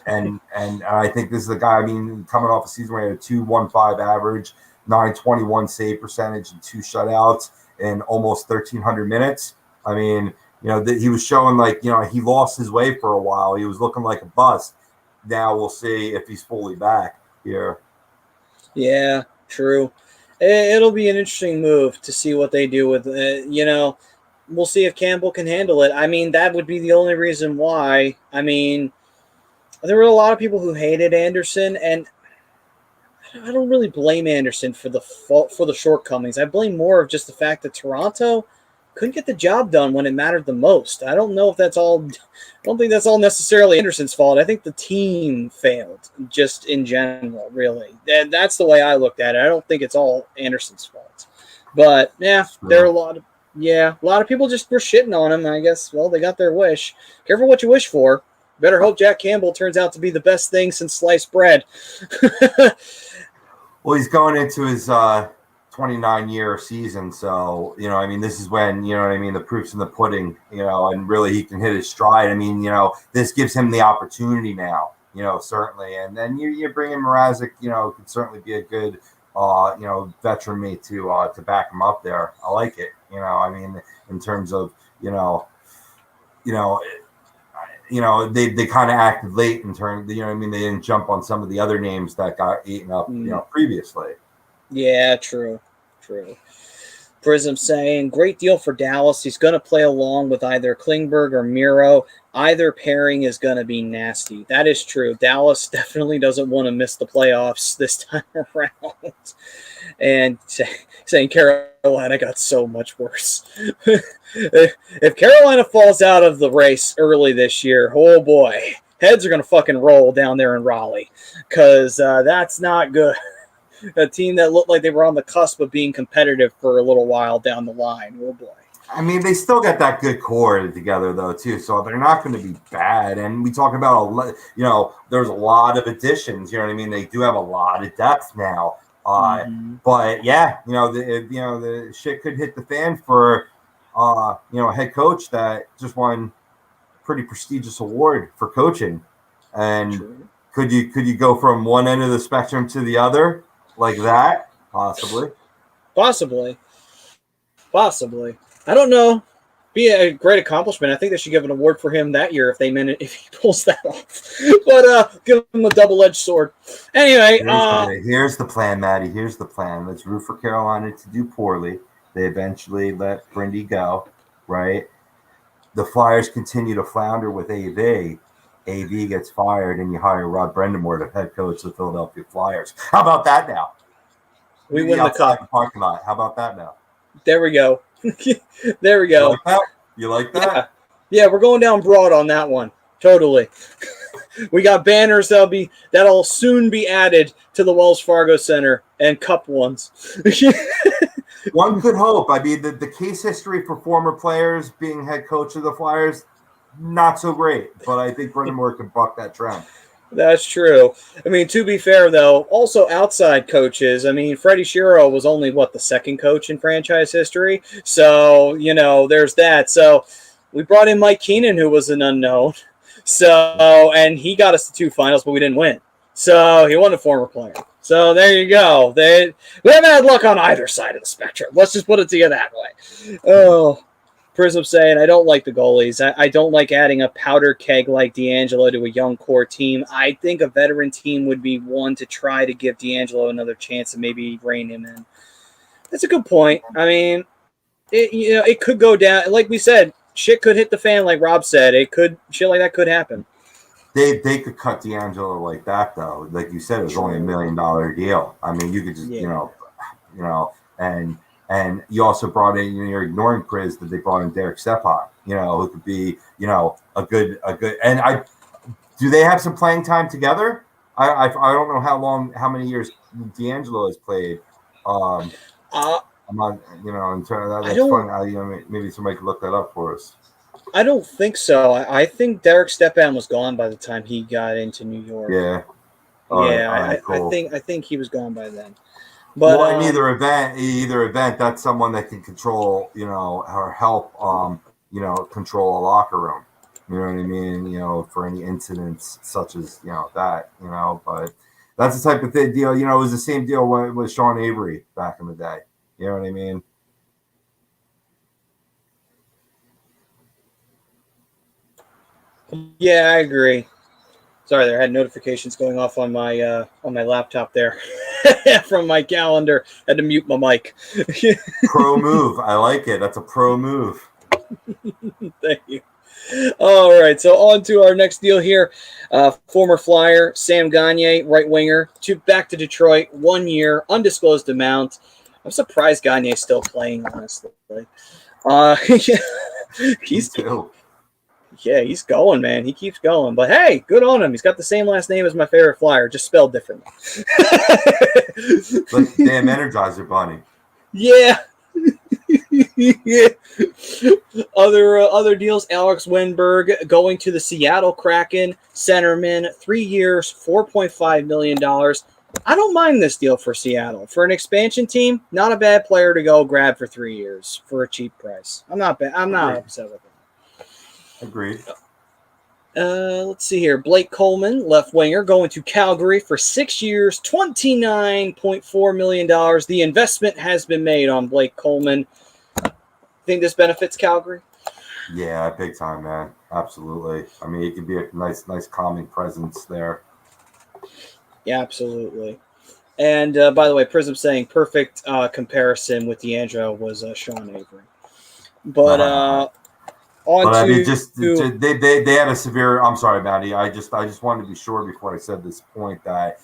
And I think this is the guy, coming off a season where he had a 2.15 average, 921 save percentage and 2 shutouts in almost 1,300 minutes. I mean, he was showing he lost his way for a while. He was looking like a bust. Now we'll see if he's fully back here. Yeah, true. It'll be an interesting move to see what they do with it. We'll see if Campbell can handle it. I mean, that would be the only reason why. I mean, there were a lot of people who hated Anderson, and I don't really blame Anderson for the shortcomings. I blame more of just the fact that Toronto couldn't get the job done when it mattered the most. I don't know if that's all. I don't think that's all necessarily Anderson's fault. I think the team failed, just in general, really. And that's the way I looked at it. I don't think it's all Anderson's fault. But there are a lot of people just were shitting on him. I guess. Well, they got their wish. Careful what you wish for. Better hope Jack Campbell turns out to be the best thing since sliced bread. Well, he's going into his 29-year season, so I mean, this is when the proof's in the pudding, and really he can hit his stride. I mean, this gives him the opportunity now, certainly, and then you bring in Marazzi, could certainly be a good, veteran mate to back him up there. I like it, I mean, in terms of they kind of acted late in terms, they didn't jump on some of the other names that got eaten up, previously. Yeah, true. Prism saying, great deal for Dallas. He's going to play along with either Klingberg or Miro. Either pairing is going to be nasty. That is true. Dallas definitely doesn't want to miss the playoffs this time around. And saying Carolina got so much worse. If Carolina falls out of the race early this year, oh boy, heads are going to fucking roll down there in Raleigh, because that's not good. A team that looked like they were on the cusp of being competitive for a little while down the line. Oh, boy. I mean, they still got that good core together, though, too, so they're not going to be bad. And we talk about, there's a lot of additions, They do have a lot of depth now. But, yeah, the shit could hit the fan for, a head coach that just won a pretty prestigious award for coaching. And could you go from one end of the spectrum to the other? Like that, possibly. I don't know. Be a great accomplishment. I think they should give an award for him that year if he pulls that off. But give him a double-edged sword. Anyway, here's the plan, Maddie. Here's the plan. Let's root for Carolina to do poorly. They eventually let Brindy go, right? The Flyers continue to flounder with AV. AV gets fired, and you hire Rod Brendamore to head coach the Philadelphia Flyers. How about that now? We win the cup. Parking lot. How about that now? There we go. There we go. You like that? Yeah, we're going down broad on that one. Totally. We got banners that'll soon be added to the Wells Fargo Center and cup ones. One could hope. I mean, the case history for former players being head coach of the Flyers, not so great, but I think Brendamore can buck that trend. That's true. I mean, to be fair, though, also outside coaches, I mean, Freddie Shero was only, the second coach in franchise history? So, there's that. So, we brought in Mike Keenan, who was an unknown. So, and he got us to 2 finals, but we didn't win. So, he wasn't a former player. So, there you go. We haven't had luck on either side of the spectrum. Let's just put it to you that way. Oh, Prism saying, I don't like the goalies. I don't like adding a powder keg like D'Angelo to a young core team. I think a veteran team would be one to try to give D'Angelo another chance and maybe rein him in. That's a good point. I mean, it could go down. Like we said, shit could hit the fan, like Rob said. Shit like that could happen. They could cut D'Angelo like that, though. Like you said, it was only $1 million deal. I mean, you could just, and you also brought in, you're ignoring Priz that they brought in Derek Stepan, who could be, a good, and do they have some playing time together? I don't know how many years D'Angelo has played. I'm not, in terms of that, that's fun. Maybe somebody could look that up for us. I don't think so. I think Derek Stepan was gone by the time he got into New York. Yeah. Cool. I think he was gone by then. But in either event, that's someone that can control, or help, control a locker room. You know what I mean? For any incidents such as, that, but that's the type of deal, it was the same deal with Sean Avery back in the day. You know what I mean? Yeah, I agree. Sorry, there had notifications going off on my laptop there from my calendar. Had to mute my mic. Pro move. I like it. That's a pro move. Thank you. All right, so on to our next deal here. Former Flyer, Sam Gagne, right winger, back to Detroit, 1 year, undisclosed amount. I'm surprised Gagne's still playing, honestly. He's going, man. He keeps going. But hey, good on him. He's got the same last name as my favorite Flyer, just spelled differently. Like damn Energizer Bunny. Yeah. Yeah. Other deals. Alex Winberg going to the Seattle Kraken. Centerman, 3 years, $4.5 million. I don't mind this deal for Seattle. For an expansion team, not a bad player to go grab for 3 years for a cheap price. I'm not upset with it. Agreed. Let's see here. Blake Coleman, left winger, going to Calgary for 6 years, $29.4 million. The investment has been made on Blake Coleman. Think this benefits Calgary? Yeah, big time, man. Absolutely. I mean, it could be a nice calming presence there. Yeah, absolutely. And by the way, Prism saying perfect comparison with D'Angelo was Sean Avery. But I mean, they had a severe. I'm sorry, Matty. I just wanted to be sure before I said this point that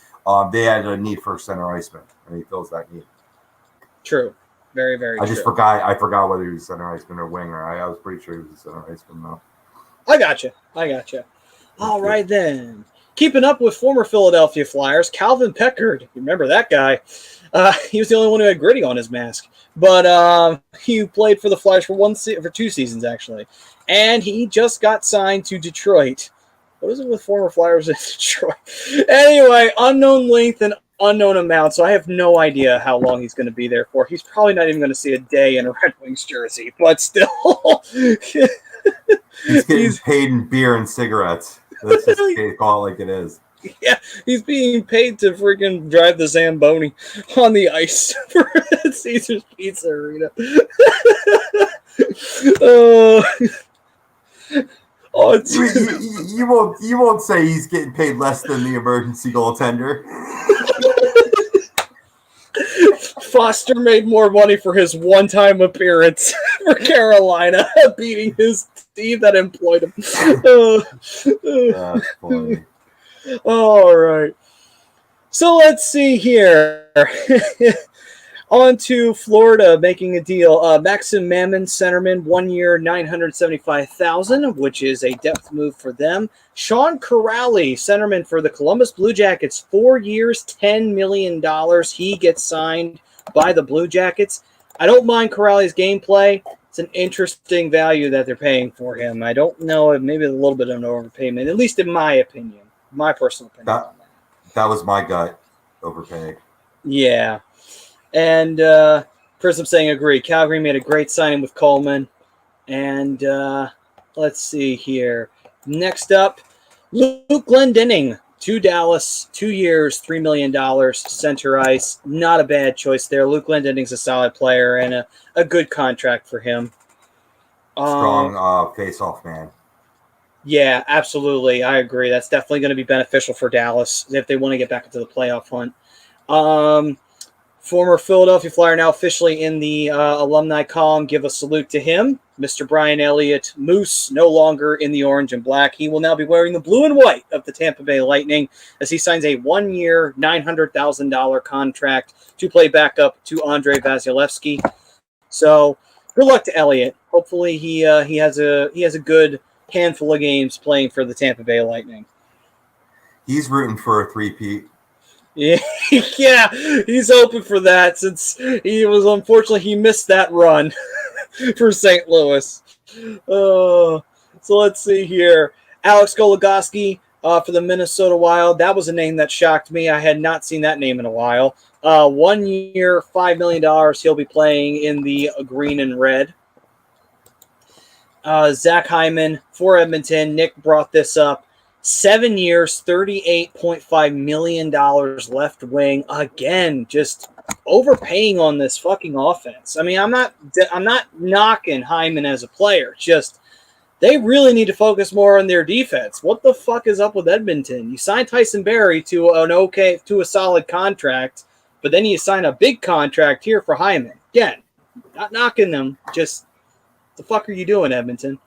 they had a need for a center iceman, and he fills that need. True, very, very. I forgot whether he was center iceman or winger. I was pretty sure he was a center iceman though. I gotcha. All right then. Keeping up with former Philadelphia Flyers, Calvin Peckard. You remember that guy? He was the only one who had gritty on his mask, but he played for the Flyers for 2 seasons actually, and he just got signed to Detroit. What is it with former Flyers in Detroit? Anyway, unknown length and unknown amount, so I have no idea how long he's going to be there for. He's probably not even going to see a day in a Red Wings jersey, but still. He's getting paid in beer and cigarettes. Let's just call it like it is. Yeah, he's being paid to freaking drive the Zamboni on the ice for Caesar's Pizza Arena. You won't say he's getting paid less than the emergency goaltender. Foster made more money for his one-time appearance for Carolina, beating his team that employed him. That's funny. All right. So let's see here. On to Florida making a deal. Maxim Mammon, centerman, 1 year, $975,000, which is a depth move for them. Sean Corrali, centerman for the Columbus Blue Jackets, 4 years, $10 million. He gets signed by the Blue Jackets. I don't mind Corrali's gameplay. It's an interesting value that they're paying for him. I don't know, maybe a little bit of an overpayment, at least in my opinion, my personal opinion. That was my gut, overpaying. Yeah. And Prism saying agree. Calgary made a great signing with Coleman. And let's see here. Next up, Luke Glendening to Dallas, 2 years, $3 million, center ice. Not a bad choice there. Luke Glendening's a solid player and a good contract for him. Strong face-off man. Yeah, absolutely. I agree. That's definitely going to be beneficial for Dallas if they want to get back into the playoff hunt. Former Philadelphia Flyer, now officially in the alumni column. Give a salute to him. Mr. Brian Elliott, Moose, no longer in the orange and black. He will now be wearing the blue and white of the Tampa Bay Lightning as he signs a 1 year, $900,000 contract to play backup to Andrei Vasilevsky. So good luck to Elliott. Hopefully he has a good handful of games playing for the Tampa Bay Lightning. He's rooting for a three-peat. Yeah, he's hoping for that since he missed that run for St. Louis. So let's see here. Alex Goligoski for the Minnesota Wild. That was a name that shocked me. I had not seen that name in a while. 1 year, $5 million. He'll be playing in the green and red. Zach Hyman for Edmonton. Nick brought this up. 7 years, $38.5 million left wing. Again, just overpaying on this fucking offense. I mean, I'm not knocking Hyman as a player. Just they really need to focus more on their defense. What the fuck is up with Edmonton? You signed Tyson Berry to a solid contract, but then you sign a big contract here for Hyman. Again, not knocking them. Just the fuck are you doing, Edmonton?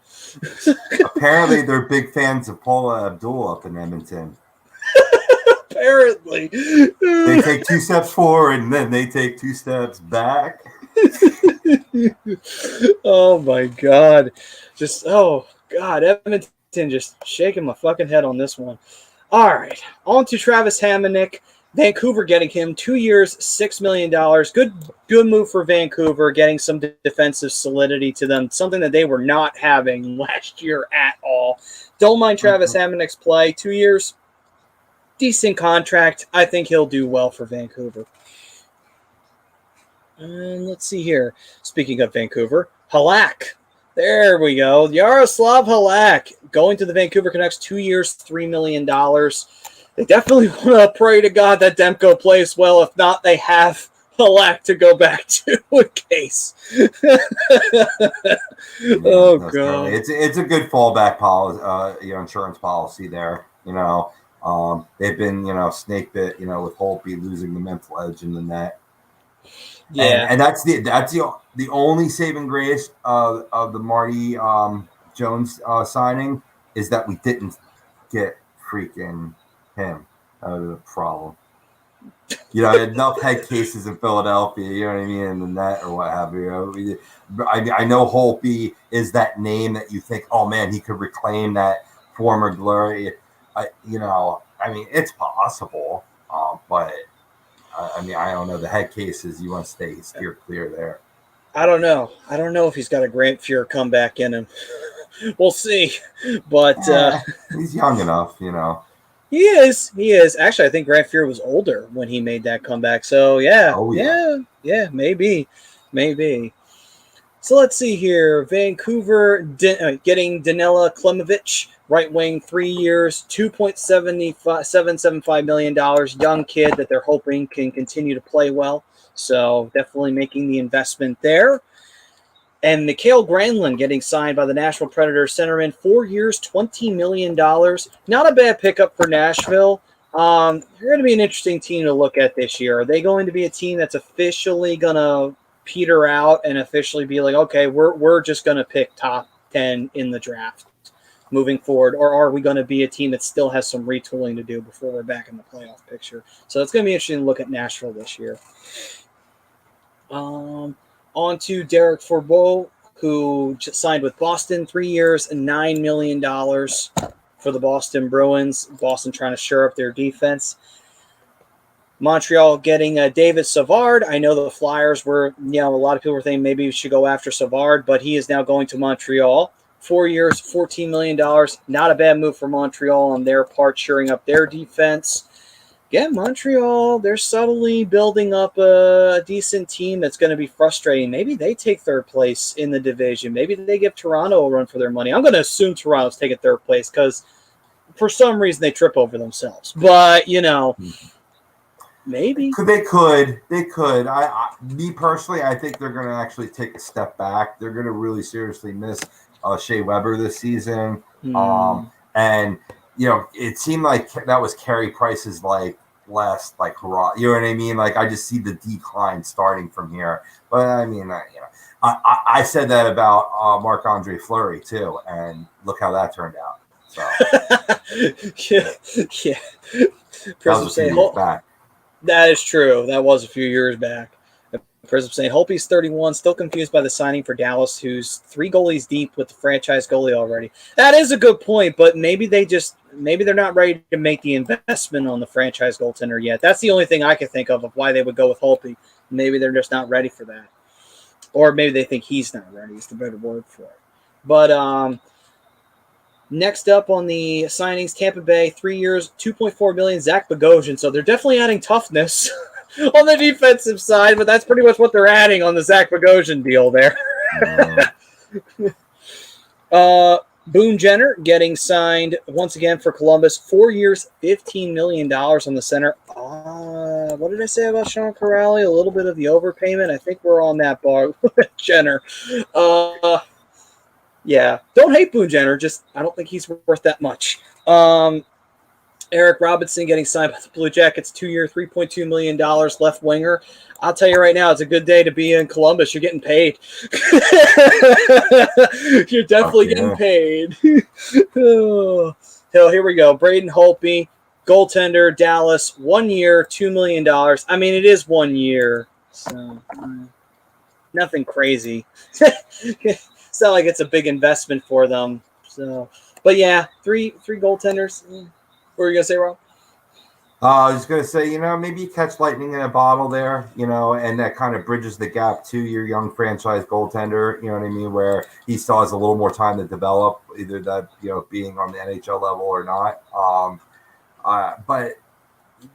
Apparently, they're big fans of Paula Abdul up in Edmonton. Apparently. They take 2 steps forward, and then they take 2 steps back. Oh, my God. Edmonton just shaking my fucking head on this one. All right, on to Travis Hammonic. Vancouver getting him 2 years, $6 million. Good move for Vancouver, getting some defensive solidity to them, something that they were not having last year at all. Don't mind Travis Hammonic's play. 2 years, decent contract. I think he'll do well for Vancouver. And let's see here. Speaking of Vancouver, Halak. There we go. Yaroslav Halak going to the Vancouver Canucks, 2 years, $3 million. They definitely want to pray to God that Demko plays well. If not, they have Halak to go back to in case. Oh, God. It's a good fallback policy, insurance policy there. They've been, snake bit, with Holtby losing the mental edge in the net. Yeah, and that's the only saving grace of the Marty Jones signing is that we didn't get freaking him. That was a problem. Enough head cases in Philadelphia, you know what I mean, in the net or what have you. I know Holtby is that name that you think, oh man, he could reclaim that former glory. It's possible, but I don't know. The head cases, you want to steer clear there. I don't know. I don't know if he's got a Grant Fuhr comeback in him. We'll see. But he's young enough, He is. Actually, I think Grant Fuhr was older when he made that comeback. So, yeah. Oh, yeah. Maybe. So, let's see here. Vancouver getting Danila Klimovich, right wing, 3 years, $2.775 million. Young kid that they're hoping can continue to play well. So, definitely making the investment there. And Mikhail Granlund getting signed by the Nashville Predators centerman, 4 years, $20 million. Not a bad pickup for Nashville. They're going to be an interesting team to look at this year. Are they going to be a team that's officially going to peter out and officially be like, okay, we're just going to pick top 10 in the draft moving forward? Or are we going to be a team that still has some retooling to do before we're back in the playoff picture? So it's going to be interesting to look at Nashville this year. On to Derek Fourbeau, who just signed with Boston, 3 years and $9 million for the Boston Bruins. Boston trying to shore up their defense. Montreal getting David Savard. I know the Flyers were, a lot of people were thinking maybe we should go after Savard, but he is now going to Montreal. 4 years, $14 million. Not a bad move for Montreal on their part, shoring up their defense. Again, Montreal, they're subtly building up a decent team that's going to be frustrating. Maybe they take third place in the division. Maybe they give Toronto a run for their money. I'm going to assume Toronto's taking third place because for some reason they trip over themselves. But, maybe. They could. Me personally, I think they're going to actually take a step back. They're going to really seriously miss Shea Weber this season. And it seemed like that was Carey Price's last hurrah. You know what I mean? I just see the decline starting from here. But I said that about Marc-Andre Fleury too, and look how that turned out. So yeah. That was a few years back. That is true. That was a few years back. Prism saying Holtby's 31, still confused by the signing for Dallas, who's 3 goalies deep with the franchise goalie already. That is a good point, but maybe they're not ready to make the investment on the franchise goaltender yet. That's the only thing I can think of why they would go with Holtby. Maybe they're just not ready for that. Or maybe they think he's not ready is the better word for it. But next up on the signings, Tampa Bay, 3 years, $2.4 million, Zach Bogosian. So they're definitely adding toughness on the defensive side, but that's pretty much what they're adding on the Zach Bogosian deal there. Boone Jenner getting signed once again for Columbus. 4 years, $15 million on the center. What did I say about Sean Corrali? A little bit of the overpayment. I think we're on that bar with Jenner. Yeah, don't hate Boone Jenner. Just I don't think he's worth that much. Eric Robinson getting signed by the Blue Jackets, 2 year, $3.2 million, left winger. I'll tell you right now, it's a good day to be in Columbus. You're getting paid. You're definitely getting paid. Oh, hell, here we go. Braden Holtby, goaltender, Dallas, 1 year, $2 million. I mean, it is 1 year, so nothing crazy. It's not like it's a big investment for them. So, but yeah, three goaltenders. What were you gonna say, Rob? I was going to say, maybe you catch lightning in a bottle there, and that kind of bridges the gap to your young franchise goaltender, you know what I mean, where he still has a little more time to develop, either that, being on the NHL level or not. But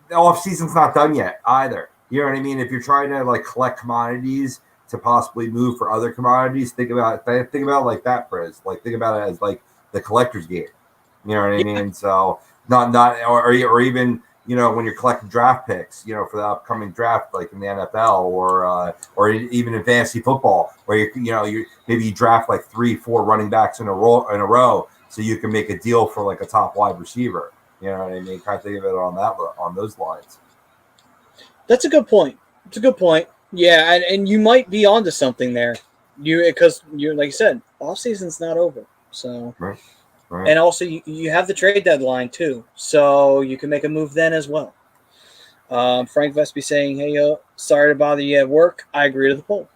the offseason's not done yet either. You know what I mean? If you're trying to, like, collect commodities to possibly move for other commodities, think about it like that, Briz. Like, think about it as, like, the collector's game. You know what I mean? So or even – when you're collecting draft picks, for the upcoming draft, like in the NFL or even in fantasy football, where you maybe you draft like 3-4 running backs in a row, so you can make a deal for like a top wide receiver. You know what I mean? Kind of think of it on those lines. That's a good point. It's a good point. Yeah, and you might be onto something there. Because you like you said, off season's not over, so. Right. And also, you have the trade deadline, too, so you can make a move then as well. Frank Vespi saying, hey, yo, sorry to bother you at work. I agree to the poll.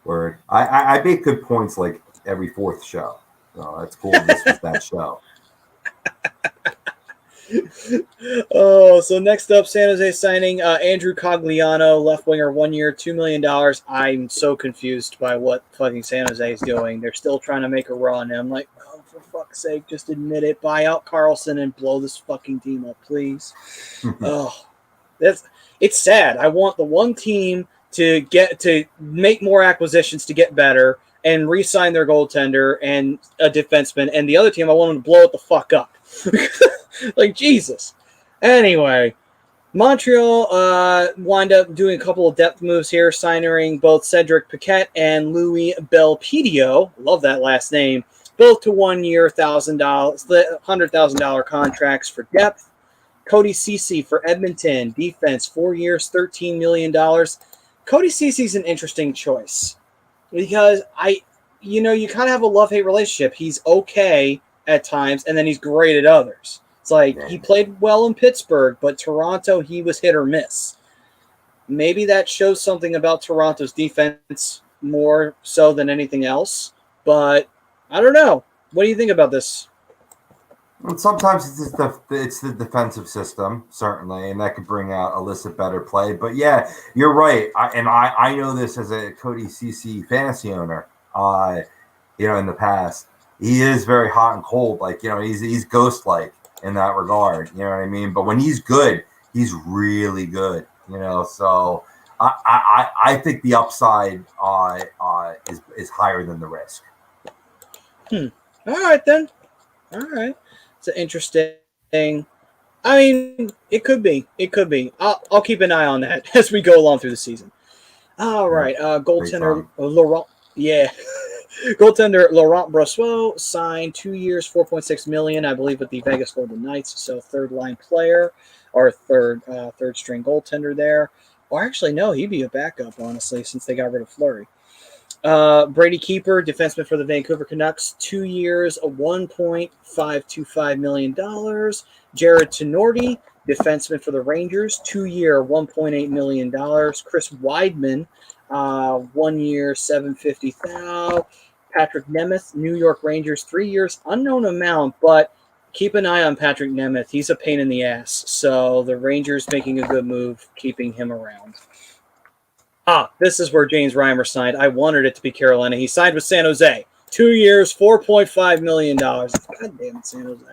Word. I make good points like every fourth show. So that's cool. This was that show. So next up, San Jose signing Andrew Cagliano, left winger, 1 year, $2 million. I'm so confused by what fucking San Jose is doing. They're still trying to make a run. And I'm like, oh, for fuck's sake, just admit it. Buy out Carlson and blow this fucking team up, please. It's sad. I want the one team to make more acquisitions to get better and re-sign their goaltender and a defenseman, and the other team, I want them to blow it the fuck up. Like, Jesus. Anyway, Montreal wind up doing a couple of depth moves here, signing both Cedric Paquette and Louis Belpedio. Love that last name. Both to 1 year, $100,000 contracts for depth. Cody Ceci for Edmonton, defense, 4 years, $13 million. Cody Ceci's an interesting choice because you kind of have a love-hate relationship. He's okay at times, and then he's great at others. It's like he played well in Pittsburgh, but Toronto, he was hit or miss. Maybe that shows something about Toronto's defense more so than anything else, but I don't know. What do you think about this? Well, sometimes it's the defensive system, certainly, and that could bring out illicit better play. But yeah, you're right. I know this as a Cody Ceci fantasy owner, in the past. He is very hot and cold. Like, he's ghost-like in that regard. You know what I mean? But when he's good, he's really good. So I think the upside is higher than the risk. All right, then. All right. It's interesting. I mean, it could be. It could be. I'll keep an eye on that as we go along through the season. All right. Goaltender Laurent. Yeah. Goaltender Laurent Brosseau signed 2 years, $4.6 million, I believe, with the Vegas Golden Knights. So third line player or third string goaltender there. Or actually, no, he'd be a backup, honestly, since they got rid of Fleury. Brady Keeper, defenseman for the Vancouver Canucks, 2 years, $1.525 million. Jared Tenorti, defenseman for the Rangers, 2 year, $1.8 million. Chris Weidman, 1 year, $750,000. Patrick Nemeth, New York Rangers, 3 years, unknown amount, but keep an eye on Patrick Nemeth. He's a pain in the ass. So the Rangers making a good move, keeping him around. This is where James Reimer signed. I wanted it to be Carolina. He signed with San Jose. 2 years, $4.5 million. God damn it, San Jose.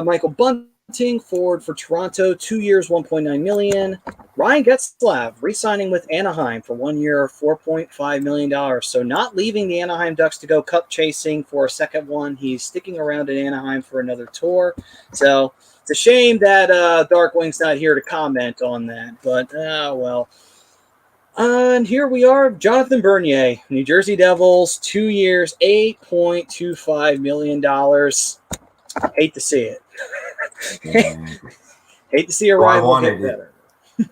Michael Bunting, forward for Toronto, 2 years, $1.9 million. Ryan Getzlaf, re-signing with Anaheim for 1 year, $4.5 million. So not leaving the Anaheim Ducks to go cup chasing for a second one. He's sticking around in Anaheim for another tour. So it's a shame that Darkwing's not here to comment on that. But, well. And here we are, Jonathan Bernier, New Jersey Devils, 2 years, $8.25 million. Hate to see it. Hate to see a rival get better.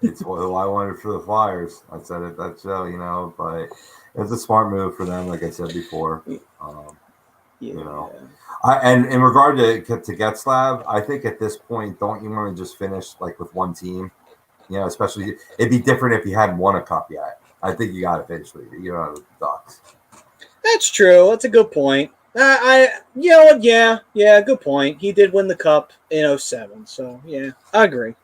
It's what I wanted for the Flyers. I said it that show, but it's a smart move for them, like I said before. And in regard to Getzlaf, I think at this point, don't you want to just finish like with one team? Especially it'd be different if you hadn't won a cup yet. I think you got to finish with the Ducks. That's true. That's a good point. Yeah, good point. He did win the cup in 07, so yeah, I agree.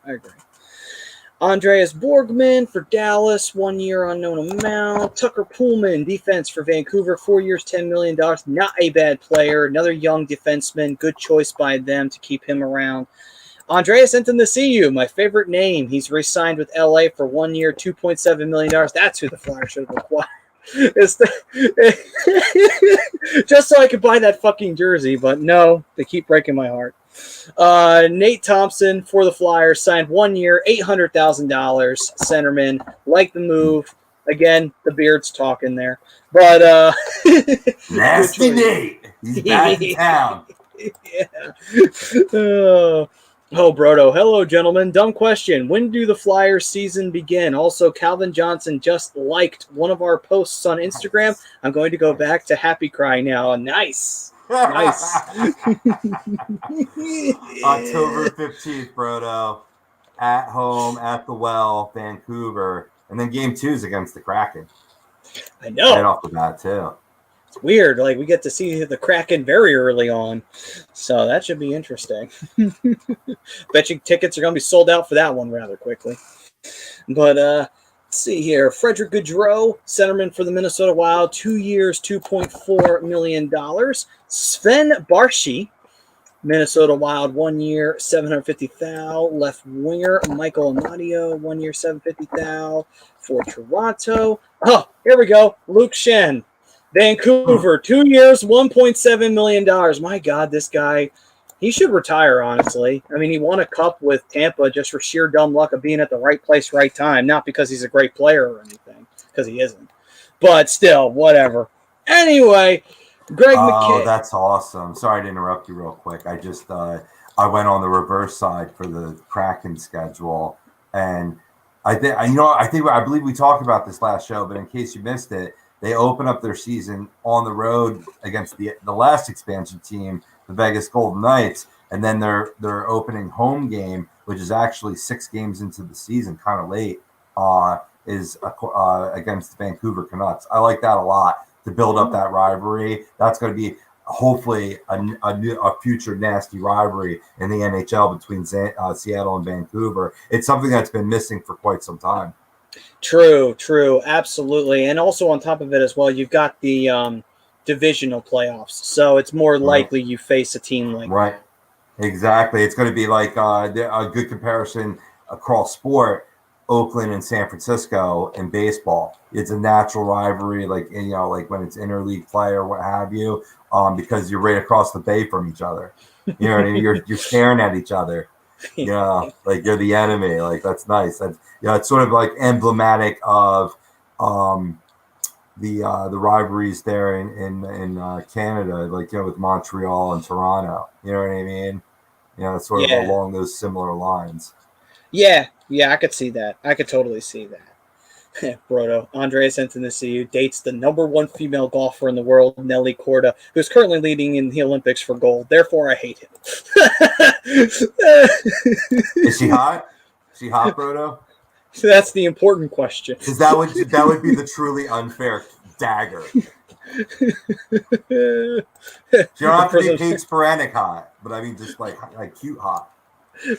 Andreas Borgman for Dallas, 1 year, unknown amount. Tucker Pullman, defense for Vancouver, 4 years, $10 million. Not a bad player. Another young defenseman. Good choice by them to keep him around. Andreas Enton to see you, my favorite name. He's re-signed with LA for 1 year, $2.7 million. That's who the Flyers should have acquired. Just so I could buy that fucking jersey, but no, they keep breaking my heart. Nate Thompson for the Flyers signed 1 year, $800,000. Centerman, like the move. Again, the beard's talking there, but Nasty Nate, he's back in town. Yeah. Oh, Brodo. Hello, gentlemen. Dumb question. When do the Flyers season begin? Also, Calvin Johnson just liked one of our posts on Instagram. I'm going to go back to Happy Cry now. Nice. October 15th, Brodo. At home, at the Well, Vancouver. And then game 2 is against the Kraken. I know. Right off the bat, too. It's weird. Like, we get to see the Kraken very early on. So that should be interesting. Bet you tickets are going to be sold out for that one rather quickly. But, let's see here. Frederick Gaudreau, centerman for the Minnesota Wild, 2 years, $2.4 million. Sven Barshy, Minnesota Wild, 1 year, $750,000. Left winger, Michael Amadio, 1 year, $750,000 for Toronto. Oh, here we go. Luke Shen, Vancouver, 2 years, $1.7 million. My God, this guy, he should retire, honestly. I mean, he won a cup with Tampa just for sheer dumb luck of being at the right place, right time. Not because he's a great player or anything, because he isn't. But still, whatever. Anyway, Greg McKay. Oh, that's awesome. Sorry to interrupt you real quick. I just I went on the reverse side for the Kraken schedule, and I believe we talked about this last show, but in case you missed it, they open up their season on the road against the last expansion team, the Vegas Golden Knights, and then their opening home game, which is actually 6 games into the season, kind of late, is against the Vancouver Canucks. I like that a lot to build up that rivalry. That's going to be hopefully a future nasty rivalry in the NHL between Seattle and Vancouver. It's something that's been missing for quite some time. True, absolutely. And also on top of it as well, you've got the divisional playoffs. So it's more likely you face a team like Right. Exactly. It's going to be like a good comparison across sport, Oakland and San Francisco in baseball. It's a natural rivalry, like when it's interleague play or what have you, because you're right across the bay from each other. You know what I mean? You're staring at each other. Like you're the enemy. Like that's nice. That's it's sort of like emblematic of the rivalries there in Canada, like with Montreal and Toronto. You know what I mean? It's sort of along those similar lines. Yeah, I could see that. I could totally see that. Brodo, Andreas Enton to see you, dates the #1 female golfer in the world, Nelly Korda, who's currently leading in the Olympics for gold. Therefore, I hate him. Is she hot? Is she hot, Brodo? That's the important question. Because that would be the truly unfair dagger. You don't have to be Paige Sporadic hot, but I mean just like cute hot.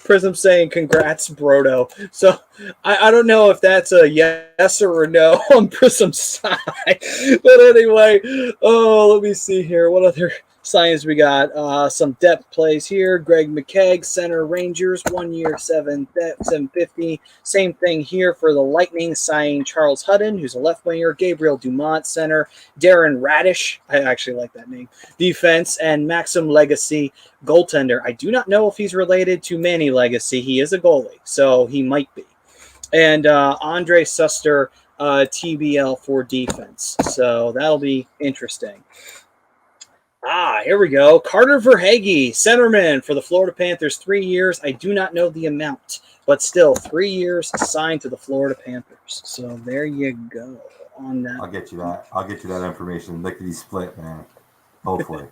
Prism saying congrats, Brodo. So I don't know if that's a yes or a no on Prism's side. But anyway, let me see here. What other signs we got? Some depth plays here. Greg McKegg, center, Rangers, 1 year, $750. Same thing here for the Lightning, signing Charles Hudden, who's a left winger. Gabriel Dumont, center. Darren Radish, I actually like that name. Defense, and Maxim Legacy, goaltender. I do not know if he's related to Manny Legacy. He is a goalie, so he might be. And Andre Suster, TBL for defense. So that'll be interesting. Here we go. Carter Verhaeghe, centerman for the Florida Panthers, 3 years. I do not know the amount, but still 3 years signed to the Florida Panthers. So there you go on that. I'll get you that information. Lickety split, man. Hopefully.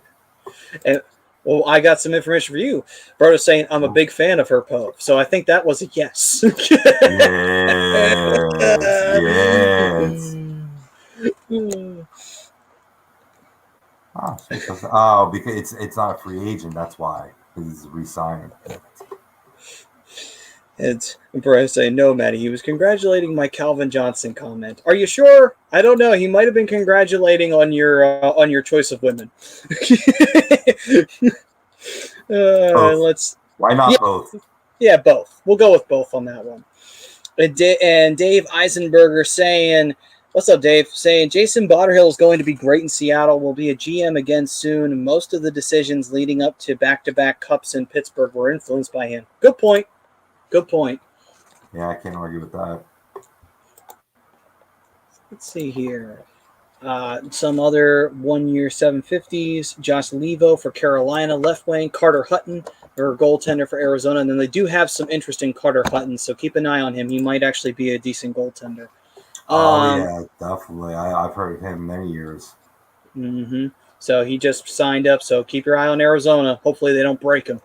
And well, I got some information for you. Brodo's saying I'm a big fan of her post, so I think that was a yes. Yes. Because it's not a free agent. That's why he's re-signing. It's Bryce saying, no, Maddie, he was congratulating my Calvin Johnson comment. Are you sure? I don't know. He might have been congratulating on your choice of women. Why not both? Yeah, both. We'll go with both on that one. And Dave Eisenberger saying, what's up, Dave? Saying Jason Botterhill is going to be great in Seattle. Will be a GM again soon. Most of the decisions leading up to back-to-back cups in Pittsburgh were influenced by him. Good point. Good point. Yeah, I can't argue with that. Let's see here. Some other 1-year 750s. Josh Levo for Carolina, left wing. Carter Hutton, or goaltender for Arizona. And then they do have some interest in Carter Hutton, so keep an eye on him. He might actually be a decent goaltender. Yeah, definitely. I've heard of him many years. Mm-hmm. So he just signed up, so keep your eye on Arizona. Hopefully they don't break him.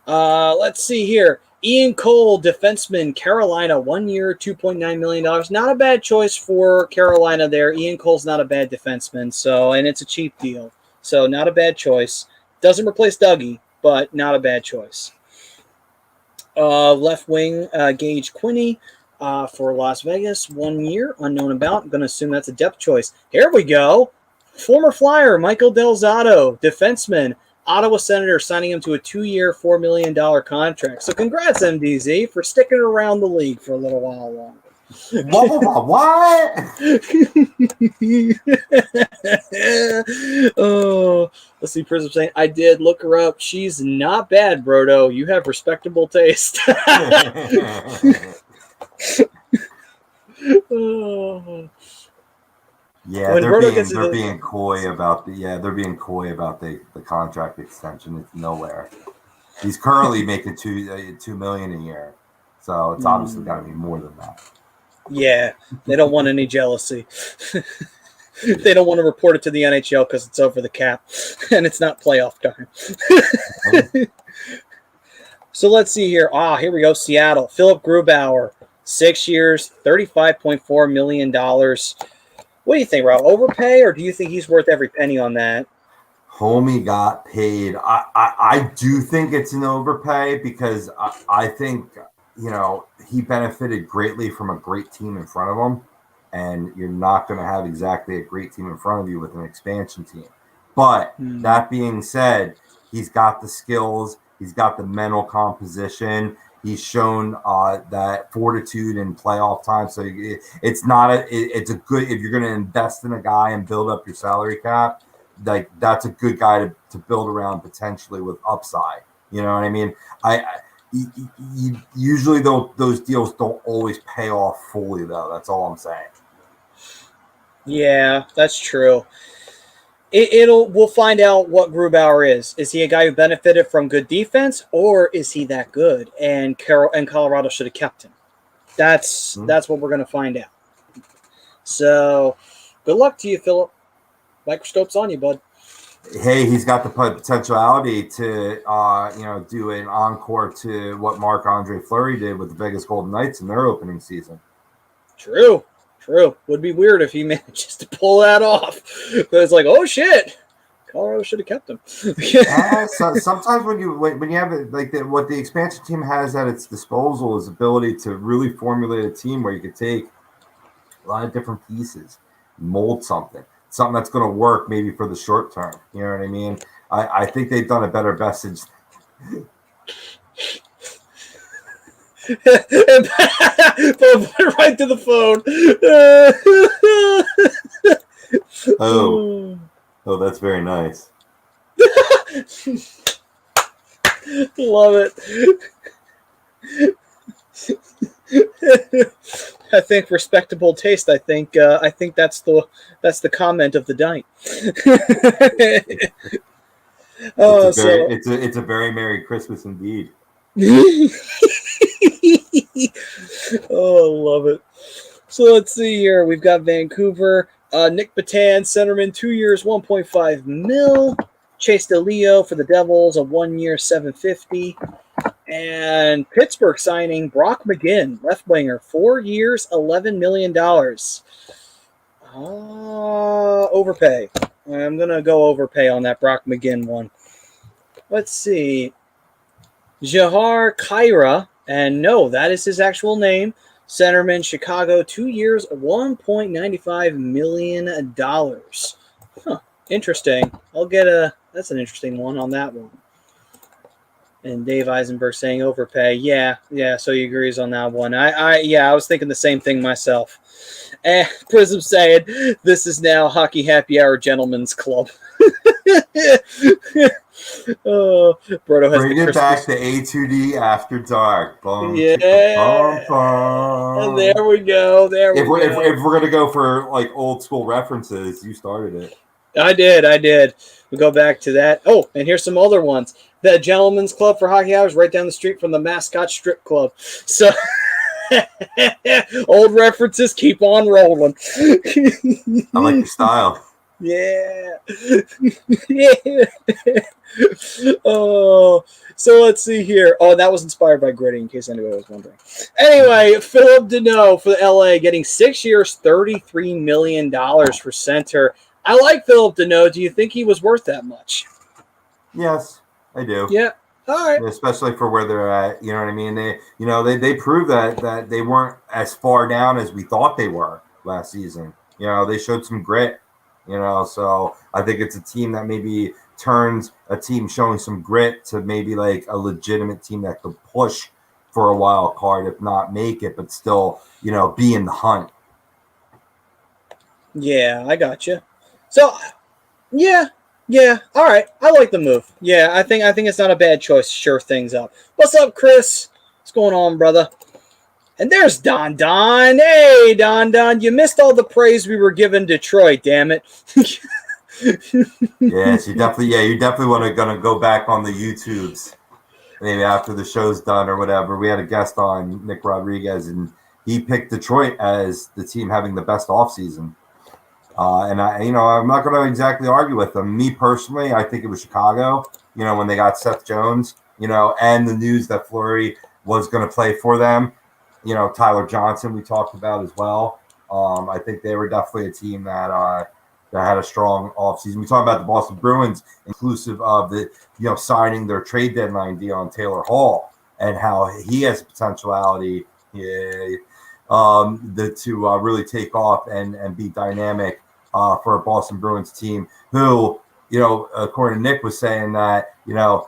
Let's see here. Ian Cole, defenseman, Carolina, 1 year, $2.9 million. Not a bad choice for Carolina there. Ian Cole's not a bad defenseman, and it's a cheap deal. So not a bad choice. Doesn't replace Dougie, but not a bad choice. Left wing, Gage Quinney for Las Vegas, 1 year, unknown about. I'm going to assume that's a depth choice. Here we go. Former Flyer, Michael Delzato, defenseman. Ottawa Senators signing him to a 2-year, $4 million contract. So congrats, MDZ, for sticking around the league for a little while longer. What? Oh, let's see. Prism saying, I did look her up. She's not bad, Brodo. You have respectable taste. Oh. Yeah, they're being coy about the contract extension. It's nowhere. He's currently making $2 million a year, so it's obviously got to be more than that. Yeah, they don't want any jealousy. They don't want to report it to the NHL because it's over the cap and it's not playoff time. So let's see here. Here we go. Seattle. Philip Grubauer, 6 years, $35.4 million. What do you think, Rob? Overpay, or do you think he's worth every penny on that? Homie got paid. I do think it's an overpay because I think, he benefited greatly from a great team in front of him, and you're not going to have exactly a great team in front of you with an expansion team. But that being said, he's got the skills. He's got the mental composition. He's shown that fortitude in playoff time. So it's a good, if you're going to invest in a guy and build up your salary cap, like that's a good guy to build around potentially with upside. You know what I mean? Usually those deals don't always pay off fully though. That's all I'm saying. Yeah, that's true. We'll find out what Grubauer is. Is he a guy who benefited from good defense, or is he that good? And Colorado should have kept him. That's what we're going to find out. So, good luck to you, Philip. Microscope's on you, bud. Hey, he's got the potentiality to, do an encore to what Marc-Andre Fleury did with the Vegas Golden Knights in their opening season. True. Would be weird if he manages to pull that off. But it's like, oh shit, Colorado should have kept him. So sometimes when you have it, what the expansion team has at its disposal is ability to really formulate a team where you could take a lot of different pieces, mold something that's going to work maybe for the short term. You know what I mean? I think they've done a better message. Put it right to the phone. Oh, that's very nice. Love it. I think respectable taste. I think that's the comment of the night. It's a very Merry Christmas indeed. Oh, love it. So let's see here. We've got Vancouver. Nick Batan, centerman, 2 years, $1.5 million. Chase DeLeo for the Devils, a 1 year, $750,000. And Pittsburgh signing Brock McGinn, left winger, 4 years, $11 million. Overpay. I'm going to go overpay on that Brock McGinn one. Let's see. Jahar Kyra, and no, that is his actual name. Centerman, Chicago, 2 years, $1.95 million. Huh, interesting. That's an interesting one on that one. And Dave Eisenberg saying overpay. Yeah, so he agrees on that one. I was thinking the same thing myself. And Prism saying, this is now Hockey Happy Hour Gentlemen's Club. Oh, Brodo has Bring it back to A2D After Dark. Boom, yeah. bum. There we go. If we're going to go for like old school references, you started it. I did. We'll go back to that. Oh, and here's some other ones. The Gentlemen's Club for Hockey Hours right down the street from the Mascot Strip Club. So, old references keep on rolling. I like your style. Yeah. Oh, so let's see here. Oh, that was inspired by Gritty, in case anybody was wondering. Anyway, Phillip Deneau for the LA getting 6 years, $33 million for center. I like Phillip Deneau. Do you think he was worth that much? Yes, I do. Yeah. All right. Especially for where they're at. You know what I mean? They proved that they weren't as far down as we thought they were last season. You know, they showed some grit. You know, so I think it's a team that maybe turns a team showing some grit to maybe like a legitimate team that could push for a wild card, if not make it, but still, you know, be in the hunt. Yeah, I got you. So, yeah. All right, I like the move. Yeah, I think it's not a bad choice to shore things up. What's up, Chris? What's going on, brother? And there's Don. Hey, Don. You missed all the praise we were giving Detroit. Damn it. Yes, you definitely want to go back on the YouTubes, maybe after the show's done or whatever. We had a guest on, Nick Rodriguez, and he picked Detroit as the team having the best offseason. And I'm not going to exactly argue with them. Me personally, I think it was Chicago, you know, when they got Seth Jones, you know, and the news that Fleury was going to play for them. You know, Tyler Johnson we talked about as well. I think they were definitely a team that had a strong offseason. We talked about the Boston Bruins, inclusive of the, you know, signing their trade deadline deal on Taylor Hall and how he has potentiality to really take off and be dynamic for a Boston Bruins team who, you know, according to Nick was saying that, you know,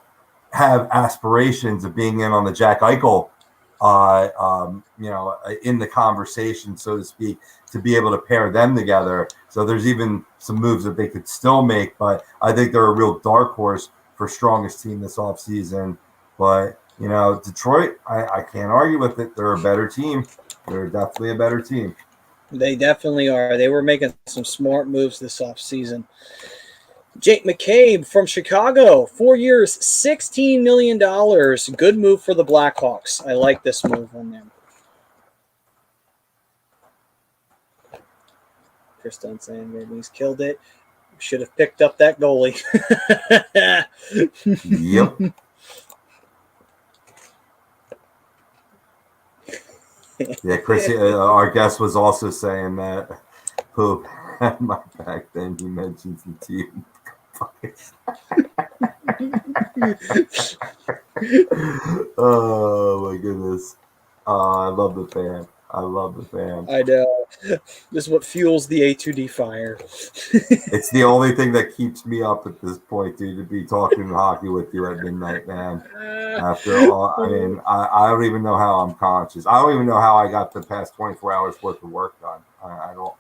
have aspirations of being in on the Jack Eichel in the conversation, so to speak, to be able to pair them together. So there's even some moves that they could still make, but I think they're a real dark horse for strongest team this offseason. But, you know, Detroit, I can't argue with it. They're a better team. They're definitely a better team. They definitely are. They were making some smart moves this offseason. Jake McCabe from Chicago, 4 years, $16 million. Good move for the Blackhawks. I like this move on them. Chris Dunn saying Redwings killed it. Should have picked up that goalie. Yep. Yeah, Chris, our guest was also saying that Pope had my back then. He mentions the team. Oh my goodness. I love the fan. I know. This is what fuels the A2D fire. It's the only thing that keeps me up at this point, dude, to be talking hockey with you at midnight, man. After all, I mean, I don't even know how I'm conscious. I don't even know how I got the past 24 hours worth of work done. I don't.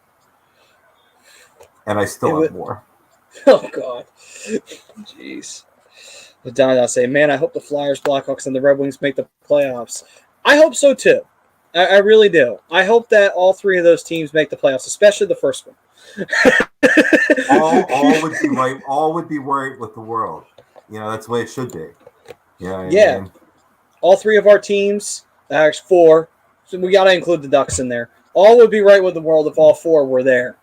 And I still have more. Oh, God. Jeez. Don say, man, I hope the Flyers, Blackhawks, and the Red Wings make the playoffs. I hope so, too. I really do. I hope that all three of those teams make the playoffs, especially the first one. all would be right. All would be right with the world. You know, that's the way it should be. Yeah. I mean? All three of our teams, actually four, so we got to include the Ducks in there. All would be right with the world if all four were there.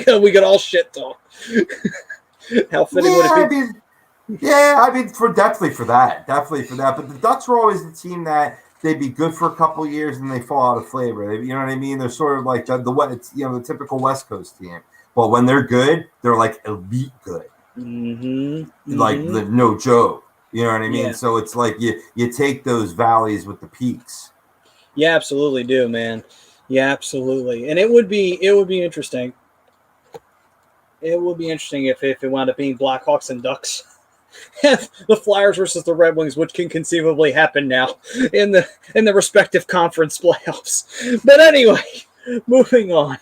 We could all shit talk. How fitting would it be? Definitely for that. But the Ducks were always the team that they'd be good for a couple of years and they fall out of flavor. You know what I mean? They're sort of like the typical West Coast team. but when they're good, they're like elite good. Like the no joke. You know what I mean? Yeah. So it's like you take those valleys with the peaks. You absolutely do, man. Yeah, absolutely. And it would be interesting. It would be interesting if it wound up being Blackhawks and Ducks. The Flyers versus the Red Wings, which can conceivably happen now in the respective conference playoffs. But anyway, moving on.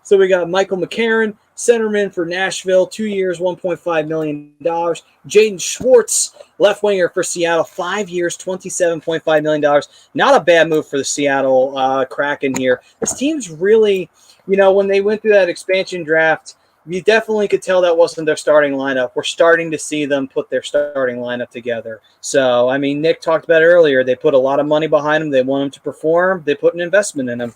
So we got Michael McCarron, centerman for Nashville, 2 years, $1.5 million. Jaden Schwartz, left winger for Seattle, 5 years, $27.5 million. Not a bad move for the Seattle Kraken here. This team's really, when they went through that expansion draft, you definitely could tell that wasn't their starting lineup. We're starting to see them put their starting lineup together. So, I mean, Nick talked about it earlier. They put a lot of money behind them. They want them to perform. They put an investment in them.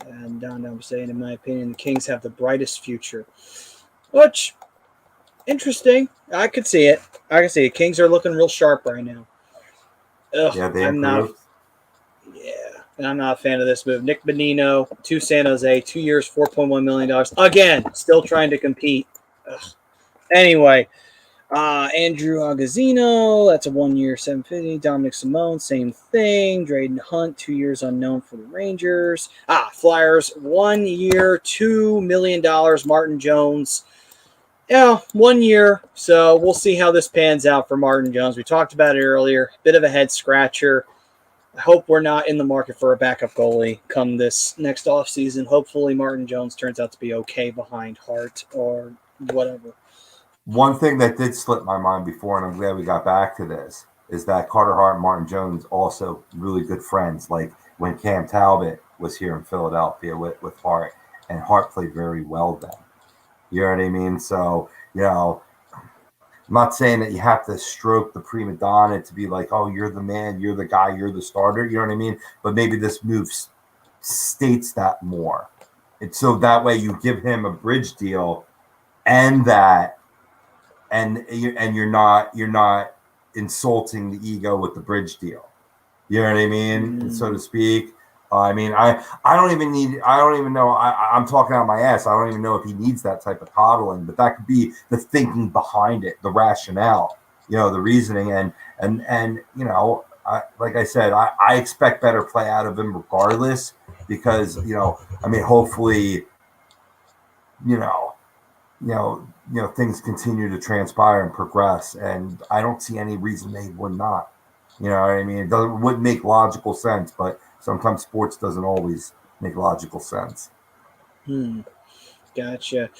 And Don, I'm saying, in my opinion, the Kings have the brightest future. Which, interesting. I could see it. Kings are looking real sharp right now. Ugh, Yeah, they I'm improved. and I'm not a fan of this move. Nick Bonino to San Jose, 2 years, $4.1 million. Again, still trying to compete. Ugh. Anyway, Andrew Agazzino, that's a 1 year, $750. Dominic Simone, same thing. Drayden Hunt, 2 years unknown for the Rangers. Flyers, 1 year, $2 million. Martin Jones. Yeah, 1 year. So we'll see how this pans out for Martin Jones. We talked about it earlier. Bit of a head scratcher. I hope we're not in the market for a backup goalie come this next offseason. Hopefully Martin Jones turns out to be okay behind Hart or whatever. One thing that did slip my mind before, and I'm glad we got back to this, is that Carter Hart and Martin Jones also really good friends. Like when Cam Talbot was here in Philadelphia with Hart, and Hart played very well then. You know what I mean? So, I'm not saying that you have to stroke the prima donna to be like, oh, you're the man, you're the guy, you're the starter. You know what I mean? But maybe this move states that more. And so that way you give him a bridge deal and that, and you're not insulting the ego with the bridge deal. You know what I mean? So to speak. I don't even know. I'm talking out my ass. I don't even know if he needs that type of coddling, but that could be the thinking behind it, the rationale, the reasoning. And like I said, I expect better play out of him regardless because, hopefully, things continue to transpire and progress. And I don't see any reason they would not. You know what I mean? It wouldn't make logical sense, but sometimes sports doesn't always make logical sense. Gotcha.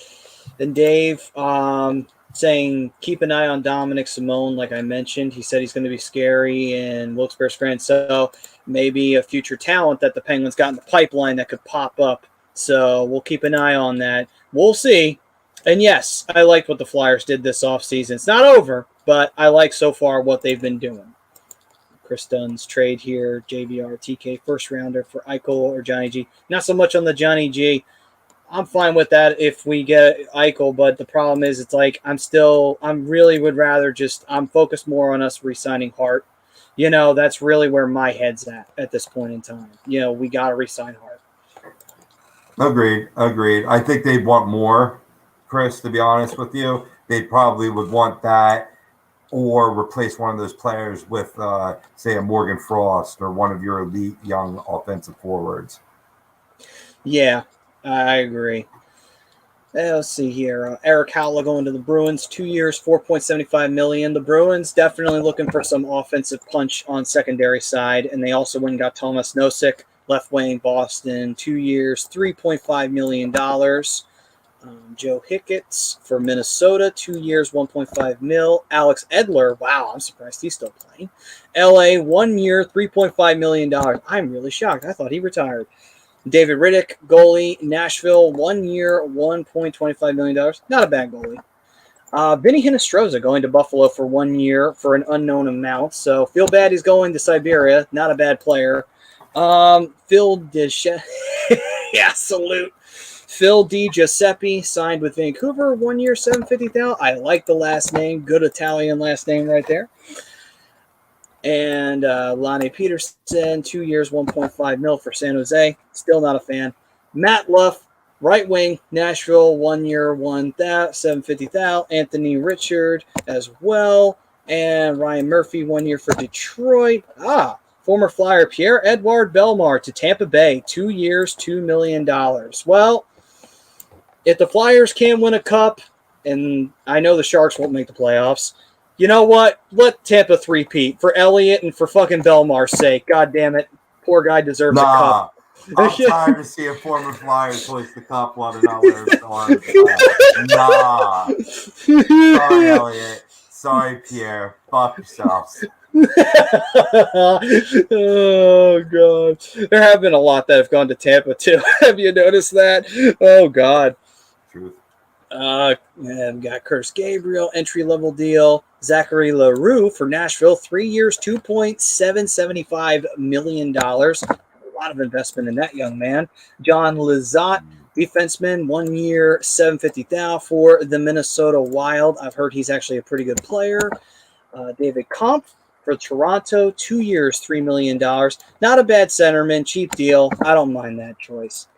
And Dave saying keep an eye on Dominic Simone, like I mentioned. He said he's going to be scary in Wilkes-Barre's friend. So maybe a future talent that the Penguins got in the pipeline that could pop up. So we'll keep an eye on that. We'll see. And yes, I like what the Flyers did this offseason. It's not over, but I like so far what they've been doing. Chris Dunn's trade here, JVR, TK, first rounder for Eichel or Johnny G. Not so much on the Johnny G. I'm fine with that if we get Eichel, but the problem is it's like I'm really would rather I'm focused more on us re-signing Hart. That's really where my head's at this point in time. We got to re-sign Hart. Agreed. I think they'd want more, Chris, to be honest with you. They probably would want that. Or replace one of those players with, say, a Morgan Frost or one of your elite young offensive forwards. Yeah, I agree. Let's see here. Eric Howell going to the Bruins, 2 years, $4.75 million. The Bruins definitely looking for some offensive punch on secondary side, and they also went and got Thomas Nosek, left wing, Boston, 2 years, $3.5 million. Joe Hicketts for Minnesota, 2 years, $1.5 million. Alex Edler, wow, I'm surprised he's still playing. LA, 1 year, $3.5 million. I'm really shocked. I thought he retired. David Riddick, goalie, Nashville, 1 year, $1.25 million. Not a bad goalie. Vinny Hinostroza going to Buffalo for 1 year for an unknown amount. So feel bad he's going to Siberia. Not a bad player. Phil yeah, salute. Phil DiGiuseppe signed with Vancouver, 1 year, $750,000. I like the last name. Good Italian last name right there. And Lonnie Peterson, 2 years, $1.5 million for San Jose. Still not a fan. Matt Luff, right wing, Nashville, 1 year, $750,000. Anthony Richard as well. And Ryan Murphy, 1 year for Detroit. Former Flyer Pierre Edouard Bellemare to Tampa Bay, 2 years, $2 million. Well, if the Flyers can't win a cup, and I know the Sharks won't make the playoffs, you know what? Let Tampa three-peat for Elliott and for fucking Bellemar's sake. God damn it. Poor guy deserves a cup. I'm tired of seeing former Flyers hoist the cup while they're not wearing stars. Nah. Sorry, Elliott. Sorry, Pierre. Fuck yourselves. Oh, God. There have been a lot that have gone to Tampa, too. Have you noticed that? Oh, God. Truth. And we got Curtis Gabriel, entry-level deal. Zachary LaRue for Nashville, 3 years, $2.775 million. A lot of investment in that young man. John Lizotte, defenseman, 1 year, $750,000 for the Minnesota Wild. I've heard he's actually a pretty good player. David Kampf for Toronto, 2 years, $3 million. Not a bad centerman, cheap deal. I don't mind that choice.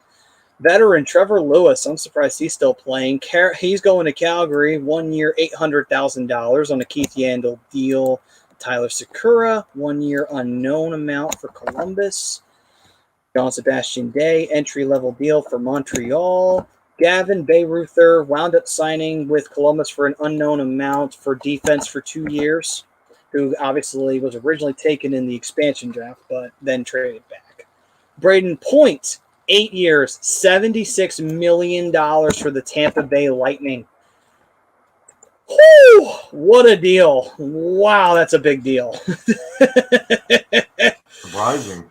Veteran Trevor Lewis, I'm surprised he's still playing. He's going to Calgary, 1 year, $800,000 on a Keith Yandel deal. Tyler Sakura, 1 year, unknown amount for Columbus. John Sebastian Day, entry-level deal for Montreal. Gavin Bayreuther wound up signing with Columbus for an unknown amount for defense for 2 years, who obviously was originally taken in the expansion draft, but then traded back. Braden Point, 8 years, $76 million for the Tampa Bay Lightning. Whew, what a deal. Wow, that's a big deal. Surprising.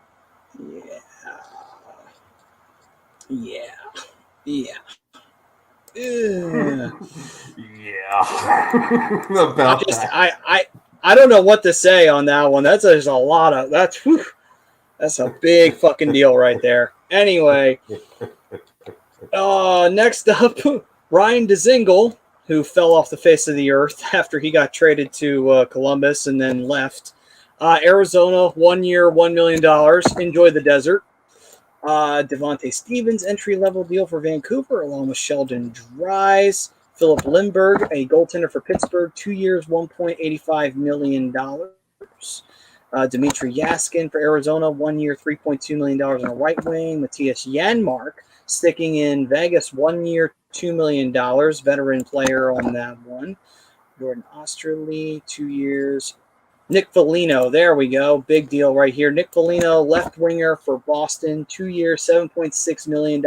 Yeah. Yeah. About that. I don't know what to say on that one. That's just a lot of that's a big fucking deal right there. Anyway, next up, Ryan Dzingel, who fell off the face of the earth after he got traded to Columbus and then left. Arizona, 1 year, $1 million. Enjoy the desert. Devontae Stevens, entry-level deal for Vancouver, along with Sheldon Dries. Philip Lindbergh, a goaltender for Pittsburgh, 2 years, $1.85 million. Dmitry Yaskin for Arizona, 1 year, $3.2 million on a right wing. Matthias Janmark, sticking in Vegas, 1 year, $2 million. Veteran player on that one. Jordan Osterley, 2 years. Nick Foligno, there we go. Big deal right here. Nick Foligno, left winger for Boston, 2 years, $7.6 million.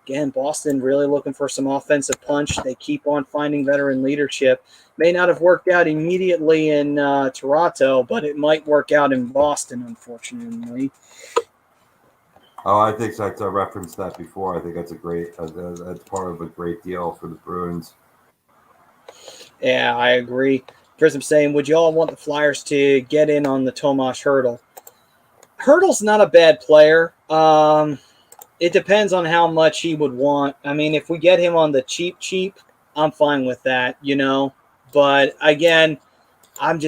Again, Boston really looking for some offensive punch. They keep on finding veteran leadership. May not have worked out immediately in Toronto, but it might work out in Boston, unfortunately. Oh, I think I referenced that before. I think that's that's part of a great deal for the Bruins. Yeah, I agree. Prism saying, would you all want the Flyers to get in on the Tomas Hertl? Hertl's not a bad player. It depends on how much he would want. I mean, if we get him on the cheap, I'm fine with that, you know. But again, I'm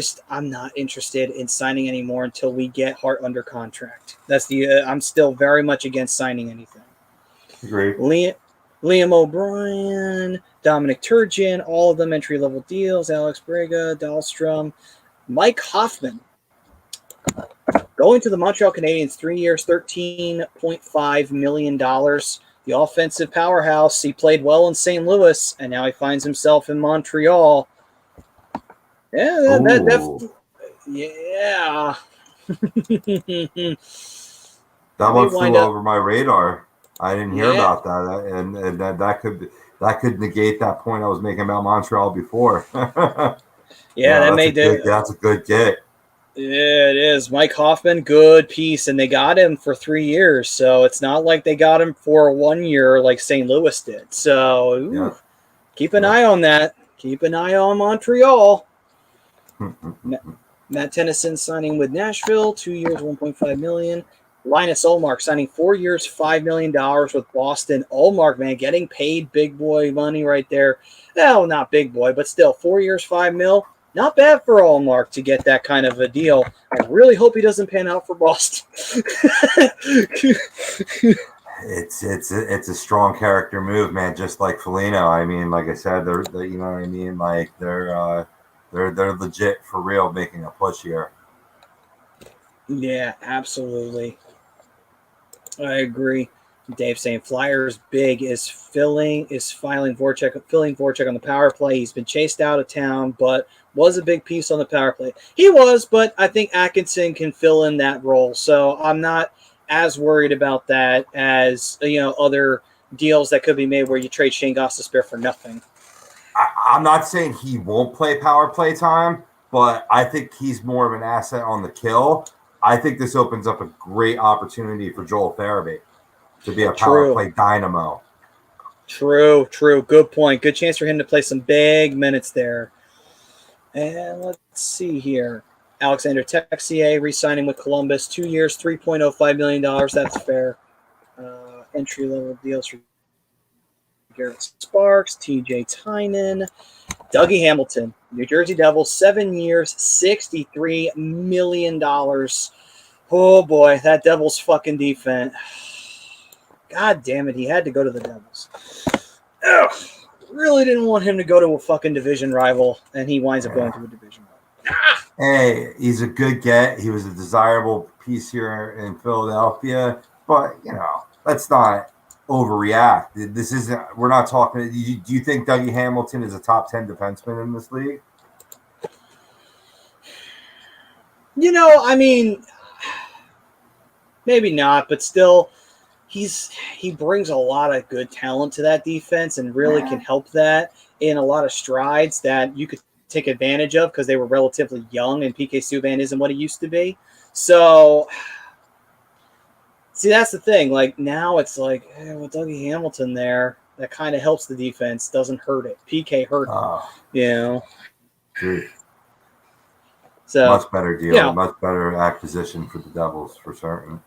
not interested in signing anymore until we get Hart under contract. I'm still very much against signing anything. Great. Liam O'Brien, Dominic Turgeon, all of them entry-level deals. Alex Brega, Dahlstrom, Mike Hoffman. Going to the Montreal Canadiens, 3 years, $13.5 million. The offensive powerhouse. He played well in St. Louis, and now he finds himself in Montreal. Yeah, yeah. That one flew over my radar. I didn't hear about that, and that could negate that point I was making about Montreal before. That's a good get. Yeah, it is. Mike Hoffman, good piece, and they got him for 3 years, so it's not like they got him for 1 year like St. Louis did. So keep an eye on that. Keep an eye on Montreal. Matt Tennyson signing with Nashville, 2 years, $1.5 million. Linus Ullmark signing 4 years, $5 million with Boston. Ullmark, man, getting paid big boy money right there. No, not big boy, but still 4 years, $5 million. Not bad for Allmark to get that kind of a deal. I really hope he doesn't pan out for Boston. It's a strong character move, man. Just like Foligno. I mean, like I said, they're you know what I mean. Like they're legit for real, making a push here. Yeah, absolutely. I agree. Dave saying Flyers big is filling Voracek on the power play. He's been chased out of town, but was a big piece on the power play. He was, but I think Atkinson can fill in that role. So I'm not as worried about that as other deals that could be made where you trade Shane Gostisbehere for nothing. I'm not saying he won't play power play time, but I think he's more of an asset on the kill. I think this opens up a great opportunity for Joel Farabee to be a power play dynamo. True. Good point. Good chance for him to play some big minutes there. And let's see here. Alexander Texier re-signing with Columbus. 2 years, $3.05 million. That's fair. Entry-level deals for Garrett Sparks, TJ Tynan, Dougie Hamilton, New Jersey Devils, 7 years, $63 million. Oh, boy, that Devils fucking defense. God damn it, he had to go to the Devils. Ugh, really didn't want him to go to a fucking division rival, and he winds up going to a division rival. Hey, he's a good get. He was a desirable piece here in Philadelphia, but, let's not overreact. This isn't – we're not talking – do you think Dougie Hamilton is a top 10 defenseman in this league? I mean, maybe not, but still – he brings a lot of good talent to that defense and really can help that in a lot of strides that you could take advantage of because they were relatively young and PK Subban isn't what he used to be. So, see, that's the thing. Like, now it's like, with Dougie Hamilton there, that kind of helps the defense, doesn't hurt it. PK hurt it, Dude. So, much better deal, much better acquisition for the Devils for certain.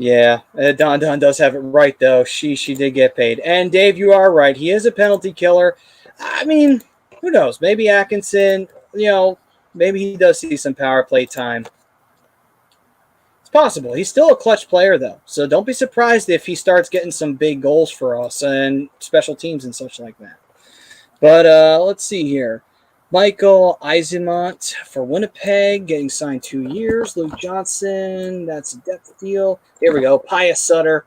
Yeah, Don does have it right, though. She did get paid. And, Dave, you are right. He is a penalty killer. I mean, who knows? Maybe Atkinson, maybe he does see some power play time. It's possible. He's still a clutch player, though. So don't be surprised if he starts getting some big goals for us and special teams and such like that. But let's see here. Michael Eismont for Winnipeg, getting signed 2 years. Luke Johnson, that's a depth deal. Here we go. Pius Suter,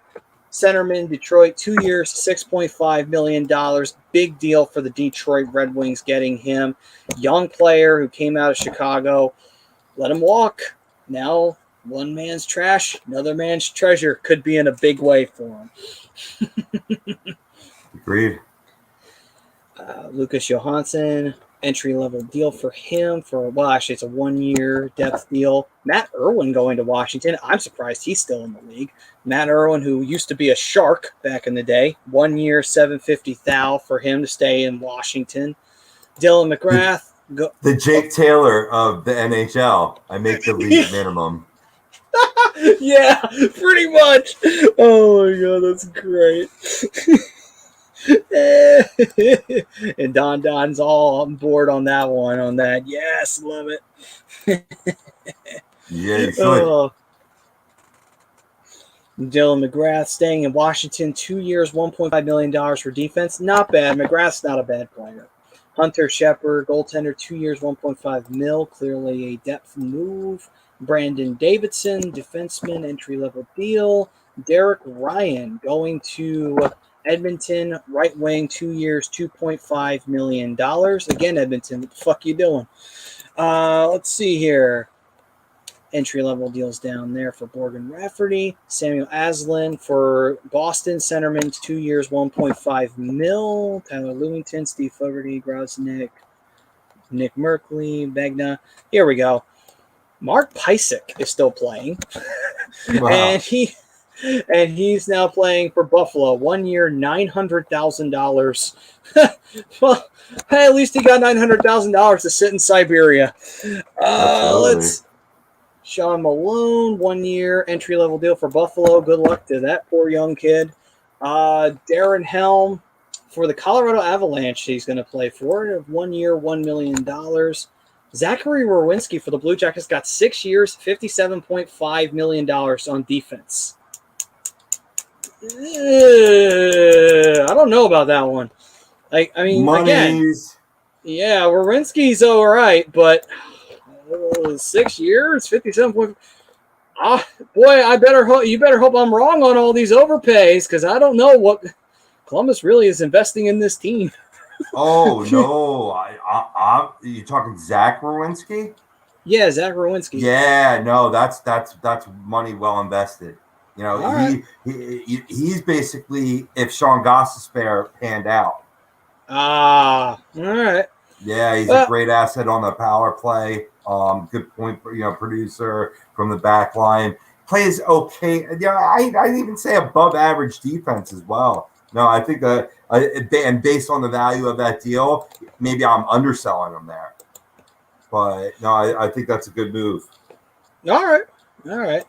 centerman, Detroit, 2 years, $6.5 million. Big deal for the Detroit Red Wings getting him. Young player who came out of Chicago. Let him walk. Now, one man's trash, another man's treasure. Could be in a big way for him. Agreed. Lucas Johansson. Entry-level deal for him actually it's a 1 year depth deal. Matt Irwin going to Washington. I'm surprised he's still in the league. Matt Irwin, who used to be a Shark back in the day. 1 year, $750,000 for him to stay in Washington. Dylan McGrath. The Jake Taylor of the NHL. I make the league minimum. Yeah, pretty much. Oh, my God, that's great. And Don's all on board on that one. Yes, love it. Yeah, you should. Dylan McGrath staying in Washington, 2 years, $1.5 million for defense. Not bad. McGrath's not a bad player. Hunter Shepard, goaltender, 2 years, $1.5 million. Clearly a depth move. Brandon Davidson, defenseman, entry-level deal. Derek Ryan going to Edmonton, right wing, 2 years, $2.5 million. Again, Edmonton, what the fuck you doing? Let's see here. Entry-level deals down there for Morgan Rafferty. Samuel Aslan for Boston, centerman, 2 years, $1.5 million. Tyler Lewington, Steve Fogarty, Grosnick, Nick Merkley, Begna. Here we go. Mark Pysyk is still playing. Wow. And he's now playing for Buffalo. 1 year, $900,000. Well, hey, at least he got $900,000 to sit in Siberia. Let's Sean Malone, 1 year, entry-level deal for Buffalo. Good luck to that poor young kid. Darren Helm for the Colorado Avalanche he's going to play for. 1 year, $1 million. Zachary Werenski for the Blue Jackets got 6 years, $57.5 million on defense. I don't know about that one. I mean, again, yeah, Werenski's all right, but 6 years, 57. Boy, you better hope I'm wrong on all these overpays, because I don't know what Columbus really is investing in this team. Oh no! You talking Zach Werenski? Yeah, Zach Werenski. Yeah, no, that's money well invested. You know, he's basically if Sean Gostisbehere panned out. All right. Yeah, he's a great asset on the power play. Good point, producer from the back line. Plays okay. Yeah, I'd even say above average defense as well. No, I think that, and based on the value of that deal, maybe I'm underselling him there. But no, I think that's a good move. All right.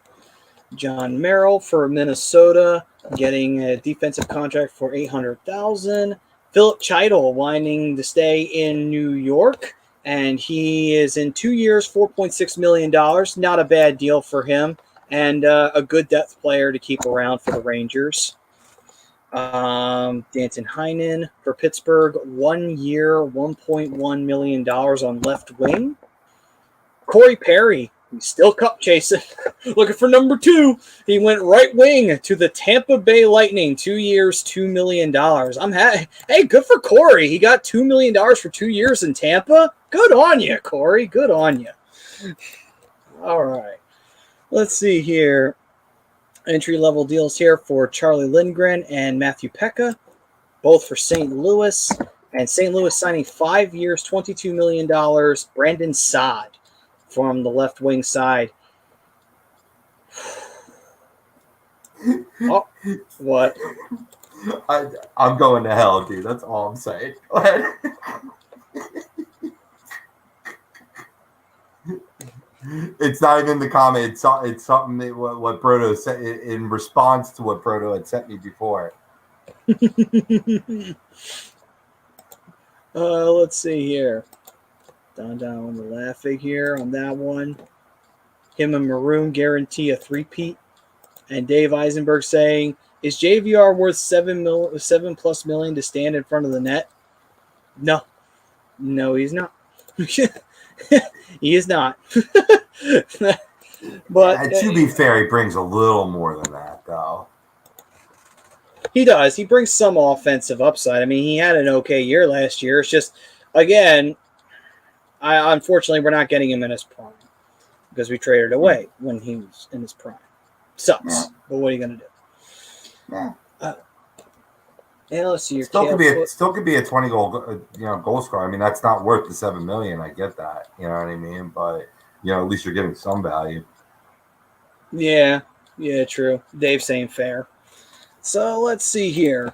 John Merrill for Minnesota, getting a defensive contract for $800,000. Philip Cheidel wanting to stay in New York, and he is in 2 years, $4.6 million. Not a bad deal for him, and a good depth player to keep around for the Rangers. Danton Heinen for Pittsburgh, 1 year, $1.1 million on left wing. Corey Perry, he's still cup chasing, looking for number 2. He went right wing to the Tampa Bay Lightning, 2 years, $2 million. Hey, good for Corey. He got $2 million for 2 years in Tampa. Good on you, Corey. Good on you. All right. Let's see here. Entry-level deals here for Charlie Lindgren and Matthew Pekka, both for St. Louis. And St. Louis signing 5 years, $22 million. Brandon Saad from the left wing side. Oh, what? I'm going to hell, dude. That's all I'm saying. Go ahead. It's not even the comment. It's something that what Brodo said in response to what Brodo had sent me before. Let's see here. Down on the laughing here on that one. Him and Maroon guarantee a three-peat. And Dave Eisenberg saying, is JVR worth $7+ million to stand in front of the net? No, he's not. He is not. But to be fair, he brings a little more than that, though. He does. He brings some offensive upside. I mean, he had an okay year last year. It's just, again, unfortunately, we're not getting him in his prime because we traded away when he was in his prime. Sucks, but what are you going to do? Yeah. And let's see. Still could be a 20 goal scorer. I mean, that's not worth the $7 million. I get that. You know what I mean? But at least you're getting some value. Yeah, true. Dave's saying fair. So let's see here.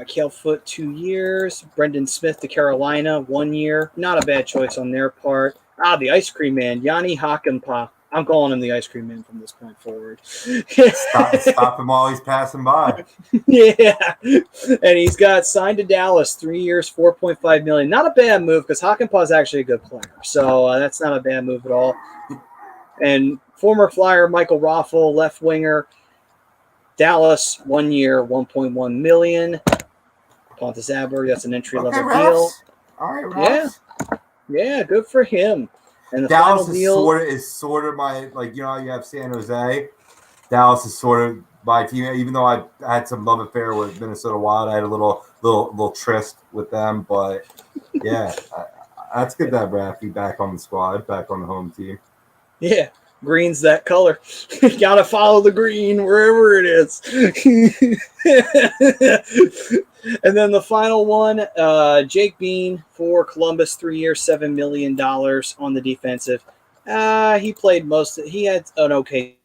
Cale Foote, 2 years. Brendan Smith to Carolina, 1 year. Not a bad choice on their part. The ice cream man, Yanni Hakanpää. I'm calling him the ice cream man from this point forward. Stop him while he's passing by. Yeah. And he's got signed to Dallas, 3 years, $4.5 million. Not a bad move because Hakanpää is actually a good player. So that's not a bad move at all. And former Flyer Michael Raffel, left winger, Dallas, 1 year, $1.1 million. Pontus Aberg, that's an entry-level deal. All right, Ross. Yeah, good for him. And the Dallas final deal is sort of my, you have San Jose. Dallas is sort of my team. Even though I had some love affair with Minnesota Wild, I had a little tryst with them. But yeah, that's good to have Raffy back on the squad, back on the home team. Yeah, green's that color. You gotta follow the green wherever it is. And then the final one, Jake Bean for Columbus, 3 years, $7 million on the defensive. He had an okay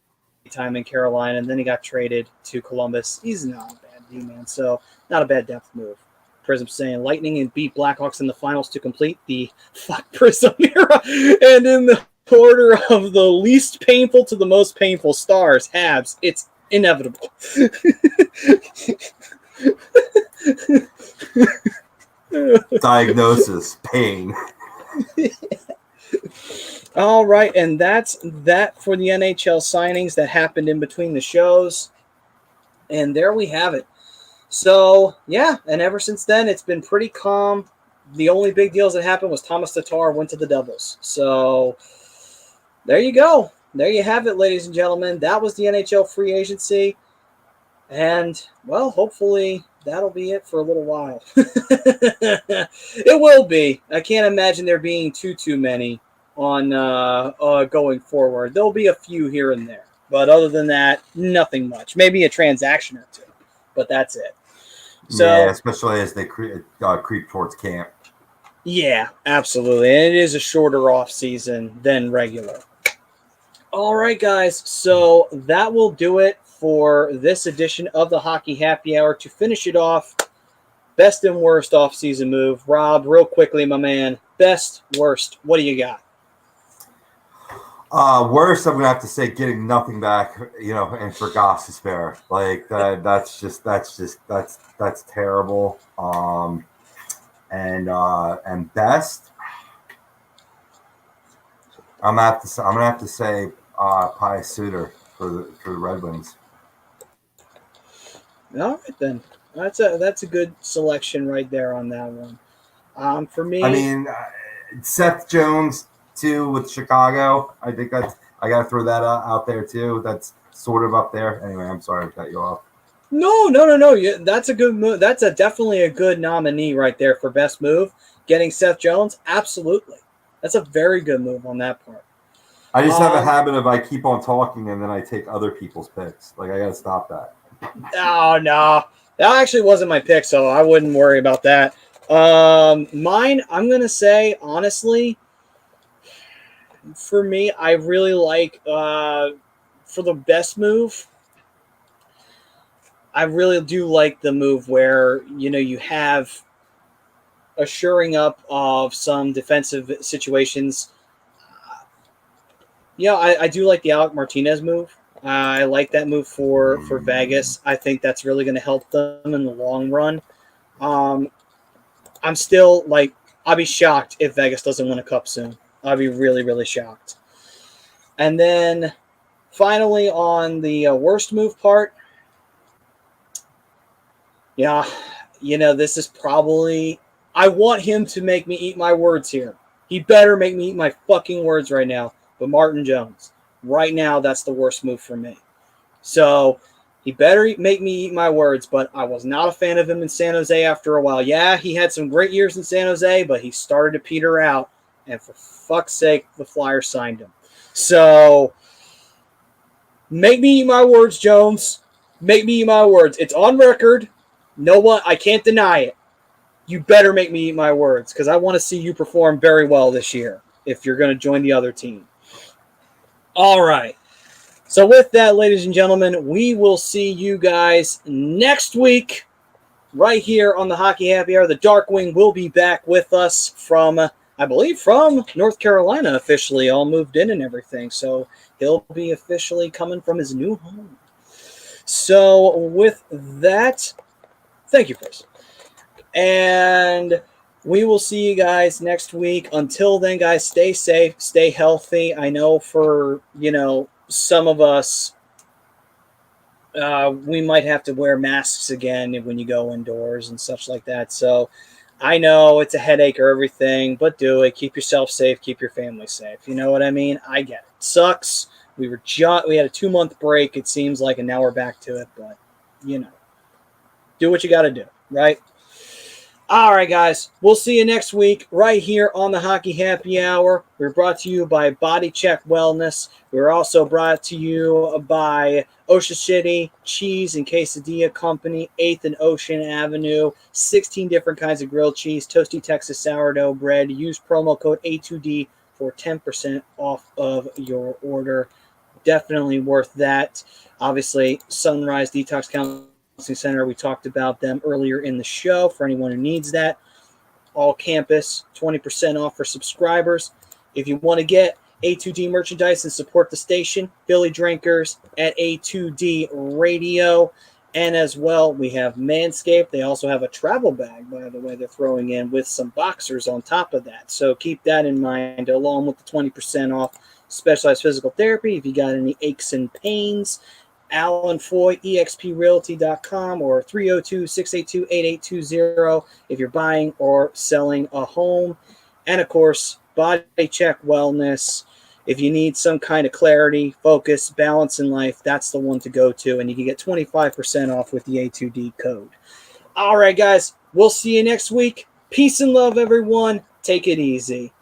time in Carolina, and then he got traded to Columbus. He's not a bad D-man, so not a bad depth move. Prism saying Lightning and beat Blackhawks in the finals to complete the Prism era. And in the order of the least painful to the most painful, Stars, Habs, it's inevitable. Diagnosis, pain. All right, and that's that for the NHL signings that happened in between the shows. And there we have it. So, yeah, and ever since then, it's been pretty calm. The only big deals that happened was Thomas Tatar went to the Devils. So, there you go. There you have it, ladies and gentlemen. That was the NHL free agency. And, well, hopefully that'll be it for a little while. It will be. I can't imagine there being too many on going forward. There'll be a few here and there. But other than that, nothing much. Maybe a transaction or two. But that's it. So, yeah, especially as they creep towards camp. Yeah, absolutely. And it is a shorter off season than regular. All right, guys. So that will do it for this edition of the Hockey Happy Hour. To finish it off, best and worst off-season move. Rob, real quickly, my man. Best, worst. What do you got? Worst, I'm gonna have to say getting nothing back, and for Gostisbehere. Like that's terrible. And best, I'm gonna have to say Pius Suter for the Red Wings. All right then, that's a good selection right there on that one. For me, I mean, Seth Jones too with Chicago. I think I got to throw that out there too. That's sort of up there. Anyway, I'm sorry to cut you off. No. That's a good move. That's definitely a good nominee right there for best move. Getting Seth Jones, absolutely. That's a very good move on that part. I just have a habit of I keep on talking and then I take other people's picks. Like I got to stop that. Oh no, that actually wasn't my pick, so I wouldn't worry about that. Mine, I'm gonna say honestly. For me, I really like for the best move. I really do like the move where you have a shoring up of some defensive situations. I do like the Alec Martinez move. I like that move for Vegas. I think that's really going to help them in the long run. I'm still I'll be shocked if Vegas doesn't win a cup soon. I'll be really, really shocked. And then finally on the worst move part, this is probably, I want him to make me eat my words here. He better make me eat my fucking words right now. But Martin Jones, right now, that's the worst move for me. So he better make me eat my words, but I was not a fan of him in San Jose after a while. Yeah, he had some great years in San Jose, but he started to peter out. And for fuck's sake, the Flyers signed him. So, make me eat my words, Jones. Make me eat my words. It's on record. No one, I can't deny it. You better make me eat my words because I want to see you perform very well this year if you're going to join the other team. All right. So with that, ladies and gentlemen, we will see you guys next week right here on the Hockey Happy Hour. The Darkwing will be back with us from North Carolina officially, all moved in and everything. So he'll be officially coming from his new home. So with that, thank you, Chris. And we will see you guys next week. Until then, guys, stay safe, stay healthy. I know for, some of us, we might have to wear masks again when you go indoors and such like that. So I know it's a headache or everything, but do it. Keep yourself safe. Keep your family safe. You know what I mean? I get it. Sucks. We had a 2-month break, it seems like, and now we're back to it. But, do what you got to do, right? All right, guys. We'll see you next week right here on the Hockey Happy Hour. We're brought to you by Body Check Wellness. We're also brought to you by Ocean City Cheese and Quesadilla Company, 8th and Ocean Avenue. 16 different kinds of grilled cheese, toasty Texas sourdough bread. Use promo code A2D for 10% off of your order. Definitely worth that. Obviously, Sunrise Detox Counseling Center, we talked about them earlier in the show for anyone who needs that. All campus, 20% off for subscribers. If you want to get A2D merchandise and support the station, Philly Drinkers at A2D Radio. And as well, we have Manscaped. They also have a travel bag, by the way, they're throwing in with some boxers on top of that. So keep that in mind, along with the 20% off specialized physical therapy. If you got any aches and pains, Alan Foy, exprealty.com, or 302-682-8820 if you're buying or selling a home. And, of course, Body Check Wellness. If you need some kind of clarity, focus, balance in life, that's the one to go to. And you can get 25% off with the A2D code. All right, guys, we'll see you next week. Peace and love, everyone. Take it easy.